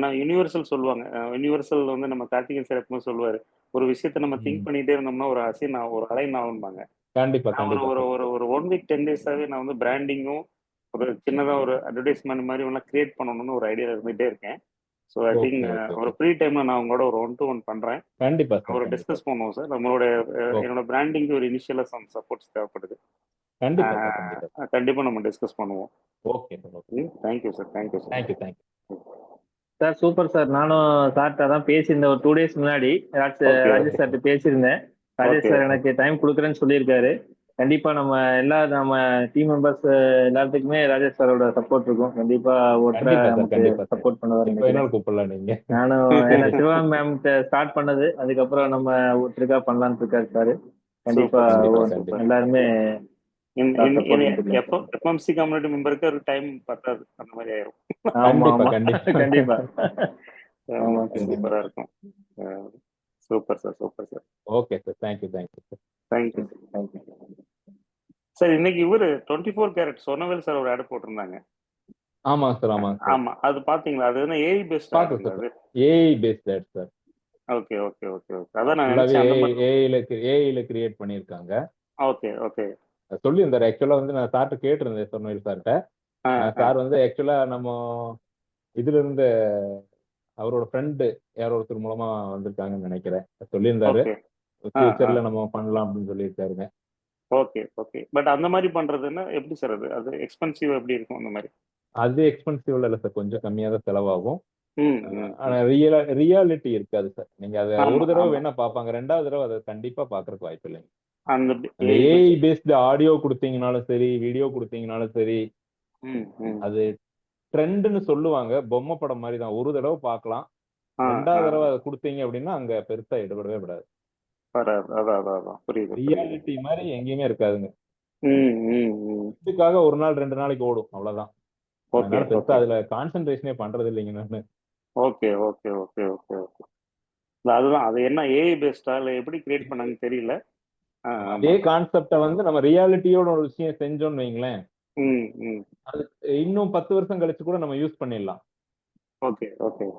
நான் யூனிவர்சல் சொல்லுவாங்க. யூனிவர்சல் வந்து நம்ம கார்த்திகேயன் சார் எப்பவும் சொல்லுவாரு, ஒரு விஷயத்த நம்ம திங்க் பண்ணிட்டே இருந்தோம்னா ஒரு ஒரு அலை ஆகும்பாங்க. கண்டிப்பா நான் ஒரு கண்டிப்பா ஒரு ஒரு 1 வீக் 10 டேஸாவே நான் வந்து பிராண்டிங்கும் ஒரு சின்னதா ஒரு அட்வர்டைஸ்மெண்ட் மாதிரி ஒன்றா கிரியேட் பண்ணணும்னு ஒரு ஐடியா இருந்துகிட்டே இருக்கேன். ஸோ ஐ திங்க் ஒரு ஃப்ரீ டைம்ல நான் உங்களோட ஒரு 1-to-1 பண்றேன். கண்டிப்பா சார், ஒரு டிஸ்கஸ் பண்ணுவோம் சார். நம்மளோட என்னோட பிராண்டிங்க்கு ஒரு இனிஷியலா சம் சப்போர்ட்ஸ் தேவைப்படுது. கண்டிப்பா சார், கண்டிப்பா. கண்டிப்பா நம்ம டிஸ்கஸ் பண்ணுவோம். Okay sir, okay. Thank you sir, thank you sir. Thank you. Sir super sir. நானும் சார்கிட்ட தான் பேசியிருந்தேன் ஒரு 2 days முன்னாடி. ராஜேஷ் சார்கிட்ட பேசியிருந்தேன். ராஜேஷ் சார் எனக்கு டைம் கொடுக்குறேன்னு சொல்லியிருக்காரு. கண்டிப்பா நம்ம டீம் மெம்பர்ஸ் எல்லாத்துக்குமே ராஜேஷ் சாரோட சப்போர்ட் இருக்கும். கண்டிப்பா ஒருத்தர் சப்போர்ட் பண்ணுவாரு. கூப்பிடலாம் நீங்க. நானும் என்ன சிவா மேம் ஸ்டார்ட் பண்ணது, அதுக்கப்புறம் நம்ம ஒருத்தருக்கா பண்ணலான்னு இருக்காரு சாரு. கண்டிப்பா எல்லாருமே எஃப்எம்சி கம்யூனிட்டி மெம்பருக்கு ஒரு டைம் பத்தாது, அந்த மாதிரி ஆயிரும். கண்டிப்பா சூப்பரா இருக்கும். Super sir, super sir. Okay sir, thank you sir. Thank you sir. இன்னைக்கு இவரு 24 கேரட் சொன்னவேல் சார் ஒரு ஆட் போட்டிருந்தாங்க. ஆமா சார், ஆமா. அது பாத்தீங்களா? அது என்ன ஏஐ பேஸ்ட் ஆட் அது? AI based ad sir. Okay okay okay okay. அதான் நான் நினைச்சேன் ஏஐல கிரியேட் பண்ணிருக்காங்க. Okay okay. சொல்லியிருந்தாரு. ஆக்சுவலா வந்து நான் சார்ட்ட கேட்டிருந்தேன் சொன்னவேல் சார்ட்ட. சார் வந்து ஆக்சுவலா நம்ம இதுல இருந்து அவரோட ஃப்ரெண்டு யாரோ ஒருத்தர் மூலமா வந்திருக்காங்கன்னு நினைக்கிறேன். சொல்லியிருந்தாரு ஃபியூச்சர்ல நம்ம பண்ணலாம் அப்படின்னு சொல்லியிருக்காருங்க. Okay okay. பட் அந்த மாதிரி பண்றதுன்னா எப்படி சார்? அது எக்ஸ்பென்சிவ் எப்படி இருக்கும் அந்த மாதிரி? அது எக்ஸ்பென்சிவ்ல இல்ல சார், கொஞ்சம் கம்மியா தான் செலவாகும். ஆனா ரியாலிட்டி இருக்காது சார். நீங்க அதை ஒரு தடவை வேணா பாப்பாங்க, 2வது தடவை அதை கண்டிப்பா பாக்குறதுக்கு வாய்ப்பு இல்லைங்க. அந்த ஏஐ பேஸ்டு ஆடியோ கொடுத்தீங்கனாலும் சரி, வீடியோ கொடுத்தீங்கனாலும் சரி, அது ட்ரெண்ட்னு சொல்லுவாங்க. பொம்மை படம் மாதிரி தான். ஒரு தடவை பார்க்கலாம், 2வது தடவை அதை கொடுத்தீங்க அப்படின்னா அங்க பெருசா ஈடுபடவே விடாது. ரியாலிட்டி மாதிரி எங்கேயுமே இருக்காதுங்க. இதுக்காக ஒரு நாள் 2 நாளைக்கு ஓடும், அவ்வளவுதான். அதனால பெருசா அதுல கான்சென்ட்ரேஷனே பண்றது இல்லைங்க நானு. Okay okay okay okay okay. அதுதான், அது என்ன ஏஐ பேஸ்டா இல்ல எப்படி கிரியேட் பண்ணாங்கன்னு தெரியல. அதே கான்செப்ட வந்து நம்ம ரியாலிட்டியோட ஒரு விஷயம் செஞ்சோம்னு வைங்களேன், அது இன்னும் 10 வருஷம் கழிச்சு கூட நம்ம யூஸ் பண்ணிடலாம். Okay okay.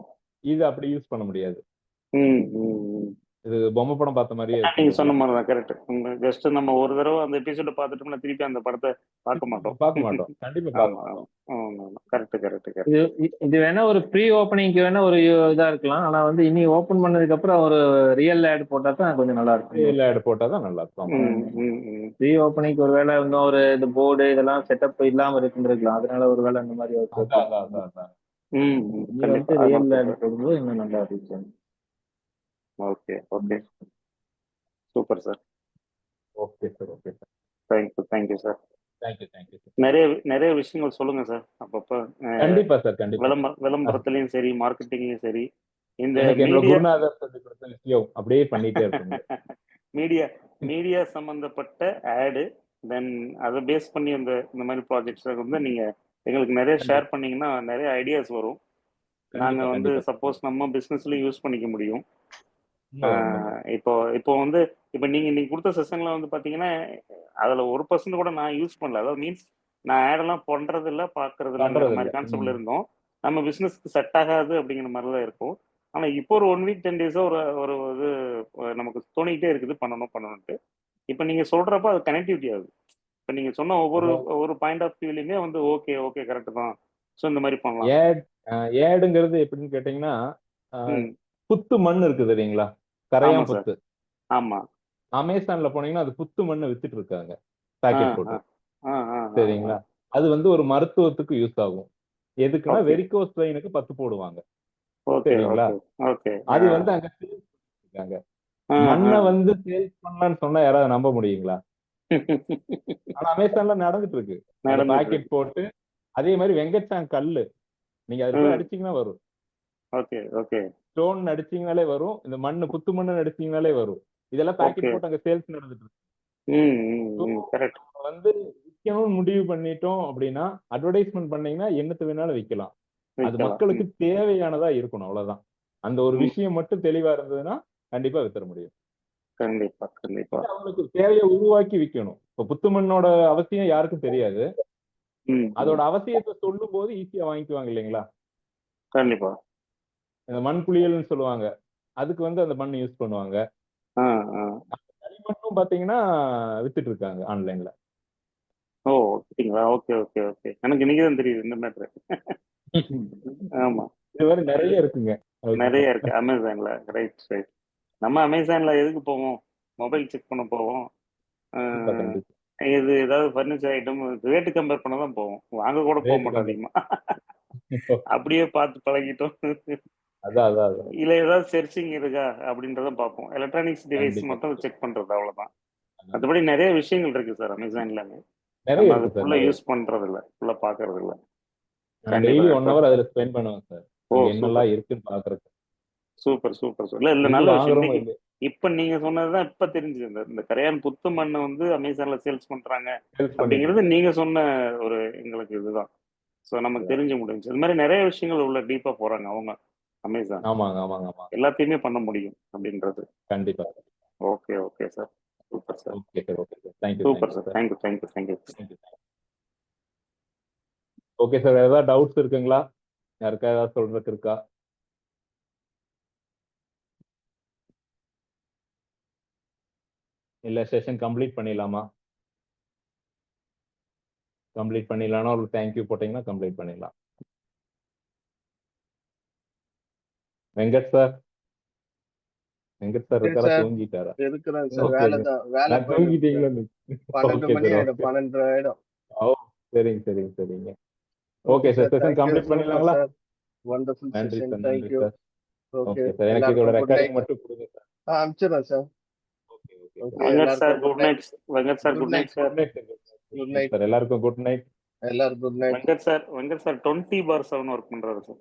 இது அப்படி யூஸ் பண்ண முடியாது. இது பொம்மை படம் பார்த்த மாதிரியே நீங்க சொன்ன மாதிரி தான். கரெக்ட். ஜஸ்ட் நம்ம ஒரு தடவை அந்த எபிசோட பார்த்துட்டோம்னா திருப்பி அந்த படத்தை பார்க்க மாட்டோம். கண்டிப்பா. Correct correct correct. இது வேணா ஒரு ப்ரீ ஓப்பனிங்க்கு வேணா ஒரு இதா இருக்கலாம். ஆனா வந்து இனி ஓபன் பண்ணதுக்கு அப்புறம் ஒரு ரியல் ஆட் போட்டா தான் கொஞ்சம் நல்லா இருக்கும். ரியல் ஆட் போட்டா தான் நல்லா இருக்கும். ப்ரீ ஓப்பனிங்க்கு ஒருவேளை இன்னும் ஒரு இந்த போர்டு இதெல்லாம் செட்டப் இல்லாம இருக்கலாம். அதனால ஒருவேளை அந்த மாதிரி ரியல் ஆட் போடும்போது இன்னும் நல்லா இருக்கும். Okay okay. Super sir. Okay sir, okay sir. Thank you sir. Thank you sir. நிறைய விஷயங்கள் சொல்லுங்க சார் அப்பப்ப. கண்டிப்பா சார், கண்டிப்பா. விளம்பரத்துலயும் சரி, மார்க்கெட்டிங்லயும் சரி, இந்த குருநாதர் சொல்லி கொடுத்த விஷயம் அப்படியே பண்ணிட்டே இருக்கோம். மீடியா சம்பந்தப்பட்ட ஆடு, தென் அதை பேஸ் பண்ணி இந்த மாதிரி ப்ராஜெக்ட்ஸ் வந்து நீங்க எங்களுக்கு நிறைய ஷேர் பண்ணீங்கன்னா நிறைய ஐடியாஸ் வரும். நாங்க வந்து சப்போஸ் நம்ம பிசினஸ்ல யூஸ் பண்ணிக்க முடியும். இப்போ வந்து இப்போ நீங்க கொடுத்த செஷன்ல வந்து பாத்தீங்கன்னா அதுல 1% கூட நான் யூஸ் பண்ணல. அதாவது மீன்ஸ் நான் ஆட் எல்லாம் பண்றது இல்ல, பாக்குறது இல்லைங்கிற மாதிரி கான்செப்ட்ல இருந்தோம். நம்ம பிசினஸ்க்கு செட் ஆகாது அப்படிங்கிற மாதிரிலாம் இருக்கும். ஆனா இப்போ ஒரு 1 week 10 days ஒரு இது நமக்கு தோணிக்கிட்டே இருக்குது பண்ணணும்ட்டு. இப்போ நீங்க சொல்றப்ப அது கனெக்டிவிட்டி ஆகுது. இப்போ நீங்க சொன்ன ஒவ்வொரு பாயிண்ட் ஆஃப் வியூலயுமே வந்து ஓகே கரெக்ட் தான். ஸோ இந்த மாதிரி பண்ணலாம். ஏடுங்கிறது எப்படின்னு கேட்டீங்கன்னா, புத்து மண் இருக்குது தெரியுங்களா, கரையான் புத்து. ஆமா. அமேசான்ல போனீங்கன்னா அது புத்து மண்ணை வித்துட்டு இருக்காங்க பாக்கெட் போட்டு. சரிங்களா, அது வந்து ஒரு மருத்துவத்துக்கு யூஸ் ஆகும். எதுக்குன்னா வெரிகோஸ் வெயினுக்கு 10 போடுவாங்க. சரிங்களா, அது வந்து அங்க சேல்ஸ் பண்ணிருக்காங்க. மண்ணை வந்து சேல்ஸ் பண்ணலாம்னு சொன்னா யாராவது நம்ப முடியுங்களா? ஆனா அமேசான்ல நடந்துட்டு இருக்கு. பாக்கெட் போட்டு அதே மாதிரி வெங்கச்சாங் கல்லு நீங்க அதுல போய் அடிச்சீங்கன்னா வரும். ஸ்டோன் அடிச்சீங்கனாலே வரும். இந்த மண்ணு புத்து மண்ணு அடிச்சீங்கனாலே வரும். இதெல்லாம் பாக்கெட் போட்டு அங்க சேல்ஸ் நடந்துட்டு இருக்கு. வந்து விற்கணும்னு முடிவு பண்ணிட்டோம் அப்படின்னா அட்வர்டைஸ்மெண்ட் பண்ணீங்கன்னா என்னத்து வேணாலும் விற்கலாம். அது மக்களுக்கு தேவையானதா இருக்கணும், அவ்வளவுதான். அந்த ஒரு விஷயம் மட்டும் தெளிவா இருந்ததுன்னா கண்டிப்பா வித்தர முடியும். கண்டிப்பா கண்டிப்பா. அவங்களுக்கு தேவையை உருவாக்கி விற்கணும். இப்ப புத்து மண்ணோட அவசியம் யாருக்கும் தெரியாது. அதோட அவசியத்தை சொல்லும் போது ஈஸியா வாங்கிக்குவாங்க இல்லைங்களா? கண்டிப்பா. இந்த மண் குளியல்னு சொல்லுவாங்க, அதுக்கு வந்து அந்த மண் யூஸ் பண்ணுவாங்க. களிமண்ணும் பாத்தீங்கன்னா வித்துட்டு இருக்காங்க ஆன்லைன்ல. ஓகேங்களா? ஓகே. எனக்கு இன்னைக்கு தான் தெரியுது இந்த மேட்ரு. ஆமா. இது மாதிரி நிறைய இருக்குங்க. நிறைய இருக்கு அமேசான்ல. Right right. நம்ம அமேசான்ல எதுக்கு போவோம்? மொபைல் செக் பண்ண போவோம். இது ஏதாவது ஃபர்னிச்சர் ஐட்டம் ரேட்டு கம்பேர் பண்ண தான் போவோம். வாங்க கூட போக மாட்டோம் அதிகமா. அப்படியே பார்த்து பழகிட்டோம். இல்ல ஏதாவது செர்ச்சிங் இருக்கா அப்படின்றத பார்ப்போம். எலக்ட்ரானிக்ஸ் டிவைஸ் மட்டும் செக் பண்றது அவ்வளவுதான். மற்றபடி நிறைய விஷயங்கள் இருக்கு சார் அமேசான்ல. நம்ம அது ஃபுல்லா யூஸ் பண்றது இல்ல, ஃபுல்லா பாக்குறது இல்ல. டெய்லி 1 hour அதுல ஸ்பெண்ட் பண்ணுவேன் சார். என்னெல்லாம் இருக்குன்னு பாக்குறதுக்கு. Super super sir. இல்ல நல்ல விஷயம். இப்ப நீங்க சொன்னதுதான் இப்ப தெரிஞ்சது. இந்த கரையான் புத்து மண்ணை வந்து அமேசான்ல சேல்ஸ் பண்றாங்க அப்படிங்கிறது நீங்க சொன்ன ஒரு எங்களுக்கு இதுதான். சோ நமக்கு தெரிஞ்சு முடிஞ்சு. இது மாதிரி நிறைய விஷயங்கள் உள்ள டீப்பா போறாங்க அவங்க அமேசான். ஆமாங்க. எல்லாத்தையுமே பண்ண முடியும் அப்படின்றது. கண்டிப்பா. Okay sir. Super sir. Okay sir. Thank you. Super sir. Thank you. Okay sir. ஏதாவது டவுட்ஸ் இருக்குங்களா? யாருக்கா ஏதாவது சொல்றதுக்கு இருக்கா? இல்ல செஷன் கம்ப்ளீட் பண்ணிடலாமா? கம்ப்ளீட் பண்ணிடலாம்னா ஒரு தேங்க்யூ போட்டீங்கன்னா கம்ப்ளீட் பண்ணிடலாம். வெங்கட் சார் இருக்காரா? தூங்கிட்டாரா? தூங்கிட்டீங்களா? 12 ஆயிடும். சரிங்க. Okay sir. செஷன் கம்ப்ளீட் பண்ணிடலாங்களா? நன்றி சார். நன்றி சார். Okay sir. எனக்கு இதோட ரெக்கார்டிங் மட்டும் கொடுங்க சார். அனுப்பிச்சிடுறேன் sir. Venkat sir good night. Venkat sir good night sir. Good night sir. எல்லாருக்கும் good night. Good night. Venkat sir 20/7 work பண்றாரு சார்.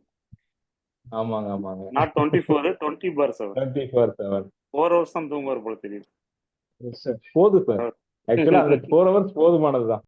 ஆமாங்க. நாட் 24, 20/7. 24/7. 4 hours தான் தூங்குவார் போல தெரியுது. போதும் சார். ஆக்சுவலா அந்த 4 hours போதுமானதுதான்.